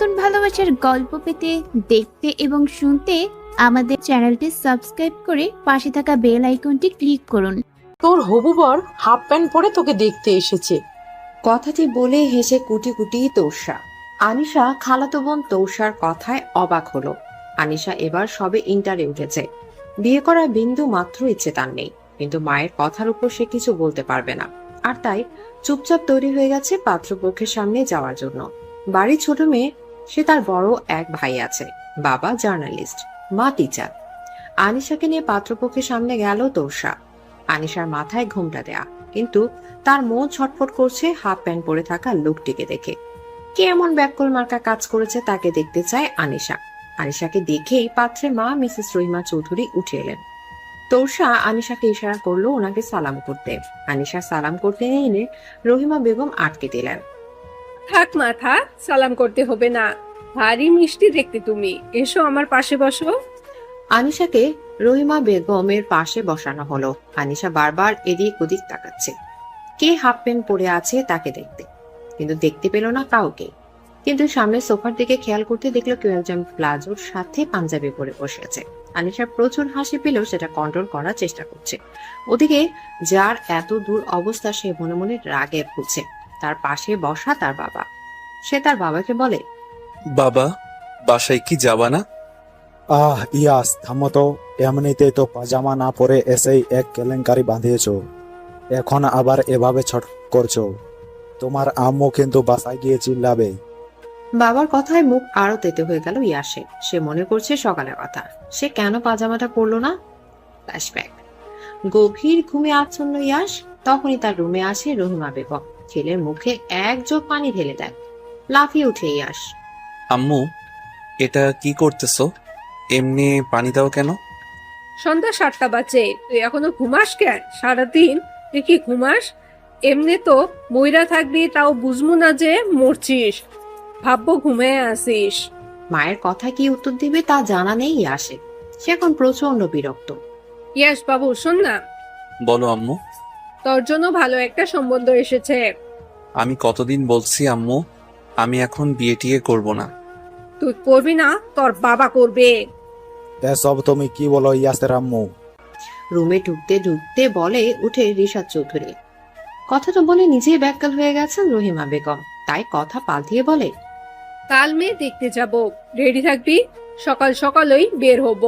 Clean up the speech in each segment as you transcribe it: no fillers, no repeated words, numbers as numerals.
নতুন ভালোবাসার গল্প পেতে, দেখতে এবং শুনতে আমাদের চ্যানেলটি সাবস্ক্রাইব করে পাশে থাকা বেল আইকনটি ক্লিক করুন। তোর হবু বর হাফ প্যান্ট পরে তোকে দেখতে এসেছে। কথাটি বলে হেসে কুটি কুটি তৌসা। আনিশা খালাতো বোন তৌসার কথায় অবাক হলো। আনিশা এবার সবে ইন্টারে উঠেছে, বিয়ে করার বিন্দু মাত্র ইচ্ছে তার নেই, কিন্তু মায়ের কথার উপর সে কিছু বলতে পারবে না, আর তাই চুপচাপ তৈরি হয়ে গেছে পাত্রপক্ষের সামনে যাওয়ার জন্য। বাড়ির ছোট মেয়ে, সে তার বড় এক ভাই আছে, বাবা জার্নালিস্ট, মা টিচার। আনিশাকে নিয়ে পাত্রপক্ষের সামনে গেল তৌসা। আনিশার মাথায় ঘোমটা দেয়া, কিন্তু তার মন ছটফট করছে হাফ প্যান্ট পরে থাকা লোকটিকে দেখে। কে এমন ব্যাককল মার্কা কাজ করেছে তাকে দেখতে চায় আনিশা। আনিশাকে দেখেই পাত্রের মা মিসেস রহিমা চৌধুরী উঠে এলেন। তৌসা আনিশাকে ইশারা করলো ওনাকে সালাম করতে। আনিশা সালাম করতে এলে রহিমা বেগম আটকে দিলেন। থাক মা থাক, সালাম করতে হবে না, ভারী মিষ্টি দেখতে তুমি, এসো আমার পাশে বসো। আনিশাকে রহিমা বেগমের পাশে বসানো হলো। আনিশা বারবার এদিক ওদিক তাকাচ্ছে, কে হাফ প্যান্ট পরে আছে তাকে দেখতে, কিন্তু দেখতে পেল না কাউকে। কিন্তু সামনে সোফার দিকে খেয়াল করতে দেখলো কেউ একজন প্লাজোর সাথে পাঞ্জাবি পরে বসে আছে। আনিশা প্রচুর হাসি পেলেও সেটা কন্ট্রোল করার চেষ্টা করছে। ওদিকে যার এত দূর অবস্থা সে মনে মনে রাগে ফুটছে। তার পাশে বসা তার বাবা। সে তার বাবাকে বলে, বাবা, বাসায় কি যাবা না? ইয়াস, থামো তো। এমনিতেই তো পাজামা না পরে এসেই এক কেলেঙ্কারি বাঁধিয়েছ, এখন আবার এভাবে ছট করছো। তোমার আম্মু কিন্তু বাসায় গিয়ে চিল্লাবে। বাবার কথায় মুখ আরো তেতে হয়ে গেল ইয়াসে। সে মনে করছে সকালের কথা, সে কেন পাজামাটা পরলো না। ফ্ল্যাশব্যাক। গভীর ঘুমে আচ্ছন্ন ইয়াস। তখনই তার রুমে আসে রহিমা বেগম। ছেলের মুখে এক জগ পানি ঢেলে দেয়। লাফিয়ে উঠে ইয়াস। আম্মু, এটা কি করতেছো? এমনি পানি দাও কেন? সন্ধ্যা 7টা বাজে, তুই এখনো ঘুমাস কেন? সারাদিন তুই কি ঘুমাস? এমনি তো মইরা থাকবি, তাও বুঝবো না যে মরছিস, ভাববো ঘুমে আসিস। মায়ের কথা কি উত্তর দিবে তা জানা নেই ইয়াসে। সে এখন প্রচন্ড বিরক্ত। ইয়াস বাবু, শোন না, বলো আম্মু। তোর জন্য ভালো একটা সম্বন্ধ এসেছে। আমি কতদিন বলছি আম্মু, আমি এখন বিয়ে টিয়ে করবো না। তুই করবি না, তোর বাবা করবে। এসব তুমি কি বলো ইয়াসের আম্মু? রুমে ঢুকতে ঢুকতে বলে উঠে রিশাদ চৌধুরী। কথাটা বলে নিজেই ব্যাককাল হয়ে গেছেন রহিমা বেগম, তাই কথা পাল্টিয়ে বলে, কাল মেয়ে দেখতে যাব, রেডি থাকবি, সকাল সকালই বের হব।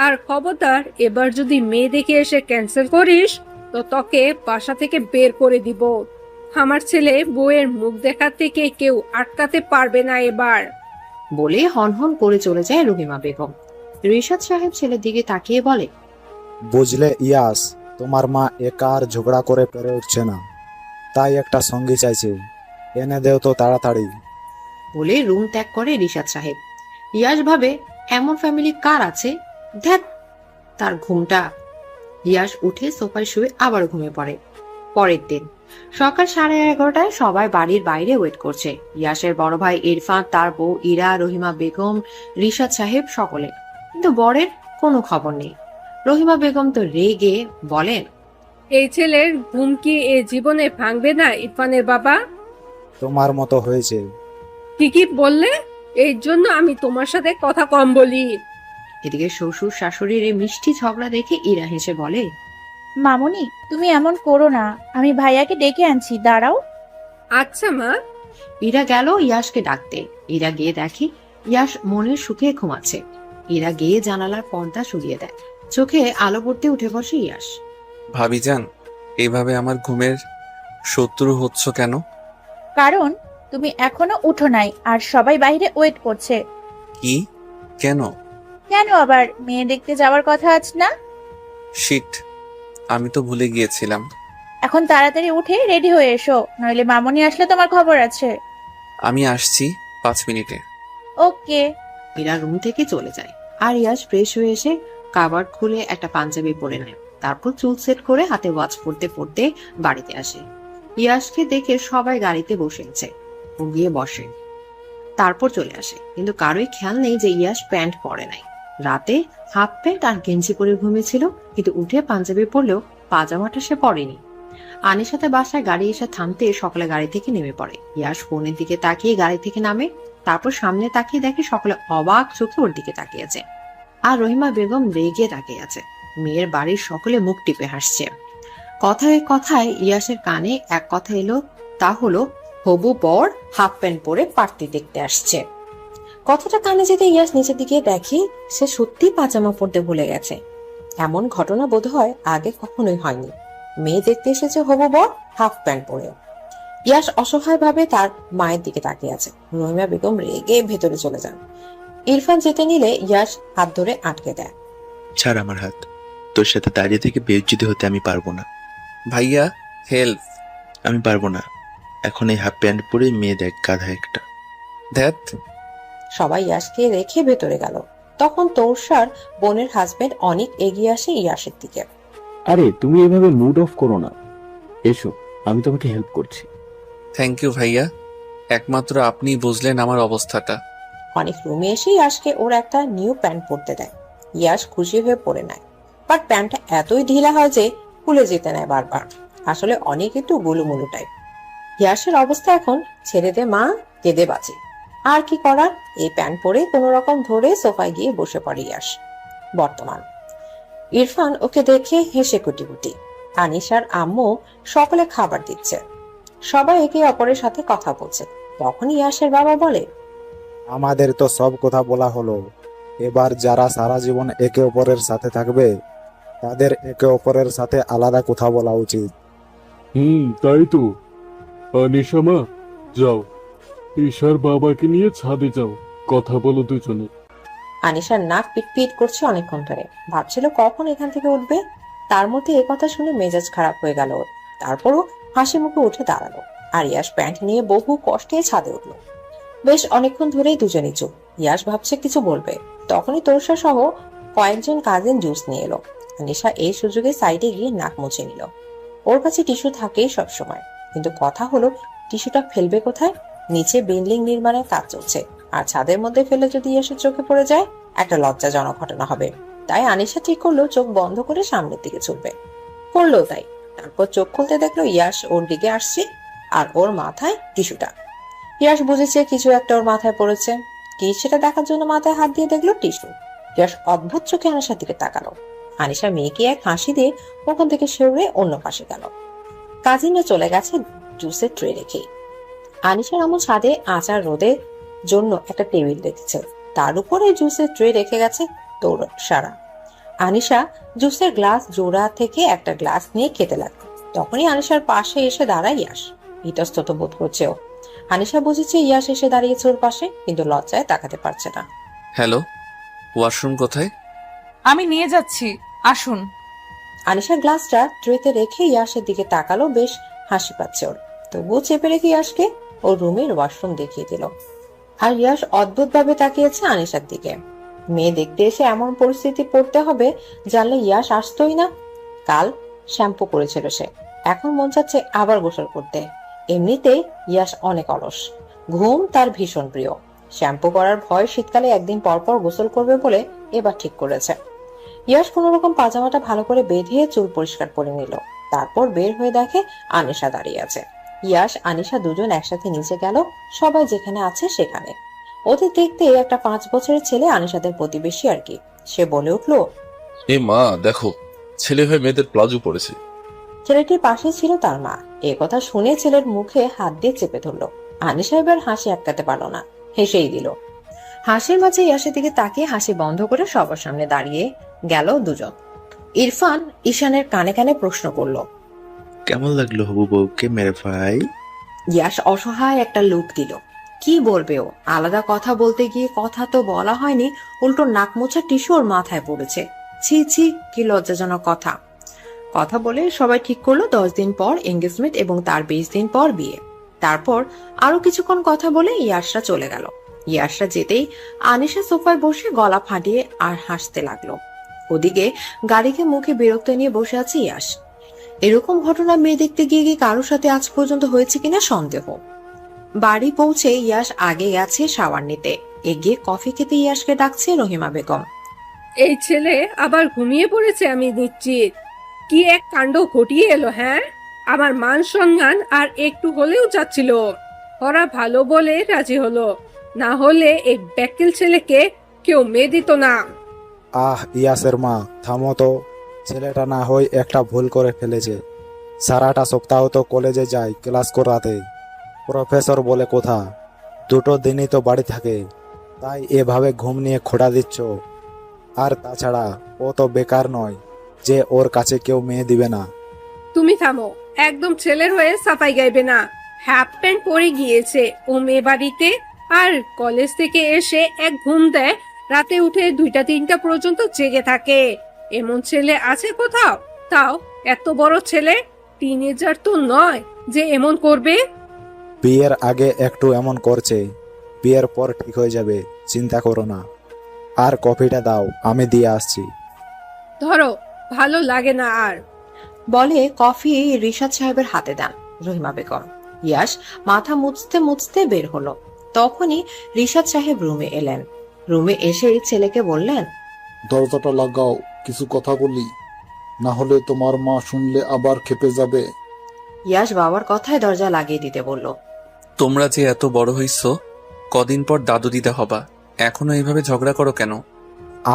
আর খবরদার, এবার যদি মেয়ে দেখে এসে ক্যান্সেল করিস তো তোকে বাসা থেকে বের করে দিব। আমার ছেলে বউয়ের মুখ দেখা থেকে কেউ আটকাতে পারবে না এবার। বলে হনহন করে চলে যায় রহিমা বেগম। রিশাদ সাহেব ছেলের দিকে তাকিয়ে বলে, বুঝলে ইয়াস, তোমার মা একা আর ঝগড়া করে পেরে উঠছে না, তাই একটা সঙ্গী চাইছে, এনে দেও তো তাড়াতাড়ি। বলে রুম ত্যাগ করে রিশাদ সাহেব। ইয়াস ভাবে, এমন ফ্যামিলি কার আছে? ধ্যাত, তার ঘুমটা। ইয়াস উঠে সোফায় শুয়ে আবার ঘুমিয়ে পড়ে। পরের দিন সকাল 11:30টায় সবাই বাড়ির বাইরে ওয়েট করছে। ইয়াসের বড় ভাই ইরফান, তার বউ ইরা, রহিমা বেগম, রিশাদ সাহেব সকলে, কিন্তু বরের কোনো খবর নেই। রহিমা বেগম তো রেগে বলেন, এই ছেলের ঘুম কি এ জীবনে ভাঙবে না ইরফানের বাবা? তোমার মতো হয়েছে। কি বললে? এই জন্য আমি তোমার সাথে কথা কম বলি। এদিকে শ্বশুর শাশুড়ির এই মিষ্টি ঝগড়া দেখে ইরা হেসে বলে, মামুনি, তুমি এমন করো না, আমি ভাইয়াকে ডেকে আনছি, দাঁড়াও। আচ্ছা মা। ইরা গেল ইয়াসকে ডাকতে। ইরা গিয়ে দেখে ইয়াস মনের সুখে ঘুমাচ্ছে। ইরা গিয়ে জানালার পর্দা সরিয়ে দেয়। চোখে আলো পড়তে উঠে বসে ইয়াস। ভাবিজান, এইভাবে আমার ঘুমের শত্রু হচ্ছ কেন? কারণ তুমি এখনো উঠো নাই আর সবাই বাইরে ওয়েট করছে। কি? কেন? কেন আবার? মেয়ে দেখতে যাওয়ার কথা আছে না? শিট, আমি তো ভুলে গিয়েছিলাম। এখন তাড়াতাড়ি উঠে রেডি হয়ে এসো, নইলে মামুনি আসলে তোমার খবর আছে। আমি আসছি 5 মিনিটে। ওকে। ইরা রুম থেকে চলে যায়। আর ইয়াস ফ্রেশ হয়ে এসে কাবার্ড খুলে একটা পাঞ্জাবি পরে নেয়। তারপর চুল সেট করে হাতে ওয়াচ পরতে পরতে বাড়িতে আসে। ইয়াসকে দেখে সবাই গাড়িতে বসে আছে। ও গিয়ে বসে, তারপর চলে আসে, কিন্তু কারোই খেয়াল নেই যে ইয়াস প্যান্ট পরে নাই। রাতে হাফ প্যান্ট আর গেঞ্জি পরে ঘুমিয়েছিল, কিন্তু উঠে পাঞ্জাবি পরলেও পাজামাটা সে পরেনি। আনির সাথে বাসায় গাড়ি এসে থামতে সকালে গাড়ি থেকে নেমে পড়ে। ইয়াস ফোনের দিকে তাকিয়ে গাড়ি থেকে নামে। তারপর সামনে তাকিয়ে দেখে সকলে অবাক চোখে ওর দিকে তাকিয়েছে। আর রহিমা বেগম রেগে তাকিয়ে আছে। মেয়ের বাড়ির সকলে মুখ টিপে হাসছে। কথায় কথায় ইয়াসের কানে এক কথা এলো, তা হলো হবু বর হাফ প্যান্ট পরে পার্টি দেখতে আসছে। কথাটা কানে যেতে ইয়াস নিচের দিকে দেখে সে সত্যি পাজামা পরতে ভুলে গেছে। এমন ঘটনা বোধহয় আগে কখনোই হয়নি। মেয়ে দেখতে এসেছে হবু বর হাফ প্যান্ট পরে। ইয়াস অসহায় ভাবে তার মায়ের দিকে তাকিয়ে আছে। রহিমা বেগম রেগে ভেতরে চলে যান। ইরফান যেতে নিলে ইয়াস হাত ধরে আটকে দেয়। ছাড় আমার হাত, তোর সাথে দাঁড়িয়ে থেকে বেইজ্জতি হতে আমি পারবো না। ভাইয়া হেল্প। আমি পারবো না। এখন এই হাফ প্যান্ট পরে মেয়ে দেখ, গাধা একটা। ধ্যাত। সবাই ইয়াসকে রেখে ভেতরে গেল। তখন তৌসার বোনের হাজবেন্ড অনেক এগিয়ে আসে ইয়াসের দিকে। আরে তুমি এভাবে মুড অফ করো না, এসো আমি তোমাকে হেল্প করছি। থ্যাংক ইউ ভাইয়া, একমাত্র আপনিই বুঝলেন আমার অবস্থাটা। অনেক রুমে এসে ইয়াসকে ওর একটা নিউ প্যান্ট পরতে দেয়। ইয়াস খুশি হয়ে পরে নেয়, বাট প্যান্টটা এতই ঢিলা হয় যে খুলে যেতে নেয় বারবার। আসলে অনেক একটু গুলুমুলু টাইপ। ইয়াসের অবস্থা এখন ছেড়ে দে মা, কেঁদে বাঁচে। আর কি করার, এই প্যান্ট পরে কোনো রকম ধরে সোফায় গিয়ে বসে পড়ে ইয়াস। বর্তমান ইরফান ওকে দেখে হেসে কুটি কুটি। আনিশার আম্মু সকলে খাবার দিচ্ছে। সবাই একে অপরের সাথে কথা বলছে। তখন ইয়াসের বাবা বলে, আমাদের তো সব কথা বলা হলো, এবার যারা সারা জীবন একে অপরের সাথে থাকবে তাদের একে অপরের সাথে আলাদা কথা বলা উচিত। তাই তো। আনিশা মা, যাও ঈশার বাবাকে নিয়ে ছাদে যাও, কথা বলো দুজনে। আনিশার নাক পিটপিট করছে অনেকক্ষণ ধরে। ভাবছিল কখন এখান থেকে উঠবে। তার মধ্যে এ কথা শুনে মেজাজ খারাপ হয়ে গেল ওর। তারপরও হাসি মুখে উঠে দাঁড়ালো। আর ইয়াস প্যান্ট নিয়ে বহু কষ্টে ছাদে উঠলো। বেশ অনেকক্ষণ ধরেই দুজনেই চুপ। ইয়াস ভাবছে কিছু বলবে, তখনই তৌসা সহ কয়েকজন কাজিন জুস নিয়ে এলো। আনিশা এই সুযোগে সাইডে গিয়ে নাক মুছে নিল। ওর কাছে টিস্যু থাকেই সবসময়, কিন্তু কথা হলো টিস্যুটা ফেলবে কোথায়? নিচে বিল্ডিং নির্মাণের কাজ চলছে, আর ছাদের মধ্যে ফেলে যদি ইয়াসের চোখে পড়ে যায় একটা লজ্জাজনক ঘটনা হবে। তাই আনিশা ঠিক করলো চোখ বন্ধ করে সামনের দিকে চলবে। করলো তাই। তারপর চোখ খুলতে দেখলো ইয়াস ওর দিকে আসছে, আর ওর মাথায় টিস্যুটা। ইয়াস বুঝেছে কিছু একটা ওর মাথায় পড়েছে। কি সেটা দেখার জন্য মাথায় হাত দিয়ে দেখলো টিস্যু। ইয়াস অদ্ভুত চোখে আনিশার দিকে তাকালো। আনিশা মেয়েকে এক হাসি দিয়ে ওখান থেকে সরে অন্য পাশে গেল। কাজিনরা চলে গেছে জুসের ট্রে রেখে। আনিশার আমল ছাদে আচার রোদের জন্য একটা টেবিল রেখেছে, তার উপরে জুসের ট্রে রেখে গেছে সারা। আনিশা জুসের গ্লাস জোড়া থেকে একটা গ্লাস নিয়ে খেতে লাগলো। তখনই আনিশার পাশে এসে দাঁড়ায় ইয়াস। ইতস্তত বোধ করছে ও। আনিশা বুঝেছে ইয়াস এসে দাঁড়িয়েছে ওর পাশে, কিন্তু লজ্জায় তাকাতে পারছে না। হ্যালো, ওয়াশরুম কোথায়? আমি নিয়ে যাচ্ছি, আসুন। আনিশা গ্লাসটা ট্রেতে রেখে ইয়াসের দিকে তাকালো। বেশ হাসি পাচ্ছে ওর। তবুও চেপে রেখে ইয়াসকে ওর রুমের ওয়াশরুম দেখিয়ে দিল। আর ইয়াস অদ্ভুত ভাবে তাকিয়েছে আনিশার দিকে। মেয়ে দেখতে এসে এমন পরিস্থিতি পড়তে হবে জানলে ইয়াস আসতোই না। কাল শ্যাম্পু করেছিল সে, এখন মন চাচ্ছে আবার গোসল করতে। এমনিতে ইয়াস অনেক অলস, ঘুম তার ভীষণ প্রিয়। শ্যাম্পু করার ভয় শীতকালে একদিন পর পর গোসল করবে বলে এবার ঠিক করেছে। ইয়াস কোন রকম পাজামাটা ভালো করে বেঁধে চুল পরিষ্কার করে নিল। তারপর বের হয়ে দেখে আনিশা দাঁড়িয়ে আছে। ইয়াস আনিশা দুজন একসাথে নিচে গেল। সবাই যেখানে আছে সেখানে। ওদের দেখতে একটা 5 বছরের ছেলে, আনিশাদের প্রতিবেশী আর কি। সে বলে উঠলো, এ মা দেখো, ছেলে হয়ে মেয়েদের প্লাজো পড়েছে। ছেলেটির পাশে ছিল তার মা। এ কথা শুনে ছেলের মুখে হাত দিয়ে চেপে ধরলো। আনিশা এবার হাসি আটকাতে পারলো না, হেসেই দিল। হাসির মাঝে ইয়াসের দিকে তাকিয়ে হাসি বন্ধ করে সবার সামনে দাঁড়িয়ে গেল দুজন। ইরফান ঈশানের কানে কানে প্রশ্ন করলো, কেমন লাগলো হবু বউকে মেরে ভাই? ইয়াস অসহায় একটা লুক দিল। কি বলবে ও? আলাদা কথা বলতে গিয়ে কথা তো বলা হয়নি, উল্টো নাক মোছা টিস্যু ওর মাথায় পড়েছে। ছি ছি, কি লজ্জাজনক কথা। কথা বলে সবাই ঠিক করলো 10 দিন পর এঙ্গেজমেন্ট এবং তার 20 দিন পর বিয়ে। তারপর আরো কিছুক্ষণ কথা বলে ইয়াসরা চলে গেল। ইয়াসরা যেতেই আনিশা সোফায় বসে গলা ফাটিয়ে আর হাসতে লাগলো। ওদিকে গাড়িকে মুখে বিরক্ত নিয়ে বসে আছে ইয়াস। এরকম ঘটনা মেয়ে দেখতে গিয়ে কারোর সাথে আজ পর্যন্ত হয়েছে কিনা সন্দেহ। বাড়ি পৌঁছে ইয়াস আগে গেছে শাওয়ার নিতে। এগিয়ে কফি খেতে ইয়াসকে ডাকছে রহিমা বেগম। এই ছেলে আবার ঘুমিয়ে পড়েছে আমি নিশ্চিত। কি এক কাণ্ড ঘটিয়ে এলো, হ্যাঁ? আমার মান সম্মান আর একটু হলেও যাচ্ছিল। ওরা ভালো বলে রাজি হলো, না হলে এই ব্যাকেল ছেলেকে কেউ মেয়ে দিত না। আহ ইয়াসের মা, থামো তো। ছেলেটা না হয় একটা ভুল করে ফেলেছে। সারাটা সপ্তাহ তো কলেজে যায় ক্লাস করাতে, প্রফেসর বলে কথা, দুটো দিনই তো বাড়ি থাকে, তাই এভাবে ঘুম নিয়ে খোঁড়া দিচ্ছ। আর তাছাড়া ও তো বেকার নয় যে ওর কাছে কেউ মেয়ে দিবে না। তুমি থামো, একদম ছেলের হয়ে সাফাই গাইবে না। হাফ প্যান্ট পরে গিয়েছে ও মেয়ে বাড়িতে, আর কলেজ থেকে এসে এক ঘুম দেয়, রাতে উঠে 2টা-3টা পর্যন্ত জেগে থাকে। এমন ছেলে আছে কোথাও? তাও এত বড় ছেলে, টিনেজার তো নয় যে এমন করবে। বিয়ের আগে একটু এমন করছে, বিয়ের পর ঠিক হয়ে যাবে, চিন্তা করো না। আর কফিটা দাও, আমি দিয়ে আসছি। ধরো, ভালো লাগে না আর। বলে কফি রিশাদ সাহেবের হাতে দেন রহিমা বেগম। ইয়াস মাথা মুছতে মুছতে বের হলো। তখনই রিশাদ সাহেব রুমে এলেন। রুমে এসেই ছেলেকে বললেন, দরজাটা লাগাও, কিছু কথা বলি, না হলে তোমার মা শুনলে আবার খেপে যাবে। ইয়াস বাবার কথায় দরজা লাগিয়ে দিতে বলল। তোমরা যে এত বড় হইছো, কদিন পর দাদু দিদা হবা, এখনো এইভাবে ঝগড়া করো কেন?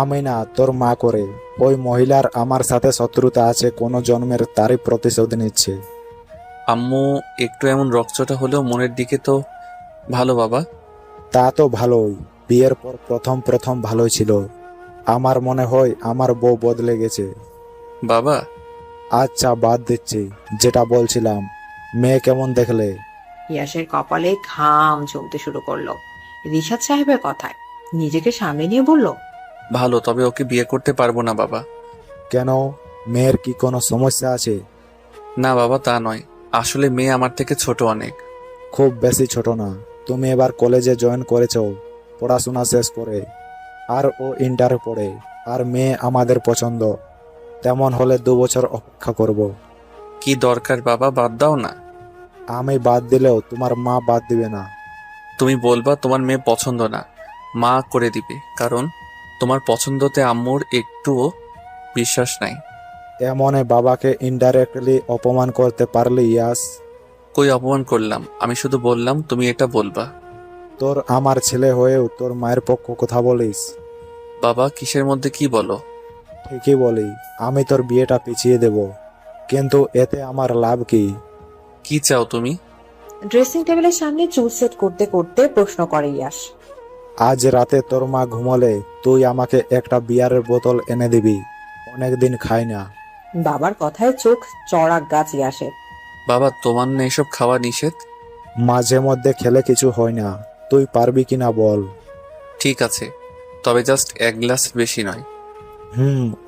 আমি না, তোর মা করে। ওই মহিলার আমার সাথে শত্রুতা আছে, কোনো জন্মের তারই প্রতিশোধ নিচ্ছে। আম্মু একটু এমন রকচটা হলেও মনের দিকে তো ভালো বাবা। তা তো ভালোই, বিয়ের পর প্রথম প্রথম ভালোই ছিল। আমার মনে হয় আমার বউ বদলে গেছে। বাবা, আচ্ছা বাদ দিচ্ছি, যেটা বলছিলাম, মেয়ে কেমন দেখলে? ইয়াসের কপালে ঘাম জমতে শুরু করলো রিশাদ সাহেবের কথায়। নিজেকে সামনে নিয়ে বলল, ভালো, তবে ওকে বিয়ে করতে পারবো না বাবা। কেন, মেয়ের কি কোনো সমস্যা আছে? না বাবা, তা নয়, আসলে মেয়ে আমার থেকে ছোট অনেক। খুব বেশি ছোট না। তুমি এবার কলেজে জয়েন করেছো পড়াশোনা শেষ করে, আর ও ইন্টারে পড়ে। আর মেয়ে আমাদের পছন্দ। তেমন হলে 2 বছর অপেক্ষা করব। কি দরকার বাবা, বাদ দাও না। আমি বাদ দিলেও তোমার মা বাদ দিবে না। তুমি বলবা তোমার মেয়ে পছন্দ না, মা করে দিবে, কারণ তোমার পছন্দতে আম্মুর একটুও বিশ্বাস নাই। এমনে বাবাকে ইনডাইরেক্টলি অপমান করতে পারলে ইয়াস? কই অপমান করলাম? আমি শুধু বললাম তুমি এটা বলবা। তোর আমার ছেলে হয়েও তোর মায়ের পক্ষ কথা বলিস? বাবা, কিসের মধ্যে কি বলো? ঠিকই বলি, আমি তোর বিয়েটা পিছিয়ে দেব, কিন্তু এতে আমার লাভ কি? কি চাও তুমি? ড্রেসিং টেবিলের সামনে চুল সেট করতে করতে প্রশ্ন করে ইয়াস। আজ রাতে তোর মা ঘুমলে তুই আমাকে একটা বিয়ারের বোতল এনে দিবি, অনেকদিন খাই না। বাবার কথায় চোখ চড়াক গাছ ইয়াসের। বাবা, তোমার না এসব খাওয়া নিষেধ? মাঝে মধ্যে খেলে কিছু হয় না, তুই পারবি কিনা বল? ঠিক আছে, তবে জাস্ট 1 গ্লাস, বেশি নয়।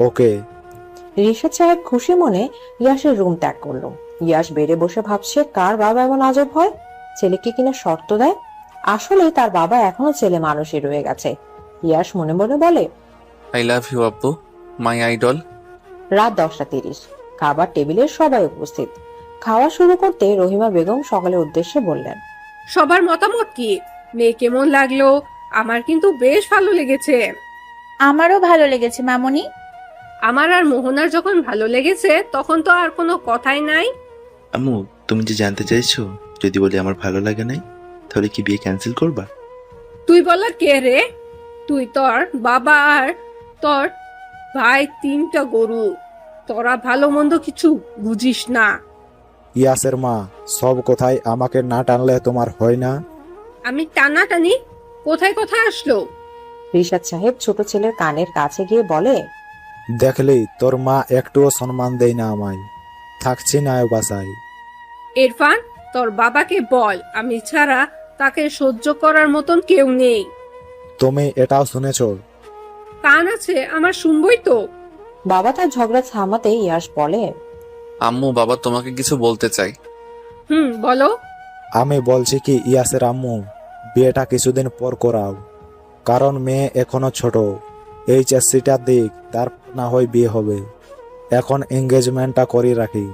ওকে। রিশাদ সাহেব খুশি মনে ইয়াসের রুম ত্যাগ করলো। ইয়াস বেড়ে বসে ভাবছে, কার বাবা এমন আজব হয়, ছেলেকে কিনা শর্ত দেয়। আসলে তার বাবা এখনো ছেলে মানুষই রয়ে গেছে। ইয়াস মনে মনে বলে, আই লাভ ইউ আব্বু, মাই আইডল। রাত 10:30, খাবার টেবিলে সবাই উপস্থিত। খাওয়া শুরু করতে রহিমা বেগম সকলের উদ্দেশ্যে বললেন, সবার মতামত কি? মেয়ে কেমন লাগলো? আমার কিন্তু বেশ ভালো লেগেছে। আমারও ভালো লেগেছে মামুনি। আমার আর মোহনার যখন ভালো লেগেছে তখন তো আর কোনো কথাই নাই। আম্মু, তুমি যে জানতে চাইছো, যদি বলি আমার ভালো লাগে নাই, তাহলে কি বিয়ে ক্যান্সেল করবা? তুই বলার কে রে? তুই, তোর বাবা আর তোর ভাই 3টা গরু, তোরা ভালো মন্দ কিছু বুঝিস না। ইয়াসের মা, সব কথাই আমাকে না টানলে তোমার হয় না? আমি টানাটানি কোথায় কথা আসলো? রিশাদ সাহেব ছোট ছেলের কানের কাছে গিয়ে বলে, দেখলি তোর মা একটুও সম্মান দেয় না আমায়, থাকছি না এ বাসায়। ইরফান, তোর বাবাকে বল আমি ছাড়া তাকে সহ্য করার মতন কেউ নেই। তুমি এটাও শুনেছো? কান আছে আমার, শুনবই তো। বাবা তার ঝগড়া থামাতে ইয়াস বলে, আম্মু, বাবা তোমাকে কিছু বলতে চাই। বলো। আমি বলছি কি ইয়াসের আম্মু, বিয়েটা কিছুদিন পর করাও, কারণ মেয়ে এখনো ছোট। এইচএসসিটা দিক, তারপর না হয় বিয়ে হবে। এখন এঙ্গেজমেন্টটা করে রাখি।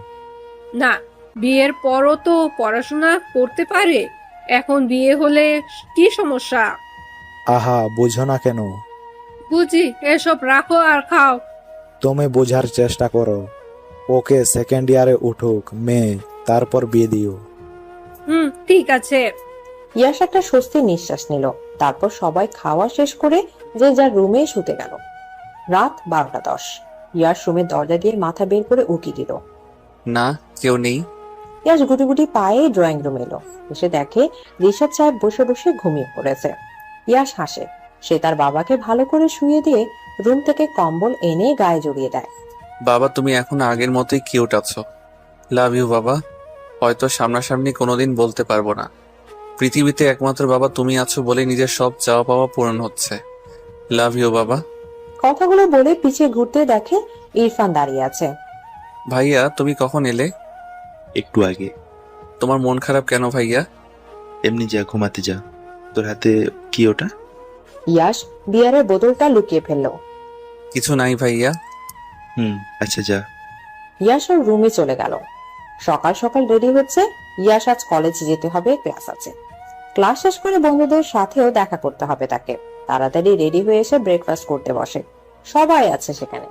না, বিয়ের পরও তো পড়াশোনা করতে পারে, এখন বিয়ে হলে কি সমস্যা? আহা, বুঝো না কেন? বুঝি, এসব রাখো আর খাও। তুমি বোঝার চেষ্টা করো। ওকে সেকেন্ড ইয়ারে উঠুক মেয়ে, তারপর বিয়ে দিও। ঠিক আছে। ইয়াস একটা স্বস্তির নিঃশ্বাস নিল। তারপর সবাই খাওয়া শেষ করে যে যার রুমে শুতে গেল। রাত 12:10। ইয়াস রুমের দরজা দিয়ে মাথা বের করে উকি দিল। না, কেউ নেই। ইয়াস গুটি গুটি পায়ে ড্রয়িং রুমে এলো। এসে দেখে রিশাদ সাহেব বসে বসে ঘুমিয়ে পড়েছে। ইয়াস হাসে। সে তার বাবাকে ভালো করে শুয়ে দিয়ে রুম থেকে কম্বল এনে গায়ে জড়িয়ে দেয়। বাবা, তুমি এখন আগের মতোই কিউট আছো। লাভ ইউ বাবা। হয়তো সামনাসামনি কোনোদিন বলতে পারবো না। পৃথিবীতে একমাত্র বাবা তুমি আছো বলে নিজের সব চাওয়া পাওয়া পূরণ হচ্ছে। লাভ ইউ বাবা। কথাগুলো বলে পিছিয়ে ঘুরতে দেখে ইরফান দাঁড়িয়ে আছে। ভাইয়া, তুমি কখন এলে? একটু আগে। তোমার মন খারাপ কেন ভাইয়া? এমনি যা, ঘুমাতে যা। তোর হাতে কি ওটা? ইয়াস বিয়ারের বোতলটা লুকিয়ে ফেললো। কিছু নাই ভাইয়া। আচ্ছা যা। ইয়াস ওর রুমে চলে গেল। সকাল সকাল রেডি হচ্ছে। ইয়াস আজ কলেজে যেতে হবে, ক্লাস আছে। ক্লাস শেষ করে বন্ধুদের সাথেও দেখা করতে হবে তাকে। তাড়াতাড়ি রেডি হয়ে এসে ব্রেকফাস্ট করতে বসে। সবাই আছে সেখানে।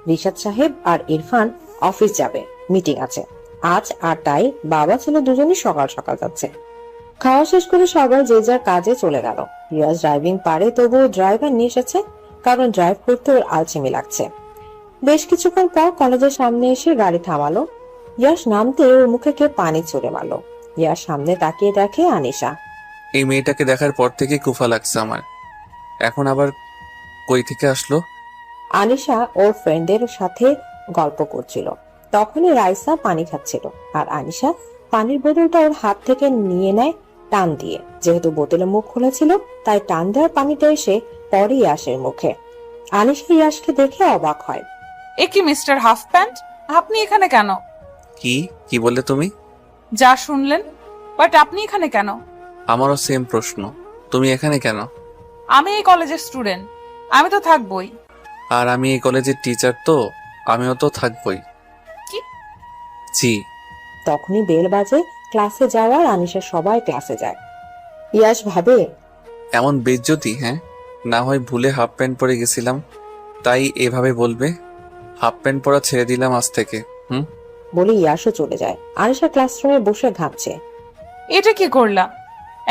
রিশাদ সাহেব আর ইরফান অফিস যাবে, মিটিং আছে আজ। আর তাই বাবা ছেলে দুজনই সকাল সকাল যাচ্ছে। খাওয়া শেষ করে সবাই যে যার কাজে চলে গেল। ইয়াস ড্রাইভিং পারে, তবুও ড্রাইভার নিয়ে এসেছে, কারণ ড্রাইভ করতে ওর আলসেমি লাগছে। বেশ কিছুক্ষণ পর কলেজের সামনে এসে গাড়ি থামালো। ইয়াস নামতে ওর মুখে কেউ পানি ছুড়ে মারলো। ইয়াস সামনে তাকিয়ে দেখে আনিশা। এই মেয়েটাকে দেখার পর থেকে কুফা লাগছে আমার। এখন আবার কই থেকে আসলো? আনিশা ওর ফ্রেন্ডের সাথে গল্প করছিল। তখনই রাইসা পানি খাচ্ছিল, আর আনিশা পানির বোতলটা ওর হাত থেকে নিয়ে নেয় টান দিয়ে। যেহেতু বোতলের মুখ খোলা ছিল, তাই টান দেওয়ার পানিটা এসে পরে ইয়াসের মুখে। আনিশা ইয়াসকে দেখে অবাক হয়। এ কি মিস্টার হাফ প্যান্ট, আপনি এখানে কেন? কি বললে তুমি? যা শুনলেন, বাট আপনি এখানে কেন? আমারও সেম প্রশ্ন, তুমি এখানে কেন? আমি এই কলেজের স্টুডেন্ট, আমি তো থাকবই। আর আমি এই কলেজের টিচার, তো আমিও তো থাকবই। কি? জি। তখনই বেল বাজে ক্লাসে যাওয়ার। আনিশা সবাই ক্লাসে যায়। ইয়াস ভাবে, এমন বেজ্জতি? হ্যাঁ, না হয় ভুলে হাফ প্যান্ট পরে গেছিলাম, তাই এভাবে বলবে। হাফ প্যান্ট পরা ছেড়ে দিলাম আজ থেকে। বলে ইয়াসও চলে যায়। আনিশা ক্লাসরুমে বসে ঘামছে। এটা কি করলাম?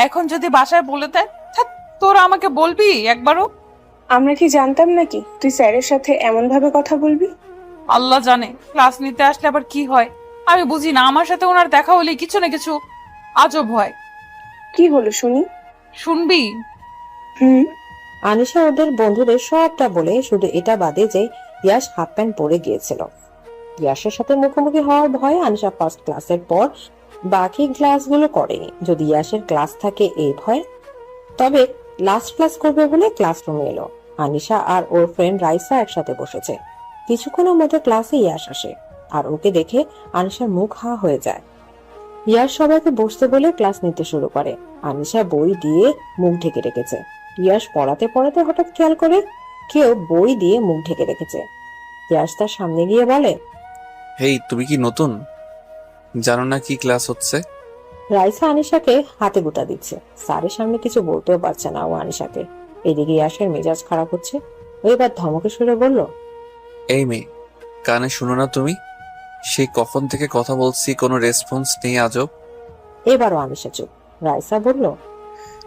এখন যদি বাসায় বলে দেয়, ধ্যাৎ, তোরা আমাকে বলবি একবারও? আমরা কি জানতাম নাকি তুই স্যারের সাথে এমন ভাবে কথা বলবি? আল্লাহ জানে ক্লাস নিতে আসলে আবার কি হয়। আমি বুঝি না, আমার সাথে ওনার দেখা হলে কিছু না কিছু আজব হয়। কি হলো শুনি? শুনবি? আনিশা ওদের বন্ধুদের সবটা বলে, শুধু এটা বাদে যে ইয়াস হাফ প্যান্ট পরে গিয়েছিল। ইয়াসের সাথে মুখোমুখি হওয়ার ভয়ে আনিশা ফার্স্ট ক্লাসের পর বাকি ক্লাসগুলো করেনি। যদি ইয়াসের ক্লাস থাকে এই ভয়, তবে লাস্ট ক্লাস করবে বলে ক্লাসরুমে এলো। আনিশা আর ওর ফ্রেন্ড রাইসা একসাথে বসেছে। কিছুক্ষণের মধ্যে ক্লাসে ইয়াস আসে, আর ওকে দেখে আনিশার মুখ হা হয়ে যায়। ইয়াস সবাইকে বসতে বলে ক্লাস নিতে শুরু করে। আনিশা বই দিয়ে মুখ ঢেকে রেখেছে। ইয়াস পড়াতে পড়াতে হঠাৎ খেয়াল করে কেউ বই দিয়ে মুখ ঢেকে রেখেছে। ইয়াস তার সামনে গিয়ে বলে, হেই, তুমি কি নতুন? জানো না কি ক্লাস হচ্ছে? রাইসা আনিশাকে হাতে গুতা দিচ্ছে। স্যারের সামনে কিছু বলতেও পারছে না ও আনিশাকে। এদিকে ইয়াসের মেজাজ খারাপ হচ্ছে। ও এবার ধমকে সুরে বলল, এই মেয়ে, কানে শুনো না তুমি? সেই কখন থেকে কথা বলছি, কোনো রেসপন্স নেই আজব। এবারও আনিশা চুপ। রাইসা বলল,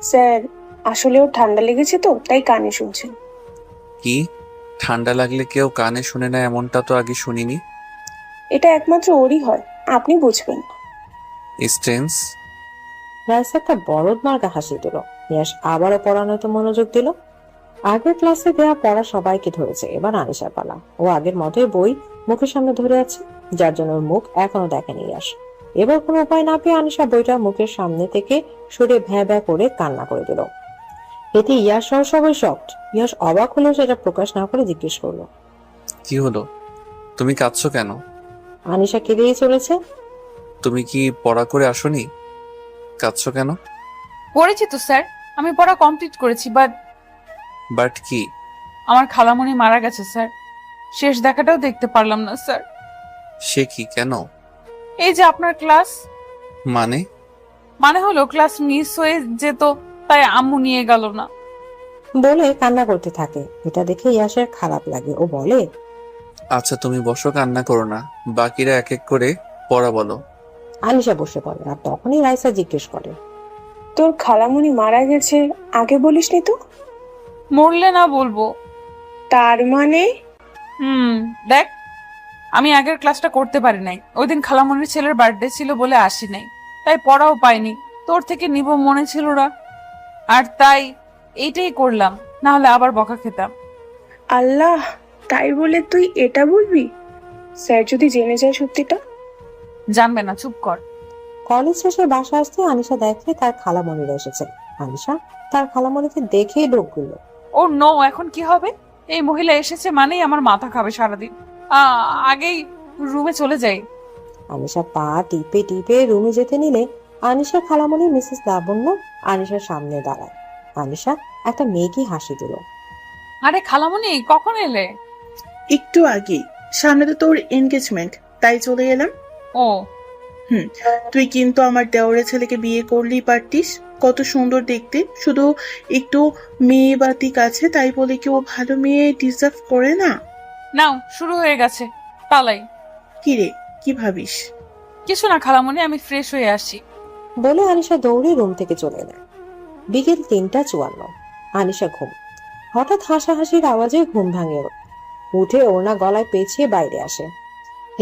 স্যার আসলে ওর ঠান্ডা লেগেছে তো, তাই কানে শুনছেন। কি? ঠান্ডা লাগলে কেউ কানে শুনে না, এমনটা তো আগে শুনিনি। এটা একমাত্র ওরই হয়, আপনি বুঝবেন। স্ট্রেন্স। রাইসা একটা বরদ মার্কা হাসি দিল। ইয়াস আবারও পড়ানোতে মনোযোগ দিল। আগের ক্লাসে দেয়া পড়া সবাইকে ধরেছে, এবার আনিশার পালা। ও আগের মতোই বই মুখের সামনে ধরে আছে, যার জন্য ওর মুখ এখনো দেখেনি ইয়াস। এবার কোনো উপায় না পেয়ে আনিশা বইটা মুখের সামনে থেকে সরে ভ্যা ভ্যা করে কান্না করে দিল। এতে ইয়াস সহ সবাই শকড। ইয়াস অবাক হলেও সেটা প্রকাশ না করে জিজ্ঞেস করলো, কি হলো? তুমি কাঁদছো কেন? আনিশা কেঁদেই চলেছে। তুমি কি পড়া করে আসোনি? কাঁদছো কেন? পড়েছি তো স্যার, আমি পড়া কমপ্লিট করেছি, বাট কি? আমার খালামণি মারা গেছে স্যার। শেষ দেখাটাও দেখতে পারলাম না স্যার। সে কি, কেন? এই যে আপনার ক্লাস। মানে হলো ক্লাস মিস হয়ে যেত, তাই আম্মু নিয়ে গেল না। বলে কান্না করতে থাকে। এটা দেখে ইয়াসের খারাপ লাগে। ও বলে, আচ্ছা তুমি বসো, কান্না করো না, বাকিরা এক এক করে পড়া বলো। আনিশা বসে পড়ে। আর তখনই রাইসা জিজ্ঞেস করে, তোর খালামণি মারা গেছে, আগে বলিসনি তো? মরলে না বলবো। তার মানে? দেখ, আমি আগের ক্লাসটা করতে পারি নাই। ওই দিন খালামণির ছেলের বার্থডে ছিল বলে আসি নাই, তাই পড়াও পাইনি। তোর থেকে নিব মনে ছিল না, আর তাই এইটাই করলাম, না হলে আবার বকা খেতাম। আল্লাহ, তাই বলে তুই এটা বলবি? স্যার যদি জেনে যায় সত্যিটা? জানবে না, চুপ কর। কলেজ শেষে বাসা আসতে আনিশা দেখে তার খালামণিরা এসেছে। আনিশা তার খালামণিকে দেখেই ঢোক গেল। ও নো, এখন কি হবে? এই মহিলা এসেছে মানেই আমার মাথা খাবে সারাদিন। আগেই রুমে চলে যাই। আনিশা পা টিপে টিপে রুমে যেতে নিলে আনিশার খালামণি মিসেস লাবণ্য আনিশার সামনে দাঁড়ায়। আনিশা একটা মেয়েকে হাসি দিল। আরে খালামণি, কখন এলে? একটু আগে। সামনে তো তোর এনগেজমেন্ট, তাই চলে এলাম। ও তুই কিন্তু আমার দেওরের ছেলেকে বিয়ে করলেই পারতিস। কত সুন্দর দেখতে, শুধু একটু মেয়ে বাতিক আছে তাই বলে কি ও ভালো মেয়ে ডিজার্ভ করে না? নাও, শুরু হয়ে গেছে, পালাই। কিরে, কি ভাবিস? কিছু না খালামণি, আমি ফ্রেশ হয়ে আসি। বলে আনিশা দৌড়ে রুম থেকে চলে এলেন। বিকেল 3:54। আনিশা ঘুম। হঠাৎ হাসাহাসির আওয়াজে ঘুম ভাঙে ওর। উঠে ওড়না গলায় পেঁচিয়ে বাইরে আসে।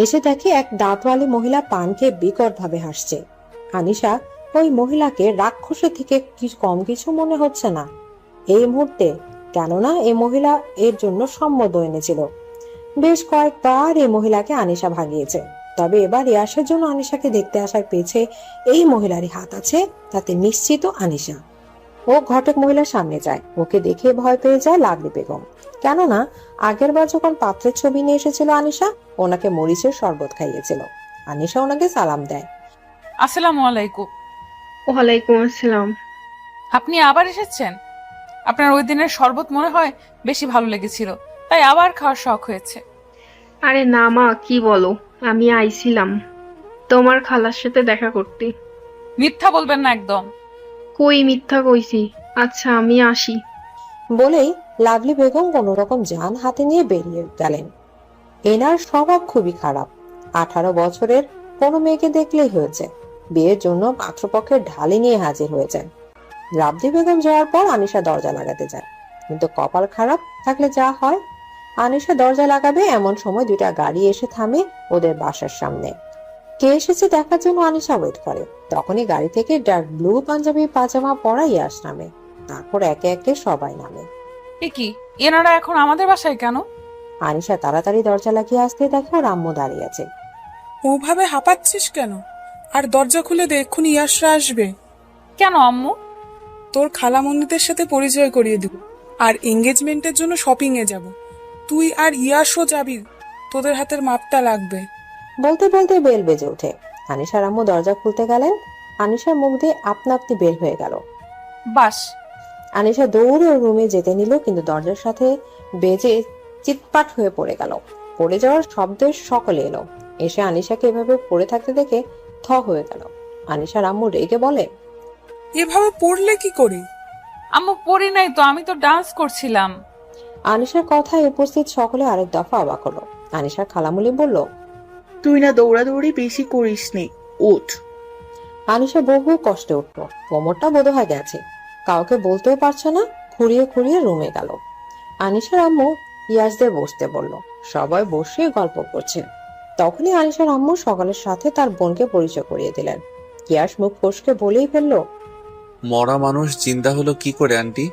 এসে দেখে এক দাঁতওয়ালি মহিলা পান খেয়ে বিকট ভাবে হাসছে। আনিশা ওই মহিলাকে রাক্ষসের থেকে কম কিছু মনে হচ্ছে না এই মুহূর্তে, কেননা এই মহিলা এর জন্য সম্মত এনেছিল। বেশ কয়েকবার এই মহিলাকে আনিশা ভাগিয়েছে, তবে এবার ইয়াসের জন্য আনিশাকে দেখতে আসার পেছে এই মহিলারই হাত আছে, তাতে নিশ্চিত আনিশা। ও ঘটক মহিলার সামনে যায়। ওকে দেখে ভয় পেয়ে যায় লাভলি বেগম, কেননা আগের বার যখন পাত্রের ছবি নিয়ে এসেছিল আনিশা, ওনাকে মরিচের শরবত খাইয়েছিল। আনিশা ওনাকে সালাম দেয়। আসসালামু আলাইকুম। ওয়ালাইকুম আসসালাম। আপনি আবার এসেছেন? আপনার ওই দিনের শরবত মনে হয় বেশি ভালো লেগেছিল, তাই আবার খাওয়ার শখ হয়েছে। আরে না মা, কি বলো, আমি আইছিলাম তোমার খালার সাথে দেখা করতে। মিথ্যা বলবেন না একদম। কই মিথ্যা কইছি। আচ্ছা আমি আসি। বলেই লাভলি বেগম কোন রকম যান হাতে নিয়ে বেরিয়ে গেলেন। এনার স্বভাব খুবই খারাপ। 18 বছরের কোনো মেয়েকে দেখলেই হয়েছে বিয়ের জন্য পাত্রপক্ষের ঢালি নিয়ে হাজির হয়েছেন। লাভলি বেগম যাওয়ার পর আনিশা দরজা লাগাতে যায়, কিন্তু কপাল খারাপ থাকলে যা হয়। আনিশা দরজা লাগাবে এমন সময় 2টা গাড়ি এসে থামে ওদের বাসার সামনে। কে এসেছে দেখার জন্য আনিশা ওয়েট করে। তখনই গাড়ি থেকে ডার্ক ব্লু পাঞ্জাবি পাজামা পরা ইয়াস নামে। তারপর একে একে সবাই নামে। এ কি, এনারা এখন আমাদের বাসায় কেন? আনিশা তাড়াতাড়ি দরজা লাগিয়ে আসতে দেখে ওর আম্মু দাঁড়িয়ে আছে। ওভাবে হাঁপাচ্ছিস কেন? আর দরজা খুলে দে, এক্ষুনি ইয়াসরা আসবে। কেন আম্মু? তোর খালামণিদের সাথে পরিচয় করিয়ে দিব, আর এঙ্গেজমেন্টের জন্য শপিং এ যাব। তুই আর ইয়াসও যাবি, তোদের হাতের মাপটা লাগবে। বলতে বলতে বেল বেজে ওঠে। আনিশার আম্মু দরজা খুলতে গেলেন। আনিশার মুখ দিয়ে আপনা আপনি বের হয়ে গেল। বাস। আনিশা দৌড়ে ওর রুমে যেতে নিল, কিন্তু দরজার সাথে বেজে চিৎপাট হয়ে পড়ে গেল। পড়ে যাওয়ার শব্দে সকলে এলো। এসে আনিশাকে এভাবে পড়ে থাকতে দেখে থ হয়ে গেল। আনিশার আম্মু রেগে বলে, এভাবে পড়লে কি করে? আম্মু পড়ি নাই তো, আমি তো ডান্স করছিলাম। আনিশার কথায় উপস্থিত সকলে আরেক দফা অবাক হলো। আনিশার খালামুলি বলল, তুই না দৌড়াদৌড়ি বেশি করিস নি, উঠ। আনিশা বহু কষ্টে উঠল। কোমরটা বোধ হয় গেছে, কাউকে বলতেও পারছে না। খুঁড়িয়ে খুঁড়িয়ে রুমে গেল। আনিশার আম্মু ইয়াসদের বসতে বলল। সবাই বসে গল্প করছে। তখনই আনিশার আম্মু সকালের সাথে তার বোনকে পরিচয় করিয়ে দিলেন। ইয়াস মুখ ফসকে বলেই ফেললো, মরা মানুষ জিন্দা হলো কি করে আন্টি?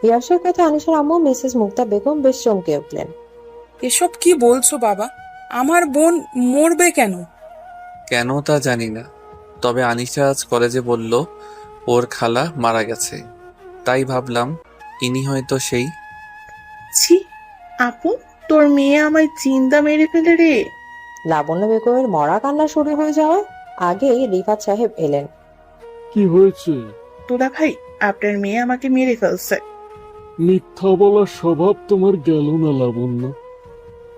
ইয়াসের কথা আনিশার আম্মু মিসেস মুক্তা বেগম বেশ চমকে উঠলেন। এসব কি বলছো বাবা? আমার বোন মরবে কেন? কেন তা জানি না, তবে আনিশা আজ কলেজে বলল ওর খালা মারা গেছে, তাই ভাবলাম ইনি হয়তো সেই। ছি আপু, তোর মেয়ে আমায় চিন্তা মেরে ফেলে রে। লাবণ্য বেগমের মরা কান্না শুরু হয়ে যাওয়ায় আগেই রিফাত সাহেব এলেন। কি হয়েছে? তোরা ভাই, আপনার মেয়ে আমাকে মেরে ফেলছে। মিথ্যা বলার স্বভাব তোমার গেল না লাবণ্য।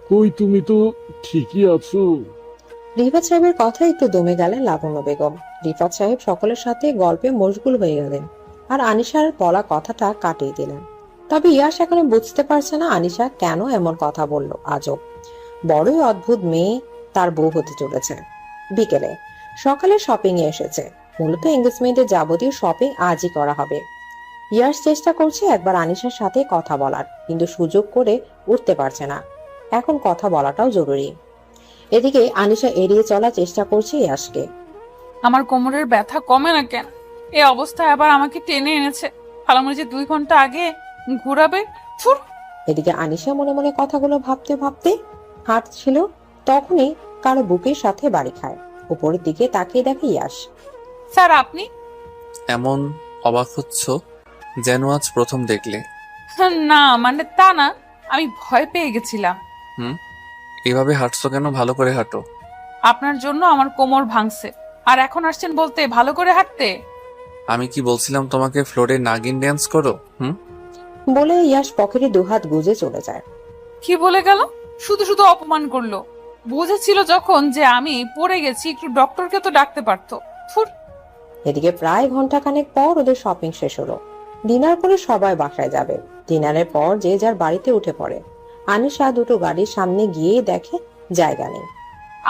কই, তুমি তো ঠিকই আছো। রিফাত সাহেবের কথা একটু দমে গেলেন লাবণ্য বেগম। রিফাত সাহেব সকলের সাথে গল্পে মশগুল হয়ে গেলেন, আর আনিশার বলা কথাটা কাটিয়ে দিলেন। তবে ইয়াস এখনো বুঝতে পারছে না আনিশা কেন এমন কথা বলল। আজব, বড়ই অদ্ভুত মেয়ে তার বউ হতে চলেছে। বিকেলে সকালে শপিং এ এসেছে। মূলত এঙ্গেজমেন্টের যাবতীয় শপিং আজই করা হবে। ইয়াশ চেষ্টা করছে একবার আনিশার সাথে কথা বলার, কিন্তু সুযোগ করে উঠতে পারছে না। এখন কথা বলাটাও জরুরি। এদিকে আনিশা এড়িয়ে চলার চেষ্টা করছে ইয়াশকে। আমার কোমরের ব্যথা কমে না কেন? এই অবস্থায় আবার আমাকে টেনে এনেছে। খালামণি যে 2 ঘন্টা আগে ঘুরাবে। ফুর। এদিকে আনিশা মনে মনে কথাগুলো ভাবতে ভাবতে হাঁটছিল, তখনই কারো বুকের সাথে বাড়ি খায়। উপরের দিকে তাকিয়ে দেখে ইয়াশ। স্যার আপনি? এমন অবাক হচ্ছ যেন আজ প্রথম দেখলে। না মানে তা না, আমি ভয় পেয়ে গেছিলাম। এভাবে হাঁটছো কেন? ভালো করে হাঁটো। আপনার জন্য আমার কোমর ভাঙছে, আর এখন আসছেন বলতে ভালো করে হাঁটতে? আমি কি বলছিলাম তোমাকে ফ্লোরে নাগিন ড্যান্স করো? বলে ইয়াশ পকেটে দুহাত গুজে চলে যায়। কি বলে গেল? শুধু শুধু অপমান করলো। বুঝেছিল যখন যে আমি পড়ে গেছি, একটু ডক্টরকে তো ডাকতে পারতো। ফুর। এদিকে প্রায় ঘন্টাখানেক পর ওদের শপিং শেষ হলো। ডিনার করে সবাই বাসায় যাবে। ডিনারের পর যে যার বাড়িতে উঠে পড়ে। আনিশা দুটো গাড়ির সামনে গিয়ে দেখে জায়গা নেই।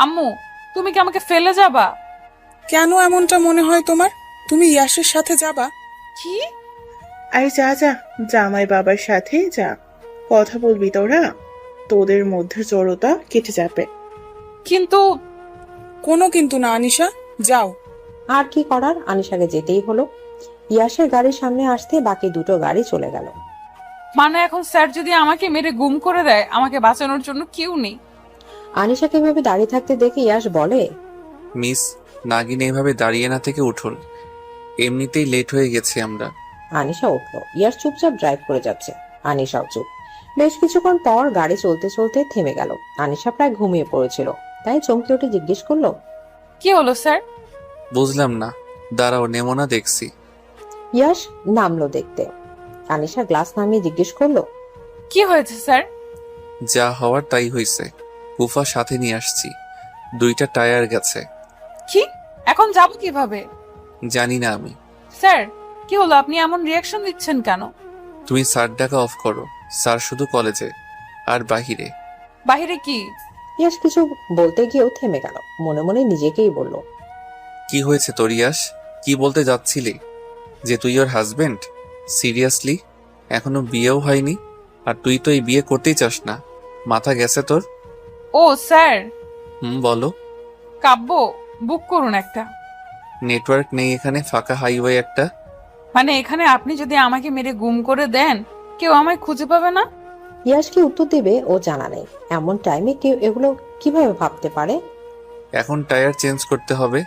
আম্মু, তুমি কি আমাকে ফেলে যাবা? কেন এমনটা মনে হয় তোমার? তুমি ইয়াশের সাথে যাবা? কি? আরে যা যা, জামাই বাবার সাথে যা। কথা বলবি তোরা, তোদের মধ্যে জড়তা কেটে যাবে। কিন্তু কোনো কিন্তু না আনিশা, যাও। আর কি করার, আনিশাকে যেতেই হলো। ইয়াশের গাড়ির সামনে আসতে বাকি দুটো গাড়ি চলে গেল। মানে এখন স্যার যদি আমাকে মেরে গুম করে দেয়, আমাকে বাঁচানোর জন্য কেউ নেই। আনিশাকে এভাবে দাঁড়িয়ে থাকতে দেখে ইয়াশ বলে, মিস, নাগিন এইভাবে দাঁড়িয়ে না থেকে উঠুন, এমনিতেই লেট হয়ে গেছি আমরা। আনিশা উঠলো। ইয়াশ চুপচাপ ড্রাইভ করে যাচ্ছে। আনিশাও চুপ। বেশ কিছুক্ষণ পর গাড়ি চলতে চলতে থেমে গেল। আনিশা প্রায় ঘুমিয়ে পড়েছিল, তাই চমকে উঠে জিজ্ঞেস করলো, কি হলো স্যার? বুঝলাম না, দাঁড়াও নেমোনা দেখছি। ইয়াশ নামলো দেখতে। আনিশা গ্লাস নামিয়ে জিজ্ঞেস করলো, কি হয়েছে স্যার? যা হওয়ার তাই হয়েছে, কুফা সাথে নিয়ে আসছি, 2টা টায়ার গেছে। কি? এখন যাব কিভাবে? জানি না আমি। স্যার কি হলো, আপনি এমন রিয়াকশন দিচ্ছেন কেন? তুমি স্যার ডাকা অফ করো। স্যার শুধু কলেজে আর বাহিরে। বাহিরে কি? ইয়াশ কিছু বলতে গিয়েও থেমে গেল। মনে মনে নিজেকেই বলল, কি হয়েছে তোর ইয়াশ? কি বলতে যাচ্ছিলি? যে তুই ওর হাজবেন্ড? সিরিয়াসলি? এখনো বিয়েও হয়নি, আর তুই তো এই বিয়ে করতেই চাস না। মাথা গেছে তোর? ও স্যার। বলো। কাব্য বুক করুন একটা। নেটওয়ার্ক নেই এখানে, ফাঁকা হাইওয়ে একটা। মানে এখানে আপনি যদি আমাকে মেরে গুম করে দেন, কেউ আমায় খুঁজে পাবে না? ইয়াশ কি উত্তর দেবে ও জানা নেই। এমন টাইমে কেউ এগুলো কিভাবে ভাবতে পারে? এখন টায়ার চেঞ্জ করতে হবে।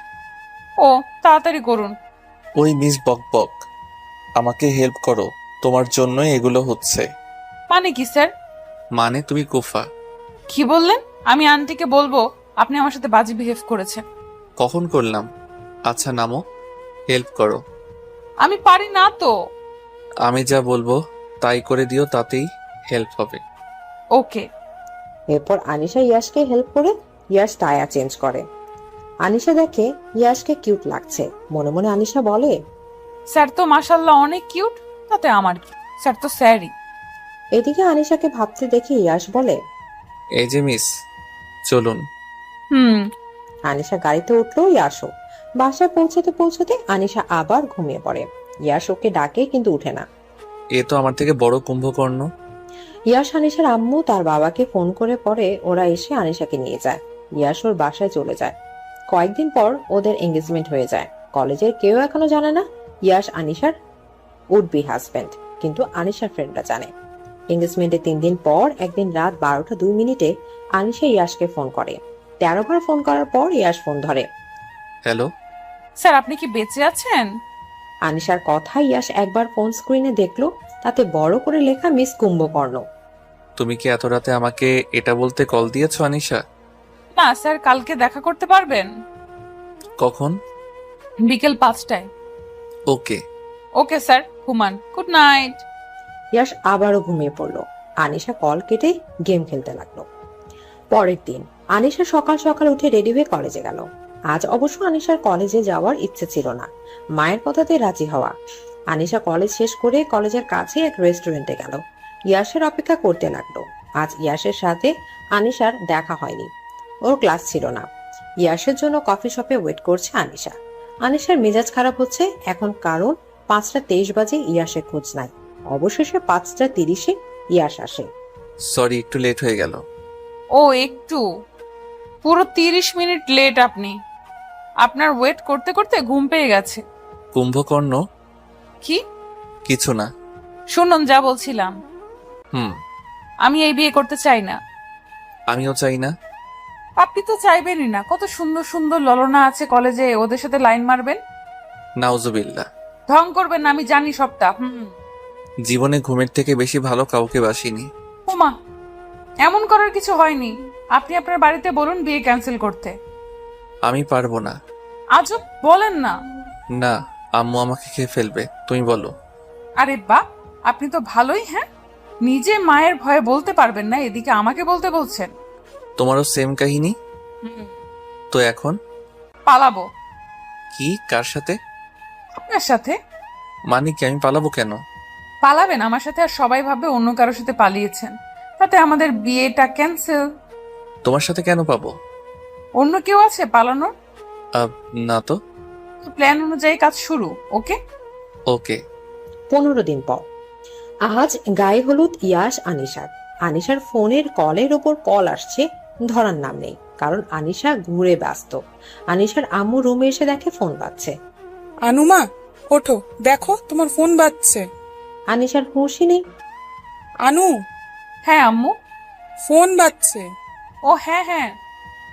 ও তাড়াতাড়ি করুন। ওই মিস বকবক, আমাকে হেল্প করো, তোমার জন্যই এগুলো হচ্ছে। মানে কি স্যার? মানে তুমি কুফা। কি বললেন? আমি আন্টিকে বলবো আপনি আমার সাথে বাজে বিহেভ করেছেন। কখন করলাম? আচ্ছা নামো, হেল্প করো। আমি পারি না তো। আমি যা বলবো তাই করে দিও, তাতেই হেল্প হবে। ওকে। এরপর আনিশা ইয়াশকে হেল্প করে ইয়াশ টায়ার চেঞ্জ করে। আনিশা দেখে ইয়াশকে কিউট লাগছে। মনে মনে আনিশা বলে, স্যার তো মাশাআল্লাহ অনেক কিউট, তাতে আমার কি? স্যার তো স্যারই। এদিকে আনিশাকে ভাবতে দেখে ইয়াশ বলে, এই যে মিস, চলুন। আনিশা গাড়িতে উঠলো, ইয়াশও। বাসায় পৌঁছাতে পৌঁছাতে আনিশা আবার ঘুমিয়ে পড়ে। ইয়াশ ওকে ডাকে কিন্তু উঠে না। এ তো আমার থেকে বড় কুম্ভকর্ণ। ইয়াশ আনিশার আম্মু তার বাবাকে ফোন করে পরে ওরা এসে আনিশাকে নিয়ে যায়। ইয়াশ ওর বাসায় চলে যায়। কয়েকদিন পর ওদের এঙ্গেজমেন্ট হয়ে যায়। কলেজের কেউ এখনো জানে না ইয়াশ আনিশার উড বি হাজবেন্ড, কিন্তু আনিশার ফ্রেন্ডরা জানে। এঙ্গেজমেন্টের 3 দিন পর একদিন রাত 12টা 2 মিনিটে আনিশা ইয়াশকে ফোন করে। 13 বার ফোন করার পর ইয়াশ ফোন ধরে। হ্যালো স্যার, আপনি কি বেঁচে আছেন? আনিশার কথা ইয়াশ একবার ফোন স্ক্রিনে দেখলো, তাতে বড় করে লেখা মিস কুম্ভকর্ণ। তুমি কি এত রাতে আমাকে এটা বলতে কল দিয়েছো আনিশা? না স্যার, কালকে দেখা করতে পারবেন? কখন? বিকেল 5টায়। ওকে। ওকে স্যার, ঘুমান। Good night. ইয়াশ আবারও ঘুমিয়ে পড়লো। আনিশা কল কেটে গেম খেলতে লাগলো। পরের দিন আনিশা সকাল সকাল উঠে রেডি হয়ে কলেজে গেল। আজ অবশ্য আনিশার কলেজে যাওয়ার ইচ্ছে ছিল না, মায়ের কথাতে রাজি হওয়া। আনিশা কলেজ শেষ করে কলেজের কাছে এক রেস্টুরেন্টে গেল। ইয়াশের অপেক্ষা করতে লাগলো। আজ ইয়াশের সাথে আনিশার দেখা হয়নি, ওর ক্লাস ছিল না। ইয়াশের জন্য কফি শপে ওয়েট করছে আনিশা। আনিশার মেজাজ খারাপ হচ্ছে এখন, কারণ 5:23 বাজে ইয়াসের খোঁজ নাই। অবশেষে 5:30-এ ইয়াস আসে। সরি, একটু লেট হয়ে গেল। ও একটু, পুরো 30 মিনিট লেট আপনি। আপনার ওয়েট করতে করতে ঘুম পেয়ে গেছে। কুম্ভকর্ণ? কি? কিছু না। শুনুন যা বলছিলাম, আমি এই বিয়ে করতে চাই না। আমিও চাই না। আপনি তো চাইবেনই না। কত সুন্দর সুন্দর ললনা আছে কলেজে, ওদের সাথে লাইন মারবেন? নাউজুবিল্লাহ। ঢং করবেন না, আমি জানি সবটা। জীবনে ঘুমের থেকে বেশি ভালো কাউকে বাসিনি। ওমা, এমন করার কিছু হয়নি। আপনি আপনার বাড়িতে বলুন বিয়ে ক্যান্সেল করতে। আমি পারবো না। আজব বলেন না। না, আম্মু আমাকে খেয়ে ফেলবে, তুমি বলো। আরে বাহ, আপনি তো ভালোই। হ্যাঁ, নিজে মায়ের ভয়ে বলতে পারবেন না, এদিকে আমাকে বলতে বলছেন। তোমারও সেম কাহিনী তো। এখন পালাবো। কি? কার সাথে? আপনার সাথে। মানে কি, আমি পালাবো কেন? পালাবেন আমার সাথে, আর সবাই ভাববে অন্য কারোর সাথে পালিয়েছেন, তাতে আমাদের বিয়েটা ক্যান্সেল। তোমার সাথে কেন পাবো? অন্য কেউ আছে পালানোর? না তো। প্ল্যান অনুযায়ী কাজ শুরু। ওকে ওকে। 15 দিন পর আজ গায়ে হলুদ ইয়াস আনিশার। আনিশার ফোনের কলের ওপর কল আসছে, ধরার নাম নেই, কারণ আনিশা ঘুরে ব্যস্ত। আনিশার আম্মু রুমে এসে দেখে ফোন বাজছে। আনুমা ওঠো, দেখো তোমার ফোন বাজছে। আনিশার হুঁশই নেই। আনু। হ্যাঁ আম্মু। ফোন বাজছে। ও হ্যাঁ হ্যাঁ।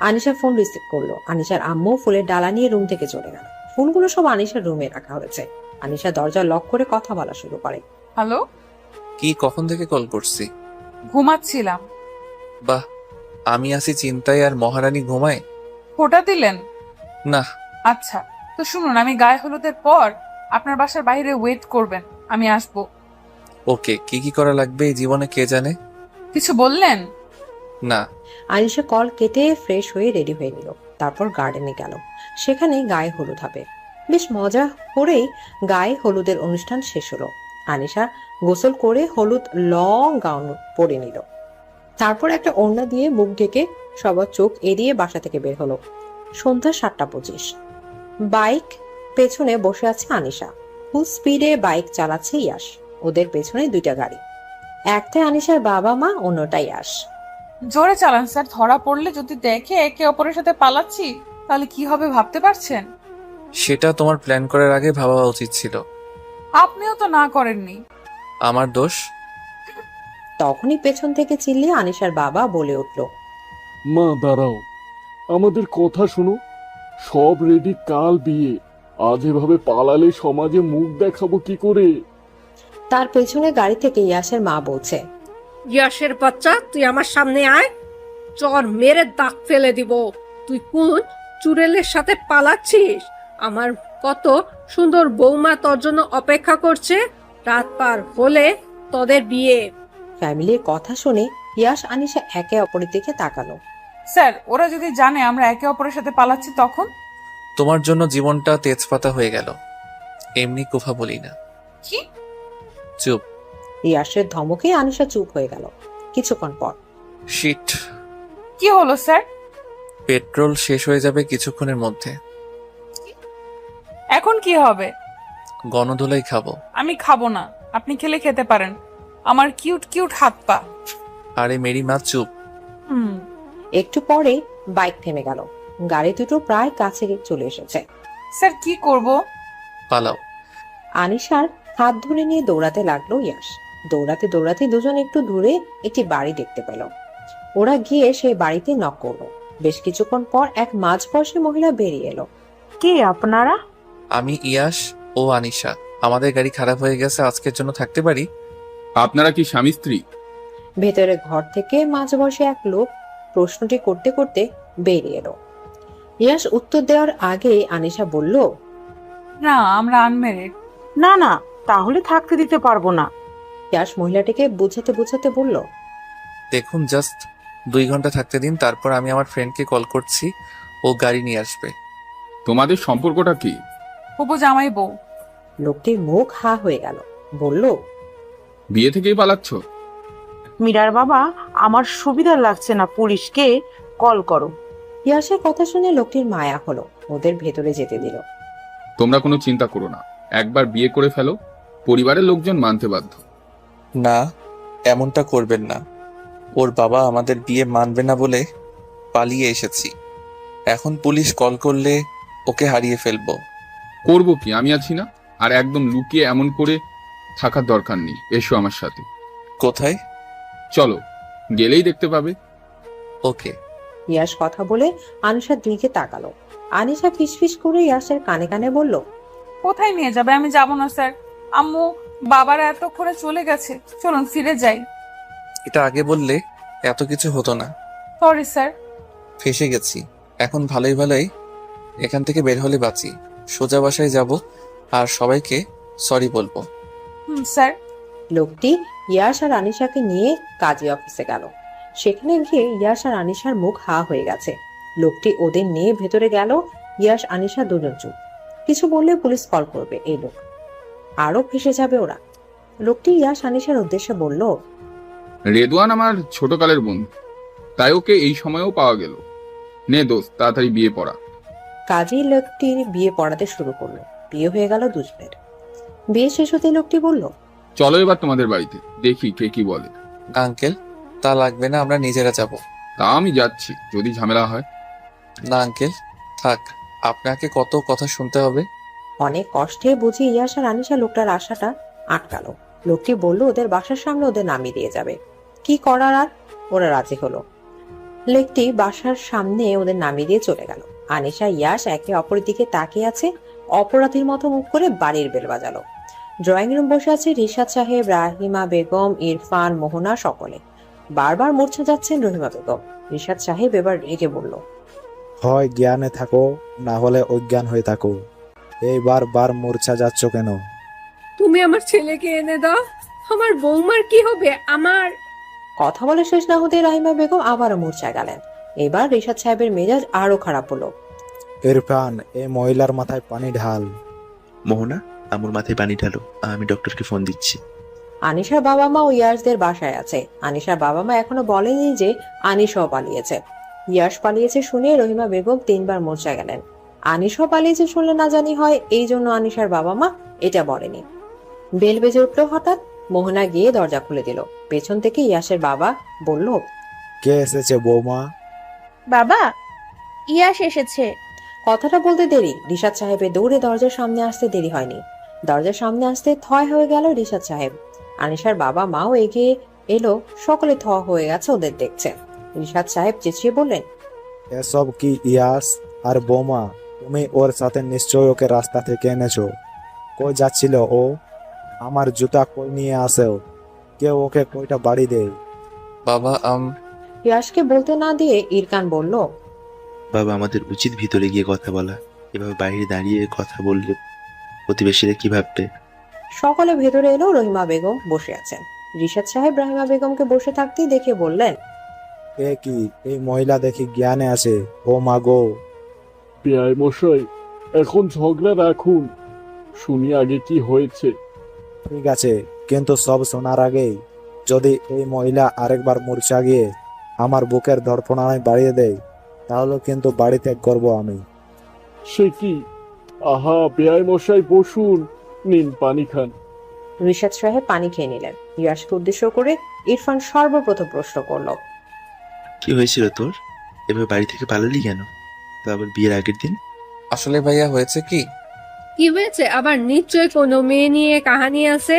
আনিশা ফোন রিসিভ করলো। আনিশার আম্মু ফুলের ডালা নিয়ে রুম থেকে চলে গেল। ফোনগুলো সব আনিশার রুমে রাখা হয়েছে। আনিশা দরজা লক করে কথা বলা শুরু করে। হ্যালো। কি, কখন থেকে কল করছি? ঘুমাচ্ছিলাম। বাহ, আমি আছি চিন্তায় আর মহারানী ঘুমায়। ফোঁটা দিলেন? না। আচ্ছা, তো শুনুন, আমি গায়ে হলুদের পর আপনার বাসার বাইরে ওয়েট করবেন, আমি আসবো। ওকে। কি কি করা লাগবে এই জীবনে কে জানে। কিছু বললেন না। আনিশা কল কেটে ফ্রেশ হয়ে রেডি হয়ে নিল। তারপর গার্ডেনে গেল, সেখানে গায়ে হলুদ হবে। বেশ মজা করেই গায়ে হলুদের অনুষ্ঠান শেষ হলো। আনিশা গোসল করে হলুদ লং গাউন পরে নিল। তারপর একটা ওড়না দিয়ে মুখ ঢেকে সবার চোখ এড়িয়ে বাসা থেকে বের হলো। সন্ধ্যা 7:25। বাইক পেছনে বসে আছে আনিশা। ফুল স্পিডে বাইক চালাচ্ছে ইয়াস। ওদের পেছনে 2টা গাড়ি, একটাই আনিশার বাবা মা, অন্যটাই ইয়াস। জোরে চালান স্যার, ধরা পড়লে যদি দেখে একে অপরের সাথে পালাচ্ছি তাহলে কি হবে ভাবতে পারছেন? সেটা তোমার প্ল্যান করার আগে ভাবা উচিত ছিল। আপনিও তো না করেননি। আমার দোষ? তখনই পেছন থেকে চিল্লিয়ে আনিশার বাবা বলে উঠল, মা দাঁড়াও, আমাদের কথা শোনো। সব রেডি, কাল বিয়ে। আজ এভাবে পালালে সমাজে মুখ দেখাবো কি করে? তার পেছনে গাড়ি থেকে ইয়াসের মা বলছে, ইয়াসের বাচ্চা, তুই আমার সামনে আয়, চর মেরে দাগ ফেলে দিব। তুই কোন চুড়েলের সাথে পালাচ্ছিস? আমার কত সুন্দর বৌমা তোর জন্য অপেক্ষা করছে, রাত পার হলে তোদের বিয়ে। ফ্যামিলির কথা শুনে ইয়াস আনিশা একে অপরের দিকে তাকালো। স্যার, ওরা যদি জানে আমরা একে অপরের সাথে পালাচ্ছি তখন? তোমার জন্য জীবনটা তেজপাতা হয়ে গেল। এমনি কথা বলি না। কি? চুপ। ইয়াসের ধমকে আনিশা চুপ হয়ে গেল। কিছুক্ষণ পর, শিট। কি হলো স্যার? পেট্রোল শেষ হয়ে যাবে কিছুক্ষণের মধ্যে। এখন কি হবে? গণধোলাই খাবো। আমি খাবো না, আপনি খেলে খেতে পারেন। আমার কিউট কিউট হাত পা। আরে মেরি মা, চুপ। একটু পরে বাইক থেমে গেল। গাড়ি দুটো প্রায় কাছে চলে এসেছে। স্যার কি করব? পালাও। আনিশার হাত ধরে নিয়ে দৌড়াতে লাগলো ইয়াস। দৌড়াতে দৌড়াতে দুজন একটু দূরে একটি বাড়ি দেখতে পেল। ওরা গিয়ে সেই বাড়িতে নক করলো। বেশ কিছুক্ষণ পর এক মাঝবয়সী মহিলা বেরিয়ে এলো। কে আপনারা? আমি ইয়াস ও আনিশা। আমাদের গাড়ি খারাপ হয়ে গেছে, আজকের জন্য থাকতে পারি? আপনারা কি স্বামী স্ত্রী? ভেতরে ঘর থেকে মাঝবয়সী এক লোক প্রশ্নটি করতে করতে বেরিয়ে এলো। ইয়াস উত্তর দেওয়ার আগে আনিশা বলল, না, আমরা আনমেরিড। না না, তাহলে থাকতে দিতে পারবো না। ইয়াস মহিলাটিকে বুঝাতে বুঝাতে বলল, দেখুন, জাস্ট 2 ঘন্টা থাকতে দিন, তারপর আমি আমার ফ্রেন্ডকে কল করছি, ও গাড়ি নিয়ে আসবে। তোমাদের সম্পর্কটা কি? হবু জামাই বউ। লোকটির মুখ হা হয়ে গেল। বলল, বিয়ে থেকেই পালাচ্ছ? মীরার বাবা, আমার সুবিধা লাগছে না, পুলিশকে কল করো। ইয়াসের কথা শুনে লোকটির মায়া হলো, ওদের ভেতরে যেতে দিল। তোমরা কোনো চিন্তা করো না, একবার বিয়ে করে ফেলো, পরিবারের লোকজন মানতে বাধ্য। না, এমনটা করবেন না। ওর বাবা আমাদের বিয়ে মানবে না বলে পালিয়ে এসেছি। এখন পুলিশ কল করলে ওকে হারিয়ে ফেলবো। করবো কি, আমি আছি না। আর একদম লুকিয়ে এমন করে থাকার দরকার নেই, এসো আমার সাথে। কোথায়? চলো, গেলেই দেখতে পাবে। ওকে। ইয়াশ কথা বলে আনিশার দিকে তাকালো। আনিশা ফিসফিস করে ইয়াশের কানে কানে বলল, কোথায় নিয়ে যাবে? আমি যাব না স্যার। আম্মু বাবারা এতক্ষণে চলে গেছে, চলুন ফিরে যাই। এটা আগে বললে এত কিছু হতো না। Sorry sir. ফেসে গেছি। এখন ভালোই ভালোই এখান থেকে বের হলে বাঁচি। সোজা বাসায় যাব আর সবাইকে সরি বলবো। স্যার। লোকটি ইয়াশ আর আনিশাকে নিয়ে কাজী অফিসে গেল। সেখানে গিয়ে ইয়াশ আর আনিশার মুখ হা হয়ে গেছে। লোকটি ওদের নিয়ে ভেতরে গেল। ইয়াশ আনিশা দুজন চুপ। কিছু বললে পুলিশ কল করবে এই লোক, আরো ফেসে যাবে ওরা। লোকটি ইয়াশ আনিশার উদ্দেশ্যে বলল, রেদওয়ান আমার ছোটকালের বন্ধু, তাই ওকে এই সময়েও পাওয়া গেল। নে দোস্ত, তাড়াতাড়ি বিয়ে পড়া। কাজী লোকটির বিয়ে পড়াতে শুরু করলো। বিয়ে হয়ে গেল দুজনের। বিয়ে শেষ হতে লোকটি বলল, চলো এবার তোমাদের বাড়িতে, দেখি কে কি বলে। আঙ্কেল, তা লাগবে না, আমরা নিজেরা যাব। তা আমি যাচ্ছি, যদি ঝামেলা হয়। না আঙ্কেল, থাক, আপনাকে কত কথা শুনতে হবে। অনেক কষ্টে বুঝি ইয়াশ আর আনিশা লোকটার আশাটা আটকালো। লোকটি বলল ওদের বাসার সামনে ওদের নামিয়ে দিয়ে যাবে। কি করার আর, ওরা রাজি হলো। লোকটি বাসার সামনে ওদের নামিয়ে দিয়ে চলে গেল। আনিশা ইয়াশ একে অপরের দিকে তাকিয়ে আছে। অপরাধীর মতো মুখ করে বাড়ির বেল বাজালো। ড্রয়িং রুম বসে আছে রিশাদ সাহেব, রাহিমা বেগম, ইরফান, মোহনা সকলে। বারবার মূর্ছা যাচ্ছেন রহিমা বেগম। রিশাদ সাহেব এবার রেগে বলল, হয় জ্ঞানে থাকো, না হলে অজ্ঞান হয়ে থাকো। এইবার বার মূর্ছা যাচ্ছ কেন? তুমি আমার ছেলেকে এনে দাও, আমার বৌমার কি হবে? আমার কথা বলে শেষ না হতে রাহিমা বেগম আবারও মূর্ছায় গেলেন। এবার রিশাদ সাহেবের মেজাজ আরো খারাপ হলো। ইরফান, এই মহিলার মাথায় পানি ঢাল। মোহনা, আমার মাথায় পানি ঢালো, আমি ডক্টরকে ফোন দিচ্ছি। আনিশার বাবা মা ও ইয়াশদের বাসায় আছে। আনিশার বাবা মা এখনো বলেনি যে আনিশাও পালিয়েছে। ইয়াশ পালিয়েছে শুনে রহিমা বেগম 3 বার মূর্ছা গেলেন। আনিশাও পালিয়েছে শুনলে না জানি হয়, এই জন্য আনিশার বাবা মা এটা বলেনি। বেল বেজে উঠলো হঠাৎ। মোহনা গিয়ে দরজা খুলে দিল। পেছন থেকে ইয়াশের বাবা বলল, কে এসেছে বৌমা? বাবা, ইয়াশ এসেছে। কথাটা বলতে দেরি, রিশাদ সাহেবের দৌড়ে দরজার সামনে আসতে দেরি হয়নি। দরজার সামনে আসতে থয় হয়ে গেল রিশাদ সাহেব। আনিশার বাবা মাও এগিয়ে এলো। সকলে থ হয়ে গেছে ওদের দেখছে। রিশাদ সাহেব চেঁচিয়ে বললেন, এসব কি ইয়াস? আর বৌমা, তুমি ওর সাথে নিশ্চয় ওকে রাস্তা থেকে এনেছো। কই যাচ্ছিল ও? আমার জুতা কই নিয়ে আসেও? কেউ ওকে কইটা বাড়ি দেয়? বাবা, ইয়াশকে বলতে না দিয়ে ইরকান বলল, বাবা, আমাদের উচিত ভিতরে গিয়ে কথা বলা। এভাবে বাইরে দাঁড়িয়ে কথা বললে প্রতিবেশীরা কি ভাববে? সকলে ভেতরে এলো। রহিমা বেগম বসে আছেন। রিশাদ সাহেব রাহিমা বেগমকে বসে থাকতেই দেখে বললেন, এ কি, এই মহিলা দেখি জ্ঞানে আছে। ও মা গো! বেয়াই মশাই, এখন ঝগড়া রাখুন, শুনি আগে কি হয়েছে। ঠিক আছে, কিন্তু সব শোনার আগেই যদি এই মহিলা আরেকবার মূর্ছা গিয়ে আমার বুকের ধড়ফড়ানি বাড়িয়ে দেয়, তাহলে কিন্তু বাড়ি ত্যাগ করবো আমি। সে কি? আহা, বেয়াই মশাই বসুন, নিন পানি খান। রিশাদ সাহেব পানি খেয়ে নিলেন। ইয়াশকে উদ্দেশ্য করে ইরফান সর্বপ্রথম প্রশ্ন করলো, কি হয়েছিল তোর? এভাবে বাড়ি থেকে পালালি কেন? তো আবার বিয়ের আগের দিন? আসলে ভাইয়া হয়েছে কি? কি হয়েছে আবার? নিশ্চয় কোনো মেয়ে নিয়ে কাহানি আছে।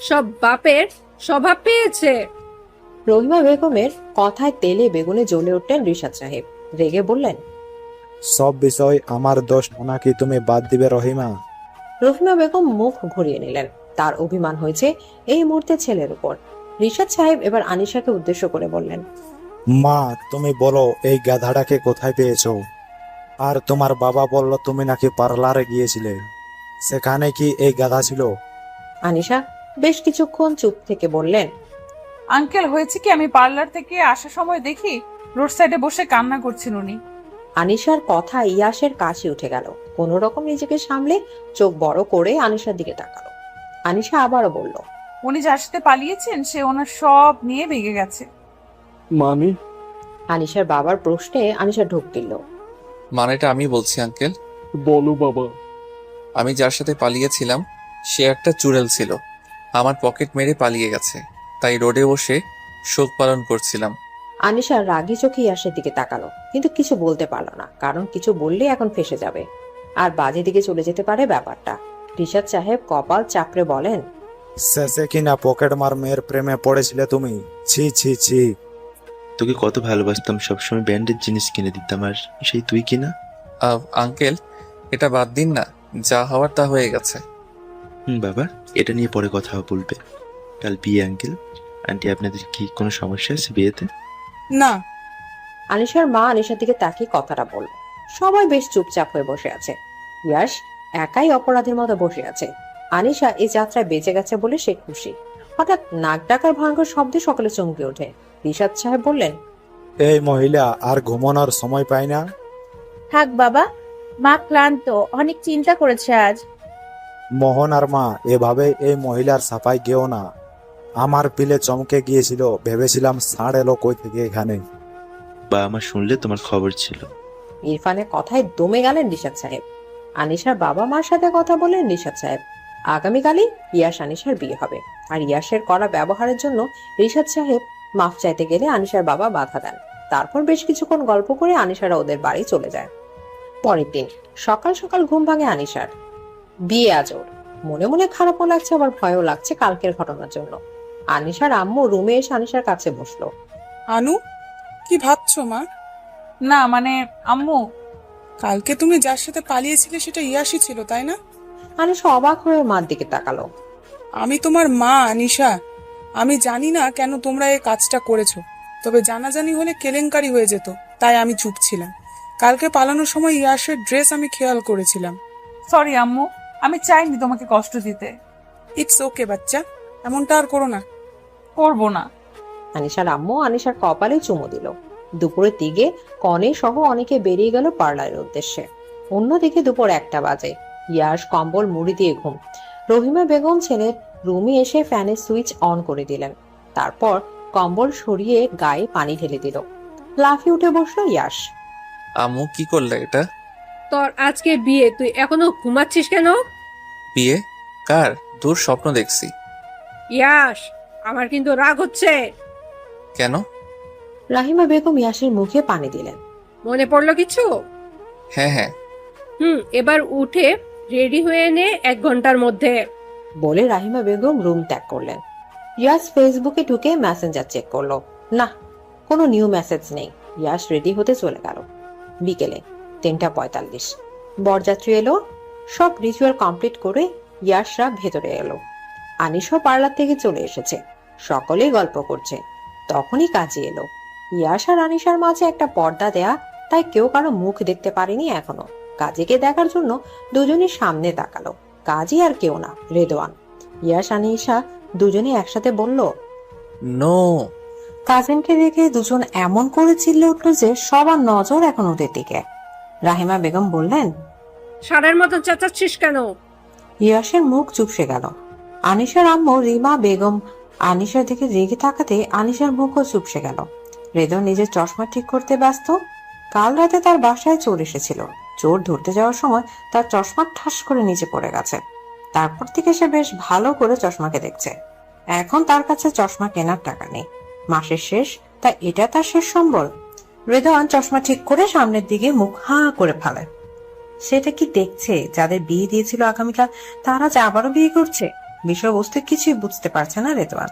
সব বাপের স্বভাব পেয়েছে। রহিমা বেগমের কথায় তেলে বেগুনে জ্বলে উঠলেন রিশাদ সাহেব। রেগে বললেন, সব বিষয় আমার দোষ নাকি তুমি বাদ দিবে রহিমা? রহিমা বেগম মুখ ঘুরিয়ে নিলেন। তার অভিমান হয়েছে এই মুহূর্তে ছেলের উপর। রিশাদ সাহেব এবার আনিশাকে উদ্দেশ্য করে বললেন, মা, তুমি বলো এই গাধাটাকে কোথায় পেয়েছো? আর তোমার বাবা বলল তুমি নাকি পার্লারে গিয়েছিলে, সেখানে কি এই গাধা ছিল? আনিশা বেশ কিছুক্ষণ চুপ থেকে বললেন, আঙ্কেল, হয়েছে কি, আমি পার্লার থেকে আসার সময় দেখি রোড সাইডে বসে কান্না করছেন উনি। আনিশার কথা ইয়াশের কাছে উঠে গেল। কোন রকম নিজেকে সামলে চোখ বড় করে আনিশার দিকে তাকালো। আনিশা আবারও বলল, উনি যার সাথে পালিয়েছেন সে ওনার সব নিয়ে ভেগে গেছে। মানে? আনিশার বাবার প্রশ্নে আনিশা ঢোক দিল। মানেটা আমি বলছি আঙ্কেল। বলো বাবা। আমি যার সাথে পালিয়েছিলাম সে একটা চুড়েল ছিল, আমার পকেট মেরে পালিয়ে গেছে, তাই রোডে বসে শোক পালন করছিলাম। আনিশা রাগী চোখে ইয়াসের দিকে তাকালো, কিন্তু কিছু বলতে পারলো না, কারণ কিছু বললে এখন ফেঁসে যাবে আর বাজে দিকে চলে যেতে পারে ব্যাপারটা। রিশাদ সাহেব কপাল চাপড়ে বলেন, শেষে কিনা পকেট মার মেয়ের প্রেমে পড়েছিলে তুমি? ছি ছি ছি। তোকে কত ভালোবাসতাম, সবসময় ব্র্যান্ডেড জিনিস কিনে দিতাম, আর সেই তুই কিনা। আঙ্কেল, এটা বাদ দিন না, যা হওয়ার তা হয়ে গেছে। বাবা, এটা নিয়ে পরে কথা বলবে। কাল বিয়ে আঙ্কেল আন্টি, আপনাদের কি কোনো সমস্যা আছে বিয়েতে? না। আনিশার মা আনিশার দিকে তাকিয়ে কথাটা বলল। সবাই বেশ চুপচাপ হয়ে বসে আছে। ইয়াশ একাই অপরাধীর মতো বসে আছে। আনিশা এই যাত্রায় বেঁচে গেছে বলে সে খুশি। হঠাৎ নাক ডাকার ভয়ঙ্কর শব্দে সকলে চমকে ওঠে। রিশাদ সাহেব বললেন, এই মহিলা আর ঘুমানোর সময় পায় না। থাক বাবা, মা ক্লান্ত, অনেক চিন্তা করেছে আজ। মোহন আর মা, এভাবে এই মহিলার সাফাই গেও না। আমার পিলে চমকে গিয়েছিল, ভেবেছিলাম ষাঁড় এলো কই থেকে এখানে। বা আমার শুনলে তোমার খবর ছিল। ইরফানের কথায় দমে গেলেন রিশাদ সাহেব। আনিশার বাবা মার সাথে কথা বললেন রিশাদ সাহেব। আগামীকালই ইয়াশ আনিশার বিয়ে হবে, আর ইয়াশের করা ব্যবহারের জন্য রিশাদ সাহেব মাফ চাইতে গেলে আনিশার বাবা বাধা দেন। তারপর বেশ কিছুক্ষণ গল্প করে আনিশারা ওদের বাড়ি চলে যায়। পরের দিন সকাল সকাল ঘুম ভাঙে আনিশার। বিয়ে আজর। মনে মনে খারাপও লাগছে, আবার ভয়ও লাগছে কালকের ঘটনার জন্য। আনিশার আম্মু রুমে এসে আনিশার কাছে বসলো। আনু, কি ভাবছো মা? না মানে আম্মু, কালকে তুমি যার সাথে পালিয়েছিলে সেটা ইয়াসি ছিল, তাই না? আনিশা অবাক হয়ে মার দিকে তাকালো। আমি তোমার মা আনিশা, আমি জানি না কেন তোমরা এই কাজটা করেছো, তবে জানাজানি হলে কেলেঙ্কারি হয়ে যেত, তাই আমি চুপ ছিলাম। কালকে পালানোর সময় ইয়াসের ড্রেস আমি খেয়াল করেছিলাম। সরি আম্মু, আমি চাইনি তোমাকে কষ্ট দিতে। ইটস ওকে বাচ্চা, এমনটা আর করো না। করবো না। আনিশার আম্মু আনিশার কপালে চুমু দিল। দুপুরের দিকে কনে সহ অনেকে বেরিয়ে গেল পার্লারের উদ্দেশ্যে। অন্যদিকে দুপুর 1টা বাজে। ইয়াশ কম্বল মুড়ি দিয়ে ঘুম। রহিমা বেগম ছেলের রুমে এসে ফ্যানের সুইচ অন করে দিলেন। তারপর কম্বল সরিয়ে গায়ে পানি ঢেলে দিল। লাফিয়ে উঠে বসলো ইয়াশ। আম্মু, কি করলে এটা? তোর আজকে বিয়ে, তুই এখনো ঘুমাচ্ছিস কেন? বিয়ে? কার? দূর, স্বপ্ন দেখছি। ইয়াশ, আমার কিন্তু রাগ হচ্ছে। কেন? রাহিমা বেগম ইয়াশের মুখে পানি দিলেন। মনে পড়লো কিছু? হ্যাঁ হ্যাঁ। এবার উঠে রেডি হয়ে নে 1 ঘন্টার মধ্যে। বলে রাহিমা বেগম রুম ত্যাগ করলেন। ইয়াশ ফেসবুকে ঢুকে মেসেঞ্জার চেক করলো। না, কোনো নিউ মেসেজ নেই। ইয়াশ রেডি হতে চলে গেল। বিকেলে 3:45 বরযাত্রী এলো। সব রিচুয়াল কমপ্লিট করে ইয়াশরা ভেতরে এলো। আনিশা পার্লার থেকে চলে এসেছে। সকলেই গল্প করছে। তখনই কাজী এলো। ইয়াশ আর আনিশার মাঝে একটা পর্দা দেয়া, তাই কেউ কারো মুখ দেখতে পারেনি এখনো। কাজীকে দেখার জন্য দুজনই সামনে তাকালো। কাজী আর কেউ না, রেদওয়ান। ইয়াশ আনিশা দুজনে একসাথে বলল, নো। কাজিনকে দেখে দুজন এমন করে চিল্লে উঠলো যে সবার নজর এখন ওদের দিকে। রাহিমা বেগম বললেন, সারের মতন চেঁচাচ্ছিস কেন? ইয়াশের মুখ চুপসে গেল। আনিশার আম্মু রিমা বেগম আনিশার দিকে রেগে থাকাতে আনিশার মুখও চুপসে গেল। রেদওয়ান নিজের চশমা ঠিক করতে ব্যস্ত। কাল রাতে তার বাসায় চোর এসেছিল। চোর ধরতে যাওয়ার সময় তার চশমা ঠাস করে নিচে পড়ে গেছে। তারপর থেকে সে বেশ ভালো করে চশমাকে দেখছে। এখন তার কাছে চশমা কেনার টাকা নেই, মাসের শেষ, তাই এটা তার শেষ সম্বল। রেদওয়ান চশমা ঠিক করে সামনের দিকে মুখ হাঁ করে ফেলায়। সেটা কি দেখছে? যাদের বিয়ে দিয়েছিল আগামীকাল, তারা যে আবারও বিয়ে করছে। বিষয়বস্তু কিছুই বুঝতে পারছে না রেদওয়ান।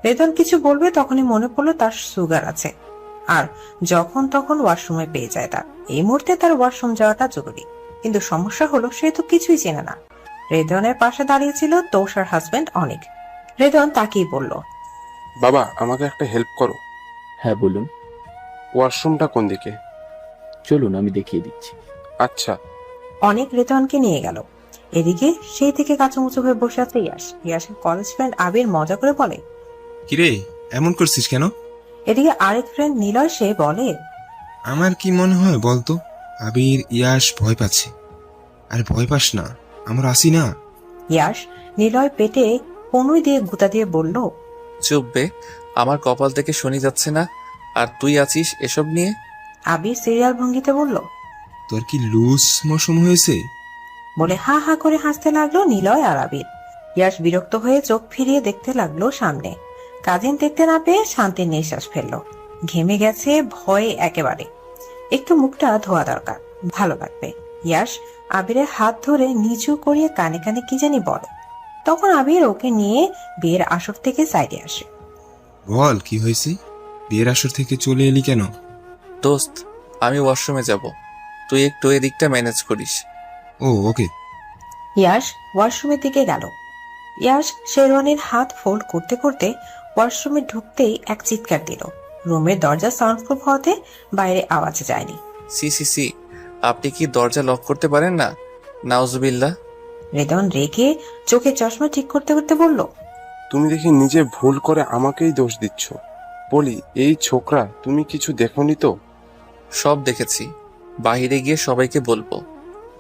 রেদওয়ান কিছু বলবে তখনই মনে পড়লো তার সুগার আছে, আর যখন তখন ওয়াশরুমে পেয়ে যায় তার। এই মুহূর্তে তার ওয়াশরুম যাওয়াটা জরুরি, কিন্তু সমস্যা হলো সে তো কিছুই চেনে না। রেদওয়ানের পাশে দাঁড়িয়েছিল তৌসার হাজবেন্ড অনিক। রেদওয়ান তাকেই বলল, বাবা, আমাকে একটা হেল্প করো। হ্যাঁ বলুন। ওয়াশরুমটা কোন দিকে? চলুন আমি দেখিয়ে দিচ্ছি। আচ্ছা। অনেক রেদওয়ানকে নিয়ে গেল। এদিকে সেই থেকে কাঁচামুচো হয়ে বসে আছে ইয়াশ। ইয়াশের কলেজ ফ্রেন্ড আবির মজা করে বলে, কিরে এমন করছিস কেন? এদিকে আরেক ফ্রেন্ড নিলয় সে বলে, আমার কি মনে হয় বলতো, আবির ইয়াশ ভয় পাচ্ছে। আরে ভয় পাস না, আমরা আসি না। ইয়াশ নিলয় পেটে কনুই দিয়ে গুতা দিয়ে বলল, চুপ বে, আমার কপাল থেকে শনি যাচ্ছে না, আর তুই আছিস এসব নিয়ে। আবির সিরিয়াল ভঙ্গিতে বলল, তোর কি লুজ মৌসুম হয়েছে? বলে হা হা করে হাসতে লাগলো নিলয় আর আবির। ইয়াশ বিরক্ত হয়ে চোখ ফিরিয়ে দেখতে লাগলো সামনে। কাজিন দেখতে না পেয়ে শান্তির নিঃশ্বাস ফেললো। ঘেমে গেছে ভয়ে একেবারে। একটু মুখটা ধোয়া দরকার, ভালো লাগবে। ইয়াশ আবিরের হাত ধরে নিচু করিয়ে কানে কানে কি জানি বলে। তখন আবির ওকে নিয়ে বিয়ের আসর থেকে সাইডে আসে। বল কি হয়েছে? বিয়ের আসর থেকে চলে এলি কেন? দোস্ত, আমি ওয়াশরুমে যাব, তুই একটু এদিকটা ম্যানেজ করিস। ও ওকে। ইয়াশ ওয়াশরুমের দিকে গেল। ইয়াশ শেরওয়ানির হাত ফোল্ড করতে করতে ওয়াশরুমে ঢুকতেই এক চিৎকার দিল। রুমের দরজা সাউন্ডপ্রুফ হতে বাইরে আওয়াজ যায়নি। সি সি সি, আপনি কি দরজা লক করতে পারেন না? নাউজুবিল্লাহ। রেদন রেগে চোখে চশমা ঠিক করতে করতে বলল, তুমি দেখি নিজে ভুল করে আমাকেই দোষ দিচ্ছ। বলি এই ছোকরা, তুমি কিছু দেখোনি তো? সব দেখেছি, বাহিরে গিয়ে সবাইকে বলবো।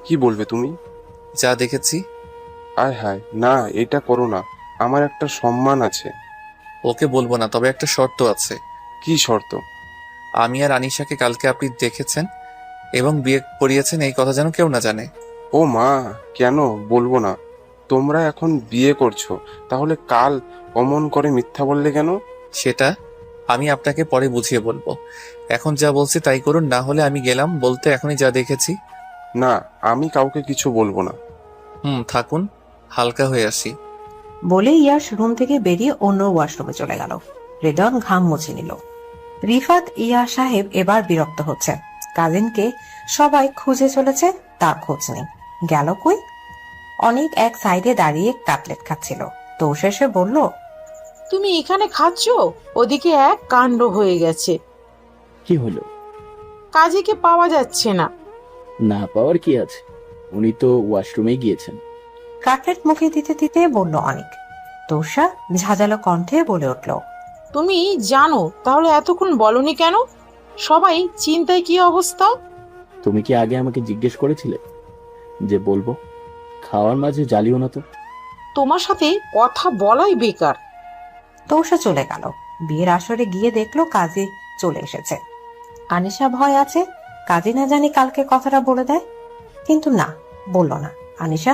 কি বলবে তুমি? যা দেখেছি। আয় হায়, না এটা করো না, আমার একটা সম্মান আছে। ওকে বলবো না, তবে একটা শর্ত আছে। কি শর্ত? আমি আর আনিশাকে কালকে আপনি দেখেছেন এবং বিয়ে করিয়েছেন, এই কথা যেন কেউ না জানে। ও মা, কেন বলবো না? তোমরা এখন বিয়ে করছো, তাহলে কাল অমন করে মিথ্যা বললে কেন? সেটা আমি আপনাকে পরে বুঝিয়ে বলবো। এখন যা বলছি তাই করুন, না হলে আমি গেলাম বলতে এখনই যা দেখেছি। না, আমি কাউকে কিছু বলবো না। থাকুন, হালকা হয়ে আসি। বলে ইয়াশ রুম থেকে বেরিয়ে অন্য ওয়াশরুমে চলে গেল। রেদন ঘাম মুছে নিল। রিফাত ইয়া সাহেব এবার বিরক্ত হচ্ছে। কাজিনকে সবাই খুঁজে চলেছে, তার খোঁজ নেই। গেল কই? অনেক এক সাইডে দাঁড়িয়ে কাটলেট খাচ্ছিল। তো শেষে বলল, তুমি এখানে খাচ্ছ? ওদিকে এক কাণ্ড হয়ে গেছে। কি হলো? কাজীকে পাওয়া যাচ্ছে না। না পাওয়ার কি আছে, উনি তো ওয়াশরুমে গিয়েছেন। কাটলেট মুখে দিতে দিতে বলল অনেক। তোষা ঝাঁঝালো কণ্ঠে বলে উঠল, তুমি জানো, তাহলে এতক্ষণ বলনি কেন? সবাই চিন্তায় কি অবস্থা? তুমি কি আগে আমাকে জিজ্ঞেস করেছিলে যে বলবো? খাওয়ার মাঝে জ্বালিও না তো। তোমার সাথে কথা বলাই বেকার। তোষা চলে গেল। বিয়ের আসরে গিয়ে দেখলো কাজী চলে এসেছে। আনিশা ভয় আছে কাজী না জানি কালকে কথাটা বলে দেয়, কিন্তু না, বলল না। আনিশা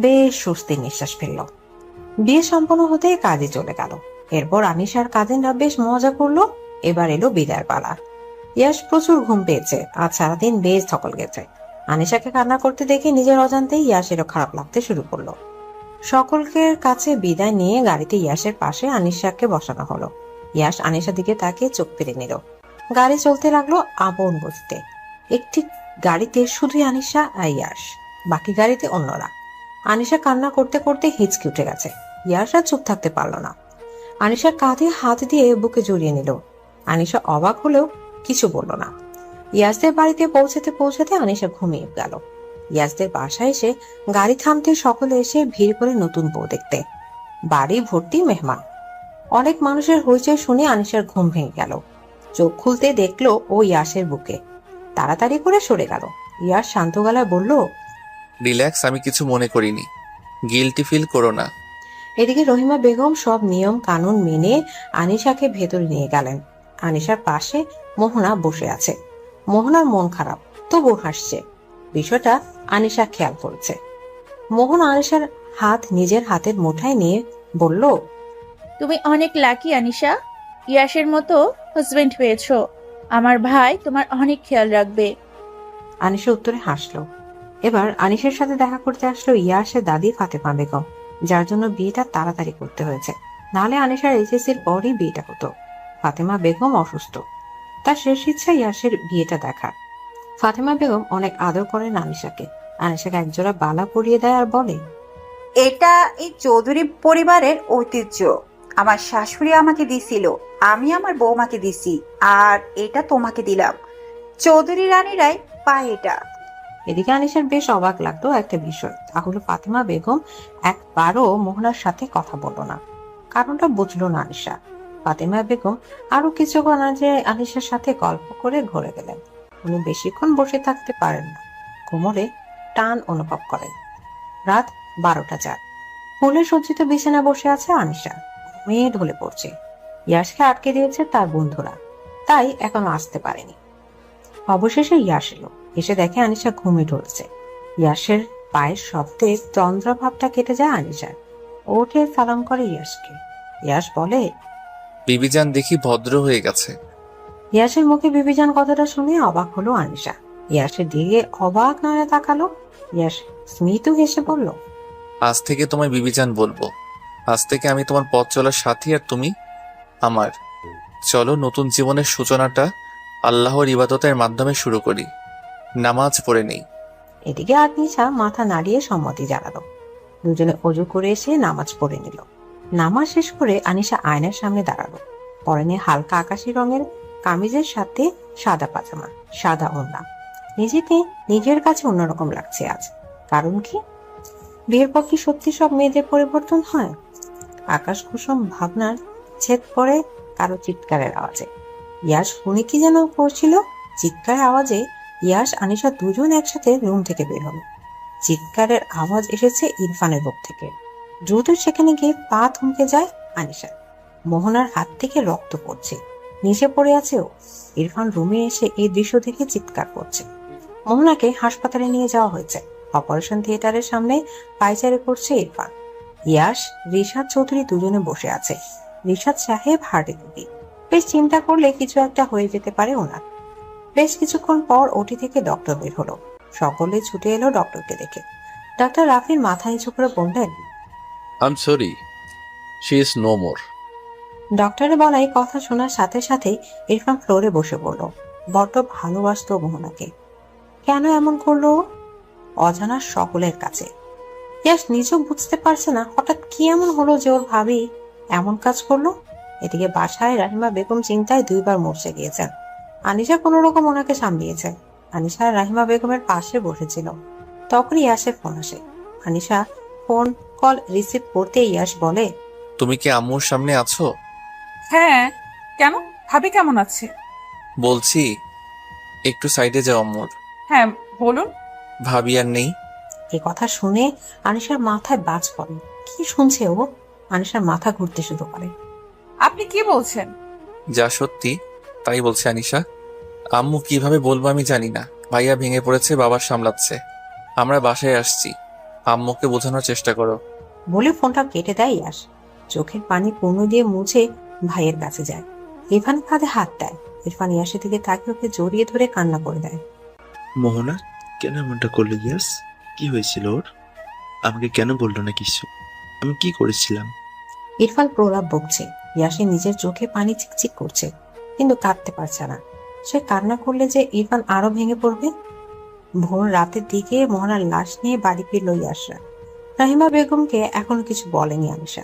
বেশ স্বস্তির নিঃশ্বাস ফেলল। বিয়ে সম্পন্ন হতে কাজী চলে গেল। এরপর আনিশার কাজিনরা বেশ মজা করলো। এবার এলো বিদায়ের পালা। ইয়াশ প্রচুর ঘুম পেয়েছে, আজ সারাদিন বেশ ধকল গেছে। আনিশাকে কান্না করতে দেখে নিজের অজান্তেই ইয়াশেরও খারাপ লাগতে শুরু করলো। সকলকে কাছে বিদায় নিয়ে গাড়িতে ইয়াশের পাশে আনিশাকে বসানো হলো। ইয়াশ আনিশার দিকে তাকিয়ে চোখ ফিরে নিল। গাড়ি চলতে লাগলো আপন গতিতে। একটি গাড়িতে শুধুই আনিশা আর ইয়াশ, বাকি গাড়িতে অন্যরা। আনিশা কান্না করতে করতে হিচকি উঠে গেছে। ইয়াশ আর চুপ থাকতে পারল না। আনিশার কাঁধে হাত দিয়ে বুকে জড়িয়ে নিল। আনিশা অবাক হলেও কিছু বলল না। ইয়াসদের বাড়িতে পৌঁছাতে পৌঁছাতে আনিশা ঘুমিয়ে গেল। ইয়াসদের বাসায় এসে গাড়ি থামতে সকলে এসে ভিড় করে নতুন বউ দেখতে। বাড়ি ভর্তি মেহমান। অনেক মানুষের হইচই শুনে আনিশার ঘুম ভেঙে গেল। চোখ খুলতে দেখলো ও ইয়াসের বুকে। তাড়াতাড়ি করে সরে গেল। ইয়াস শান্ত গলায় বলল, রিল্যাক্স, আমি কিছু মনে করিনি, গিল্টি ফিল করো না। এদিকে রহিমা বেগম সব নিয়ম কানুন মেনে আনিশাকে ভেতরে নিয়ে গেলেন। আনিশার পাশে মোহনা বসে আছে। মোহনার মন খারাপ, তবু হাসছে। বিষয়টা আনিশা খেয়াল করেছে। মোহন আনিশার হাত নিজের হাতের মুঠায় নিয়ে বলল, তুমি অনেক লাকি আনিশা, ইয়াশের মতো হাজবেন্ড পেয়েছো। আমার ভাই তোমার অনেক খেয়াল রাখবে। আনিশা উত্তরে হাসলো। এবার আনিশার সাথে দেখা করতে আসলো ইয়াসের দাদি ফাতেমা বেগম, যার জন্য বিয়েটা তাড়াতাড়ি করতে হয়েছে। নাহলে আনিশার এইচএসসির পরই বিয়েটা হতো। ফাতেমা বেগম অসুস্থ, তার শেষ ইচ্ছা ইয়াসের বিয়েটা দেখার। ফাতেমা বেগম অনেক আদর করেন আনিশাকে। আনিশাকে একজোড়া বালা পরিয়ে দেয় আর বলে, এটা এই চৌধুরী পরিবারের ঐতিহ্য। আমার শাশুড়ি আমাকে দিছিল, আমি আমার বৌমাকে দিছি, আর এটা তোমাকে দিলাম। চৌধুরী রানীরাই পায় এটা। এদিকে আনিশার বেশ অবাক লাগতো একটা বিষয়, তা হলো ফাতেমা বেগম একবারও মোহনার সাথে কথা বলল না। কারণটা বুঝলো না আনিশা। ফাতেমা বেগম আরো কিছুক্ষণ আনিশার সাথে গল্প করে ঘুরে গেলেন। উনি বেশিক্ষণ বসে থাকতে পারেন না, কোমরে টান অনুভব করেন। রাত 12টা 4। ফুলে সজ্জিত বিছানা বসে আছে আনিশা, মেয়ে ঢলে পড়ছে। ইয়াসকে আটকে দিয়েছে তার বন্ধুরা, তাই এখনো আসতে পারেনি। অবশেষে ইয়াস এলো। এসে দেখে আনিশা ঘুমিয়ে ঢলছে। ইয়াসের পায়ের শব্দে তন্দ্রাভাবটা কেটে যায় আনিশার। ওঠে সালাম করে ইয়াসকে। ইয়াস বলে, বিবিজান দেখি ভদ্র হয়ে গেছে। ইয়াসের মুখে বিবিজান কথাটা শুনে অবাক হলো আনিশা। ইয়াসের দিকে অবাক নয়নে তাকালো। ইয়াস স্মিত হেসে বলল, আজ থেকে তোমায় বিবিজান বলবো। আজ থেকে আমি তোমার পথ চলার সাথী আর তুমি আমার। চলো নতুন জীবনের সূচনাটা আল্লাহর ইবাদতের মাধ্যমে শুরু করি। নামাজ পড়ে নেই। এদিকে আনিশা মাথা নাড়িয়ে সম্মতি জানালো। দুজনে অজু করে এসে নামাজ পড়ে নিল। নামাজ শেষ করে আনিশা আয়নার সামনে দাঁড়ালো। পরনে হালকা আকাশি রঙের কামিজের সাথে সাদা পাজামা, সাদা ওড়না। নিজেকে নিজের কাছে অন্যরকম লাগছে আজ। কারণ কি? বিয়ের পর কি সত্যি সব মেয়েদের পরিবর্তন হয়? আকাশ কুসুম ভাবনার ছেদ পড়ে কারো চিৎকারের আওয়াজে। ইয়াস ফোনে কি যেন করছিল। চিৎকারের আওয়াজে ইয়াস আনিশা দুজন একসাথে রুম থেকে বের হলো। চিৎকারের আওয়াজ এসেছে ইরফানের বুক থেকে। দ্রুত সেখানে গিয়ে পা থমকে যায় আনিশা। মোহনার হাত থেকে রক্ত পড়ছে, নিচে পড়ে আছে ও। ইরফান রুমে এসে এই দৃশ্য দেখে চিৎকার করছে। মোহনাকে হাসপাতালে নিয়ে যাওয়া হয়েছে। অপারেশন থিয়েটারের সামনে পায়চারি করছে ইরফান। ইয়াস, রিশাদ চৌধুরী দুজনে বসে আছে। রিশাদ সাহেব হার্টে রোগী। বেশ চিন্তা করলে কিছু একটা হয়ে যেতে পারে ওনার। বেশ কিছুক্ষণ পর ওটি থেকে ডক্টর বের হলো। সকলে ছুটে এলো ডক্টরকে দেখে। ডাক্তার রাফির মাথা নিচু করে বললেন, I am sorry, she is no more. ডক্টরের বলাই কথা শোনার সাথে সাথে ইরফান ফ্লোরে বসে পড়ল। বড্ড ভালোবাসতো মোহনাকে। কেন এমন করলো? অজানা সকলের কাছে। ইয়াস নিজেও বুঝতে পারছে না হঠাৎ কি এমন হলো যে ওর ভাবি এমন কাজ করলো। এদিকে বাসায় রাহিমা বেগম চিন্তায় দুইবার মরচে গিয়েছেন। আনিশা কোন রকম ওনাকে সামলিয়েছে। আনিশা রাহিমা বেগমের পাশে বসেছিল। তখনই ইয়াসের ফোন আসে। আনিশা ফোন কল রিসিভ করতে ইয়াস বলে, তুমি কি আম্মুর সামনে আছো? হ্যাঁ, কেন? ভাবি কেমন আছে? বলছি একটু সাইডে যাও আম্মুর। হ্যাঁ বলুন। ভাবি আর নেই। এই কথা শুনে আনিশার মাথায় বাজ পড়ে। কি শুনছে ও? আনিশার মাথা ঘুরতে শুরু করে। আপনি কি বলছেন? যা সত্যি তাই বলছে আনিশা। আম্মু কিভাবে বলবো আমি জানি না। ভাইয়া ভেঙে পড়েছে, বাবা সামলাচ্ছে। আমরা বাসায় আসছি, আম্মুকে বোঝানোর চেষ্টা করো। বলে ফোনটা কেটে দেয় ইয়াস। চোখের পানি কোনো দিয়ে মুছে ভাইয়ের কাছে যায়। ইরফান কাঁধে হাত দেয়। ইরফান ইয়াসের দিকে তাকিয়ে ওকে জড়িয়ে ধরে কান্না করে দেয়। মোহনা, কেন এমনটা করলো ইয়াস? কি হয়েছিল ওর? আমাকে কেন বললো না কিছু? আমি কি করেছিলাম? ইরফান প্রলাপ বকছে। ইয়াসের নিজের চোখে পানি চিকচিক করছে, কিন্তু কাঁদতে পারছে না। সে কান্না করলে যে ইরফান আরো ভেঙে পড়বে। ভোর রাতের দিকে মোহনার লাশ নিয়ে বাড়ি ফিরল ইয়াসরা। রাহিমা বেগমকে এখনো কিছু বলেনি আনিশা।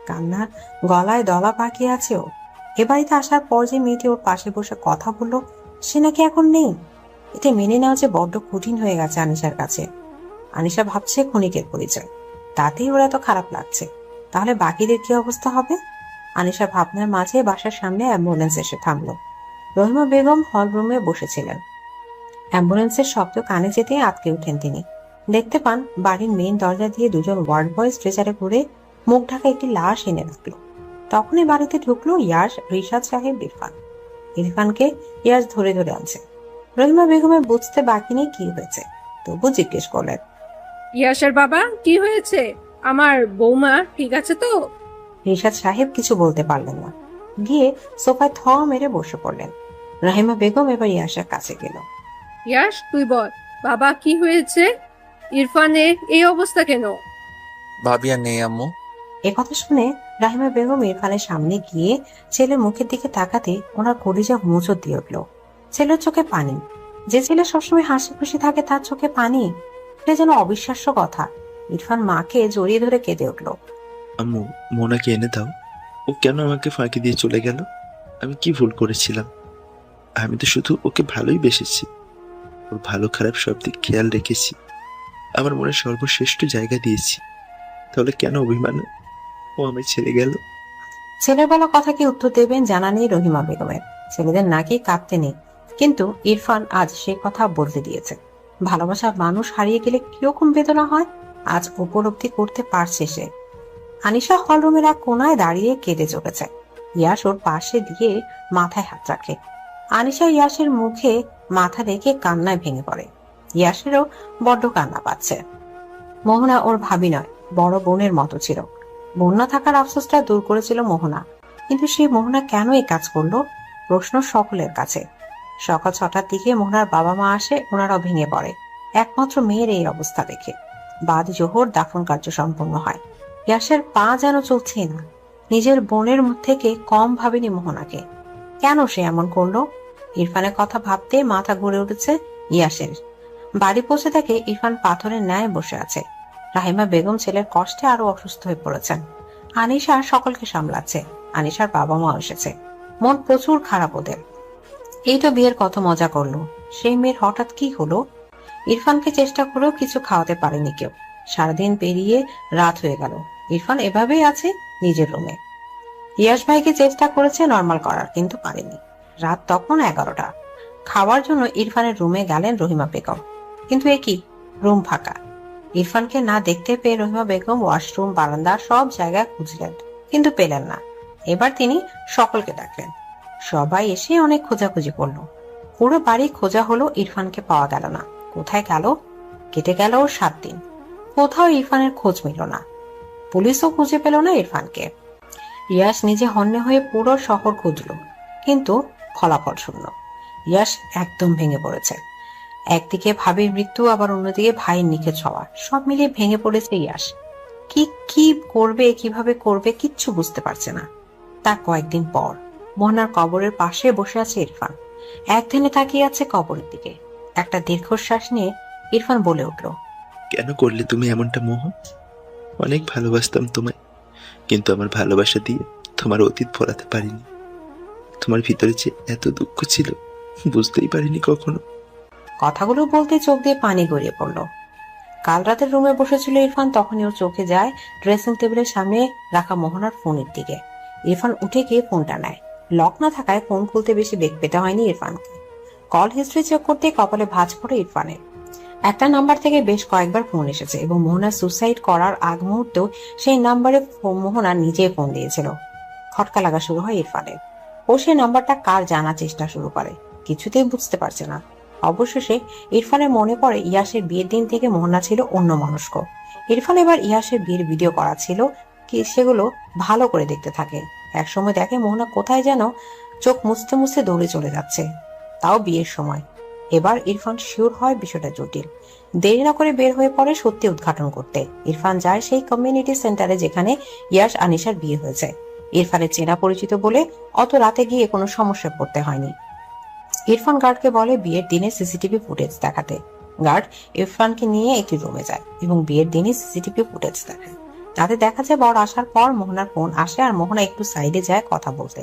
কান্নার গলায় দলা পাকিয়ে আছে ও। এ বাড়িতে আসার পর যে মেয়েটি ওর পাশে বসে কথা বললো, সে নাকি এখন নেই। এতে মেনে নেওয়া যে বড্ড কঠিন হয়ে গেছে আনিশার কাছে। আনিশা ভাবছে ক্ষণিকের পরিচয়, তাতেই ওরা এত খারাপ লাগছে। তাহলে বাকিদের কি অবস্থা হবে? আনিশা ভাবনার মাঝে বাসার সামনে অ্যাম্বুলেন্স এসে থামলো। রহিমা বেগম হল রুমে বসেছিলেন। অ্যাম্বুলেন্সের শব্দ কানে যেতে আটকে উঠেন তিনি। দেখতে পান বাড়ির মেইন দরজা দিয়ে দুজন ওয়ার্ড বয় স্ট্রেচারে করে মুখ ঢাকা একটি লাশ এনে রাখলো। তখনই বাড়িতে ঢুকলো ইয়াস, রিশাদ সাহেব, ইরফান। ইরফানকে ইয়াস ধরে ধরে আনছে। রহিমা বেগমের বুঝতে বাকি নেই কি হয়েছে, তবু জিজ্ঞেস করলেন, ইয়াসের বাবা কি হয়েছে? আমার বৌমা ঠিক আছে তো? রিশাদ সাহেব কিছু বলতে পারলেন না, গিয়ে সোফায় থ মেরে বসে পড়লেন। রাহিমা বেগম এবার ইয়াসের কাছে গেল। ইয়াস, তুই বল, বাবা কি হয়েছে? ইরফানের এই অবস্থা কেন? ভাবি আর নেই আম্মু। একথা শুনে রাহিমা বেগম ইরফানের সামনে গিয়ে ছেলের মুখের দিকে তাকাতে ওনার কলিজা মোচড় দিয়ে উঠল। ছেলের চোখে পানি। যে ছেলে সবসময় হাসি খুশি থাকে তার চোখে পানি, এটা যেন অবিশ্বাস্য কথা। ইরফান মাকে জড়িয়ে ধরে কেঁদে উঠল। আম্মু, মোনাকে এনে দাও। ও কেন আমাকে ফাঁকি দিয়ে চলে গেল? আমি কি ভুল করেছিলাম? আমি তো শুধু ওকে ভালোই বেসেছি। ওর ভালো খারাপ সব দিক খেয়াল রেখেছি। আমার মনে সর্বশ্রেষ্ঠ জায়গা দিয়েছি। তাহলে কেন অভিমানে ও আমায় ছেড়ে গেল? ছেলের বলা কথা কি উত্তর দেবেন জানা নেই রহিমা বেগমের। ছেলেদের নাকি কাঁদতে নেই, কিন্তু ইরফান আজ সে কথা বলতে দিয়েছে। ভালোবাসার মানুষ হারিয়ে গেলে কিরকম বেদনা হয় আজ উপলব্ধি করতে পারছে সে। আনিশা হলরুমের এক কোনায় দাঁড়িয়ে কেঁদে চলেছে। ইয়াস ওর পাশে দিয়ে মাথায় হাত রাখে। আনিশা ইয়াসের মুখে মাথা রেখে কান্নায় ভেঙে পড়ে। ইয়াসেরও বড্ড কান্না পাচ্ছে। মোহনা ওর ভাবি নয়, বড় বোনের মতো ছিল। বোন না থাকার আফসোসটা দূর করেছিল মোহনা। কিন্তু সেই মোহনা কেন এই কাজ করলো, প্রশ্ন সকলের কাছে। সকাল 6টার দিকে মোহনার বাবা মা আসে, ওনারাও ভেঙে পড়ে একমাত্র মেয়ের এই অবস্থা দেখে। বাদ জোহর দাফন কার্য সম্পন্ন হয়। ইয়াসের পা যেন চলছেই না। নিজের বোনের থেকে কম ভাবেনি মোহনাকে। কেন সে এমন করলো? ইরফানের কথা ভাবতে মাথা ঘুরে উঠেছে ইয়াসের। বাড়ি পৌঁছে দেখে ইরফান পাথরের ন্যায় বসে আছে। রাহিমা বেগম ছেলের কষ্টে আরো অসুস্থ হয়ে পড়েছেন। আনিশা সকলকে সামলাচ্ছে। আনিশার বাবা মা এসেছে। মন প্রচুর খারাপ ওদের। এই তো বিয়ের কত মজা করলো, সেই মেয়ের হঠাৎ কি হলো? ইরফানকে চেষ্টা করেও কিছু খাওয়াতে পারেনি কেউ। সারাদিন পেরিয়ে রাত হয়ে গেল। ইরফান এভাবেই আছে নিজের রুমে। ইয়াস ভাইকে চেষ্টা করেছে নর্মাল করার, কিন্তু পারেনি। রাত তখন 11টা। খাওয়ার জন্য ইরফানের রুমে গেলেন রহিমা বেগম, কিন্তু এ কি, রুম ফাঁকা। ইরফানকে না দেখতে পেয়ে রহিমা বেগম ওয়াশরুম, বারান্দা সব জায়গায় খুঁজলেন, কিন্তু পেলেন না। এবার তিনি সকলকে ডাকলেন। সবাই এসে অনেক খোঁজাখুঁজি করলো। পুরো বাড়ি খোঁজা হলো, ইরফানকে পাওয়া গেল না। কোথায় গেল? কেটে গেল 7 দিন। কোথাও ইরফানের খোঁজ মিলল না। পুলিশও খুঁজে পেল না ইরফানকে। ইয়াস নিজে হন্যে হয়ে পুরো শহর খুঁজলো, কিন্তু ফলাফল শূন্য। ইয়াস একদম ভেঙে পড়েছে। একদিকে ভাবির মৃত্যু, আবার অন্যদিকে ভাইয়ের নিখোঁজ হওয়া, সব মিলিয়ে ভেঙে পড়েছে ইয়াস। কি করবে, কিভাবে করবে কিচ্ছু বুঝতে পারছে না। তার কয়েকদিন পর মোহনার কবরের পাশে বসে আছে ইরফান। এক ধ্যানে তাকিয়ে আছে কবরের দিকে। একটা দীর্ঘশ্বাস নিয়ে ইরফান বলে উঠল, কেন করলে তুমি এমনটা মোহ? অনেক ভালোবাসতাম তোমায়, কিন্তু আমার ভালোবাসা দিয়ে তোমার অতীত ভরাতে পারিনি। তোমার ভিতরে যে এত দুঃখ ছিল বুঝতেই পারিনি কখনো। কথাগুলো বলতে চোখ দিয়ে পানি গড়িয়ে পড়ল। কাল রাতের রুমে বসেছিল ইরফান, তখনই ওর চোখে যায় ড্রেসিং টেবিলের সামনে রাখা মোহনার ফোনের দিকে। ইরফান উঠে গিয়ে ফোনটা নেয়। লক না থাকায় ফোন খুলতে বেশি বেগ পেতে হয়নি ইরফানকে। কল হিস্ট্রি চেক করতে কপালে ভাঁজ পড়ে ইরফানের। একটা নাম্বার থেকে বেশ কয়েকবার ফোন এসেছে এবং মোহনা সুসাইড করার আগ মুহূর্তেও সেই নাম্বারে মোহনা নিজে ফোন দিয়েছিল। খটকা লাগা শুরু হয় ইরফানের। ও সেই নাম্বারটা কার জানার চেষ্টা শুরু করে, কিছুতেই বুঝতে পারছে না। অবশেষে ইরফানের মনে পড়ে ইয়াসের বিয়ের দিন থেকে মোহনা ছিল অন্যমনস্ক। ইরফান এবার ইয়াসের বিয়ের ভিডিও করা ছিল, সেগুলো ভালো করে দেখতে থাকে। একসময় দেখে মোহনা কোথায় যেন চোখ মুছতে মুছতে দৌড়ে চলে যাচ্ছে, তাও বিয়ের সময়। এবার ইরফান শিওর হয় বিষয়টা জটিল। দেরি না করে বের হয়ে পড়ে সত্যি উদ্ঘাটন করতে। ইরফান যায় সেই কমিউনিটি সেন্টারে যেখানে ইয়াস আনিশার বিয়ে হয়েছে। ইরফানের চেনা পরিচিত বলে অত রাতে গিয়ে কোনো সমস্যায় পড়তে হয়নি। ইরফান গার্ডকে বলে বিয়ের দিনে সিসিটিভি ফুটেজ দেখাতে। গার্ড ইরফানকে নিয়ে একটি রুমে যায় এবং বিয়ের দিনে সিসিটিভি ফুটেজ দেখায়। তাতে দেখা যায় বর আসার পর মোহনার ফোন আসে আর মোহনা একটু সাইডে যায় কথা বলতে।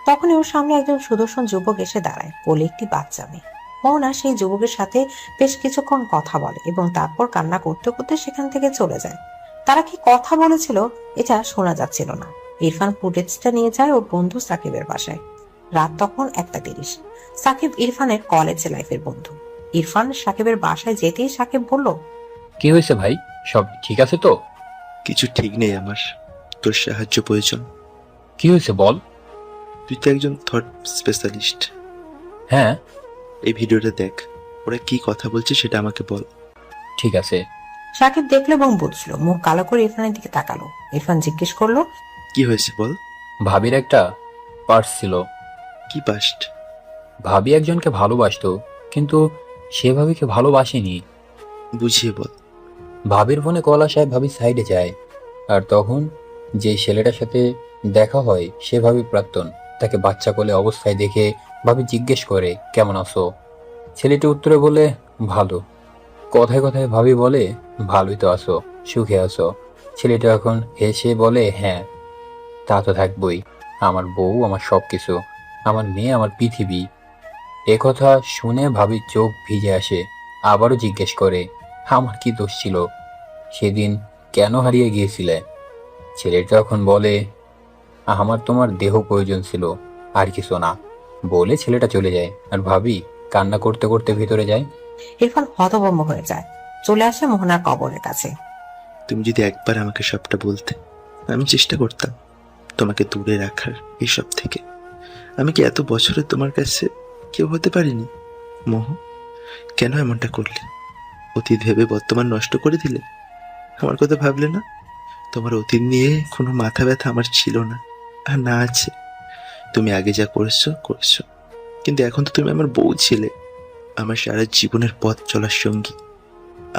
তখনই ওর সামনে একজন সুদর্শন যুবক এসে দাঁড়ায়, কোলে একটি বাচ্চা মেয়ে। মোহনা সেই যুবকের সাথে বেশ কিছুক্ষণ কথা বলে এবং তারপর কান্না করতে করতে সেখান থেকে চলে যায়। তারা কি কথা বলেছিল এটা শোনা যাচ্ছিল না। ইরফান ফুটেজটা নিয়ে যায় ওর বন্ধু সাকিবের বাসায়। রাত তখন 1:30। সাকিব ইরফানের কলেজ লাইফের বন্ধু। ইরফান সাকিবের বাসায় যেতেই সাকিব বলল, কি হয়েছে ভাই, সব ঠিক আছে তো? কিছু ঠিক নেই আমার, তোর সাহায্য প্রয়োজন। কি হয়েছে বল। তুই তো একজন থট স্পেশালিস্ট। হ্যাঁ। এই ভিডিওটা দেখ, ওরা কি কথা বলছে সেটা আমাকে বল। ঠিক আছে। সাকিব দেখলো এবং বুঝলো। মুখ কালো করে ইরফানের দিকে তাকালো। ইরফান জিজ্ঞেস করলো, কি হয়েছে বল। ভাবির একটা পার্স ছিল। কি পাস্ট? ভাবি একজনকে ভালোবাসতো, কিন্তু সে ভাবিকে ভালোবাসেনি। বুঝিয়ে বল। ভাবির ফোনে কল আসায় ভাবি সাইডে যায়, আর তখন যে ছেলেটার সাথে দেখা হয় সে ভাবি প্রাক্তন। তাকে বাচ্চা কোলে অবস্থায় দেখে ভাবি জিজ্ঞেস করে, কেমন আছো? ছেলেটি উত্তরে বলে, ভালো। কথায় কথায় ভাবি বলে, ভালোই তো আছো, সুখে আছো? ছেলেটা এখন হেসে বলে, হ্যাঁ তা তো থাকবই, আমার বউ আমার সবকিছু, আমার মেয়ে আমার পৃথিবী। একথা শুনে ভাবির চোখ ভিজে আসে। আবারও জিজ্ঞেস করে, আমার কি দোষ ছিল? সেদিন কেন হারিয়ে গিয়েছিলে? ছেলেটা এখন বলে, আমার তোমার দেহ প্রয়োজন ছিল, আর কিছু না। বলে ছেলেটা চলে যায় আর ভাবি কান্না করতে করতে ভিতরে যায়। ইরফান হতভম্ব হয়ে যায়। চলে আসে মোহনার কবরের কাছে। তুমি যদি একবার আমাকে সবটা বলতে, আমি চেষ্টা করতাম তোমাকে দূরে রাখার এইসব থেকে। আমি কি এত বছরে তোমার কাছে কেউ হতে পারিনি? মোহ, কেন এমনটা করলে? অতীত ভেবে বর্তমান নষ্ট করে দিলে। আমার কথা ভাবলে না? তোমার অতীত নিয়ে কোনো মাথা ব্যথা আমার ছিল না, আর না আছে। তুমি আগে যা করেছো, কিন্তু এখন তো তুমি আমার বউ ছিলে, আমার সারা জীবনের পথ চলার সঙ্গী।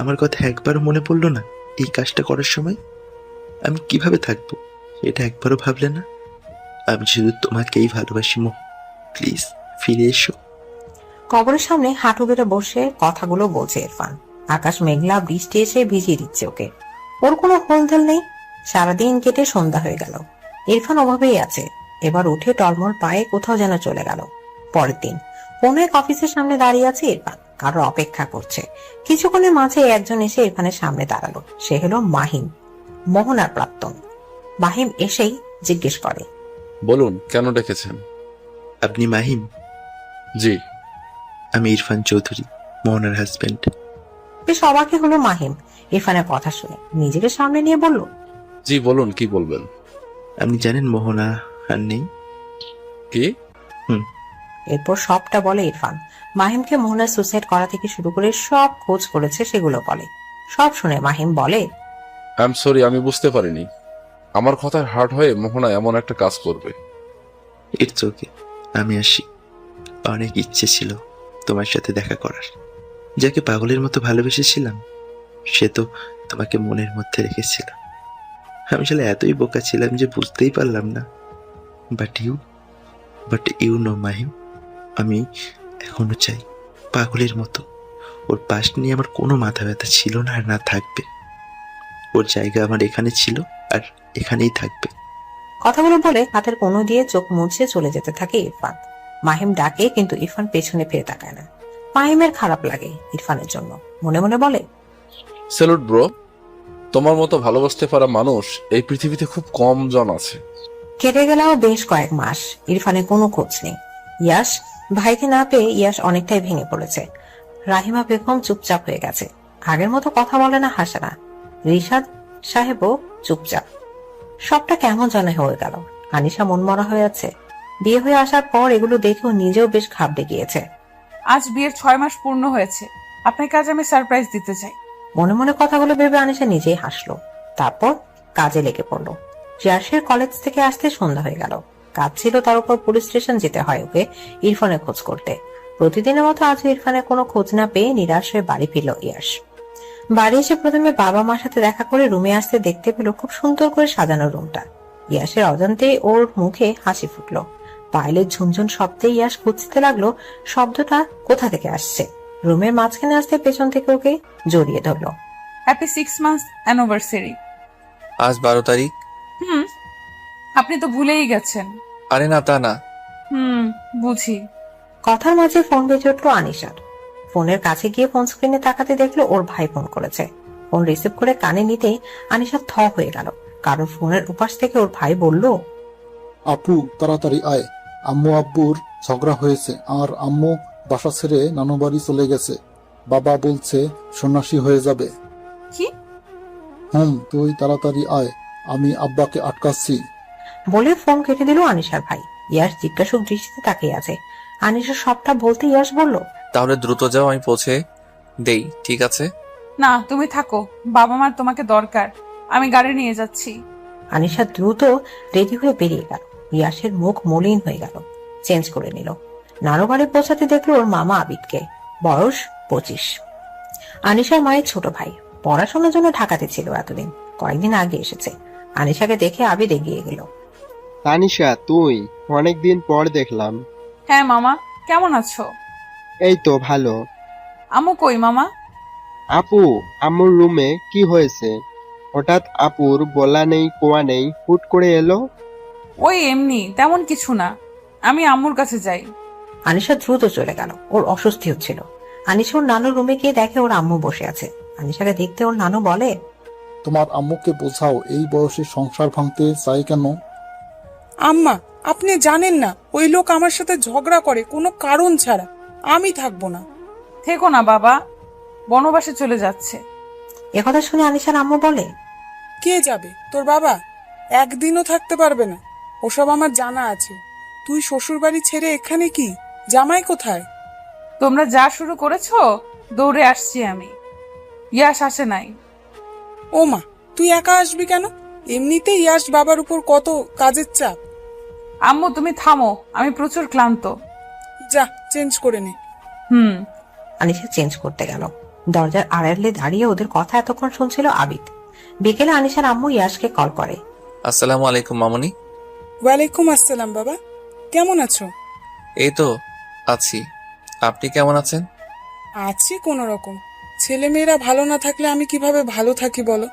আমার কথা একবারও মনে পড়লো না এই কাজটা করার সময়? আমি কিভাবে থাকবো এটা একবারও ভাবলে না? আমি শুধু তোমাকেই ভালোবাসি মো, প্লিজ ফিরে এসো। কবরের সামনে হাঁটু বেড়ে বসে কথাগুলো বলছে ইরফান। আকাশ মেঘলা, বৃষ্টি এসে ভিজিয়ে দিচ্ছে ওকে। ওর কোনো হোলদোল নেই। সারাদিন কেটে সন্ধ্যা হয়ে গেল। ইরফান ওভাবেই আছে। এবার উঠে টলমল পায়ে কোথাও যেন চলে গেল। পরের দিন কোনো এক অফিসের সামনে দাঁড়িয়ে আছে ইরফান, কারো অপেক্ষা করছে। কিছুক্ষণের মাঝে একজন এসে ইরফানের সামনে দাঁড়ালো। সে হলো মাহিম, মোহনার প্রাক্তন। মাহিম এসেই জিজ্ঞেস করে, বলুন কেন ডেকেছেন? আপনি মাহিম? জি। আমি ইরফান চৌধুরী, মোহনার হাজবেন্ড। বেশ অবাকই হলো মাহিম ইরফানের কথা শুনে। নিজেকে সামনে নিয়ে বলল, জি বলুন, কি বলবেন? আপনি জানেন মোহনা আর নেই? কি? এরপর সবটা বলে ইরফান। মাহিমকে মোহনার সুসাইড করা থেকে শুরু করে সব খোঁজ করেছে সেগুলো বলে। সব শুনে মাহিম বলে, আই এম সরি, আমি বুঝতে পারিনি। আমার কথার হার্ট হয়ে মোহনা এমন একটা কাজ করবে। ইটস ওকে, আমি আসি। অনেক ইচ্ছে ছিল তোমার সাথে দেখা করার। যাকে পাগলের মতো ভালোবেসেছিলাম সে তো তোমাকে মনের মধ্যে রেখেছিল। আমি আসলে এতই বোকা ছিলাম যে বুঝতেই পারলাম না। বাট ইউ নো মাহিম, আমি এখনো চাই পাগলের মতো। ওর পাশ নিয়ে আমার কোনো মাথা ব্যথা ছিল না, আর না থাকবে। ওর জায়গা আমার এখানে ছিল আর এখানেই থাকবে। কথাগুলো বলে হাতের কোণো দিয়ে চোখ মুছে চলে যেতে থাকে ইরফান। মাহিম ডাকে, কিন্তু ইরফান পেছনে ফিরে তাকায় না। মাহিমের খারাপ লাগে ইরফানের জন্য। মনে মনে বলে, স্যালুট ব্রো, তোমার মতো ভালোবাসতে পারা মানুষ এই পৃথিবীতে খুব কম জন আছে। কেটে গেলেও বেশ কয়েক মাস ইরফানের কোনো খোঁজ নেই। ইয়াস ভাইকে না পেয়ে ইয়াস অনেকটাই ভেঙে পড়েছে। রাহিমা বেগম চুপচাপ হয়ে গেছে, আগের মতো কথা বলে না, হাসে না। রিশাদ সাহেবও চুপচাপ। সবটা কেমন জানে হয়ে গেল। আনিশা মনমরা হয়ে আছে। বিয়ে হয়ে আসার পর এগুলো দেখেও নিজেও বেশ ঘাবড়ে গিয়েছে। আজ বিয়ের 6 মাস পূর্ণ হয়েছে। আপনাকে আজ আমি সারপ্রাইজ দিতে চাই। মনে মনে কথাগুলো ভেবে আনিশা নিজেই হাসলো। তারপর কাজে লেগে পড়লো। ইয়াসের কলেজ থেকে আসতে সন্ধ্যা হয়ে গেল। কাজ ছিল, তার উপর পুলিশ স্টেশন যেতে হয় ওকে ইরফানের খোঁজ করতে। প্রতিদিনের মতো আজ ইরফানের কোনো খোঁজ না পেয়ে নিরাশ হয়ে বাড়ি ফিরল ইয়াস। বাড়ি এসে প্রথমে বাবা মার সাথে দেখা করে রুমে আসতে দেখতে পেল খুব সুন্দর করে সাজানো রুমটা। ইয়াসের অজান্তেই ওর মুখে হাসি ফুটলো। পায়েলের ঝুনঝুন শব্দে ইয়াস খুঁজতে লাগলো শব্দটা কোথা থেকে আসছে। রুমের মাঝখানে আসতে পেছন থেকে ওকে জড়িয়ে ধরলো। Happy 6 months anniversary. আজ 12 তারিখ। আপনি তো ভুলেই গেছেন। আরে না, তা না। বুঝি। কথার মাঝে ফোন বেজে উঠলো আনিশার। ফোনের কাছে গিয়ে ফোন স্ক্রিনে তাকাতে দেখলো ওর ভাই ফোন করেছে। ফোন রিসিভ করে কানে নিতে আনিশা থ হয়ে গেল, কারণ ফোনের উপাস থেকে ওর ভাই বলল, আপু তাড়াতাড়ি আয়, আম্মু আব্বুর ঝগড়া হয়েছে আর আম্মু বাসা ছেড়ে নানু বাড়ি চলে গেছে। বাবা বলছে সন্ন্যাসী হয়ে যাবে। কি? তুই তাড়াতাড়ি আয়, আমি আব্বাকে আটকাচ্ছি। বলে ফোন কেটে দিল আনিশার ভাই। ইয়াস জিজ্ঞাসুক দৃষ্টিতে তাকিয়ে আছে। আনিশা সবটা বলতে ইয়াস বলল, তাহলে দ্রুত যাও, আমি পৌঁছে দেই। ঠিক আছে? না, তুমি থাকো, বাবা মার তোমাকে দরকার। আমি গাড়ি নিয়ে যাচ্ছি। আনিশা দ্রুত রেডি হয়ে বেরিয়ে গেল। ইয়াসের মুখ মলিন হয়ে গেল, চেঞ্জ করে নিল। নানু বাড়ি পৌঁছাতে দেখলো ওর মামা আবিদকে। বয়স 25। আনিশার মায়ের ছোট ভাই, পড়াশোনার জন্য ঢাকাতে ছিল এতদিন, কয়েকদিন আগে এসেছে। আনিশাকে দেখে আবিদ এগিয়ে গেল। তানিশা, তুই? অনেকদিন পর দেখলাম। হ্যাঁ মামা, কেমন আছো? এই তো ভালো। আম্মু কই মামা? আপু আম্মুর রুমে। কি হয়েছে? হঠাৎ আপুর বলা নেই কোয়া নেই, হুট করে এলো। ওই এমনি, তেমন কিছু না। আমি আম্মুর কাছে যাই। আনিশা দ্রুত চলে গেল। ওর অস্বস্তি হচ্ছিল। আনিশা ওর নানুর রুমে গিয়ে দেখে ওর আম্মু বসে আছে। আনিশাকে দেখতে ওর নানু বলে, তোমার আম্মুকে বোঝাও এই বয়সে সংসার ভাঙতে চাই কেন। আম্মা, আপনি জানেন না ওই লোক আমার সাথে ঝগড়া করে কোনো কারণ ছাড়া। আমি থাকবো না। থেকো না বাবা, বনবাসে চলে যাচ্ছে। একথা শুনে আনিশার আম্মু বলে, কে যাবে? তোর বাবা একদিনও থাকতে পারবে না। ওসব আমার জানা আছে। তুই শ্বশুর বাড়ি ছেড়ে এখানে কি? জামাই কোথায়? তোমরা যা শুরু করেছো, দৌড়ে আসছি আমি। ইয়াস আসে নাই। ও মা, তুই একা আসবি কেন? এমনিতেই ইয়াশ বাবার উপর কত কাজের চাপ। আম্মু তুমি থামো, আমি প্রচুর ক্লান্ত। যা চেঞ্জ করে নে। আনিশা চেঞ্জ করতে গেল। দরজার আড়ালে দাঁড়িয়ে ওদের কথা এতক্ষণ শুনছিল আবিদ। বিকেলে আনিশার আম্মু ইয়াশকে কল করে। আসসালামু আলাইকুম মামুনি। ওয়ালাইকুম আসসালাম বাবা, কেমন আছো? এই তো আছি, আপনি কেমন আছেন? আছি কোনো রকম। ছেলেমেয়েরা ভালো না থাকলে আমি কিভাবে ভালো থাকি বলো?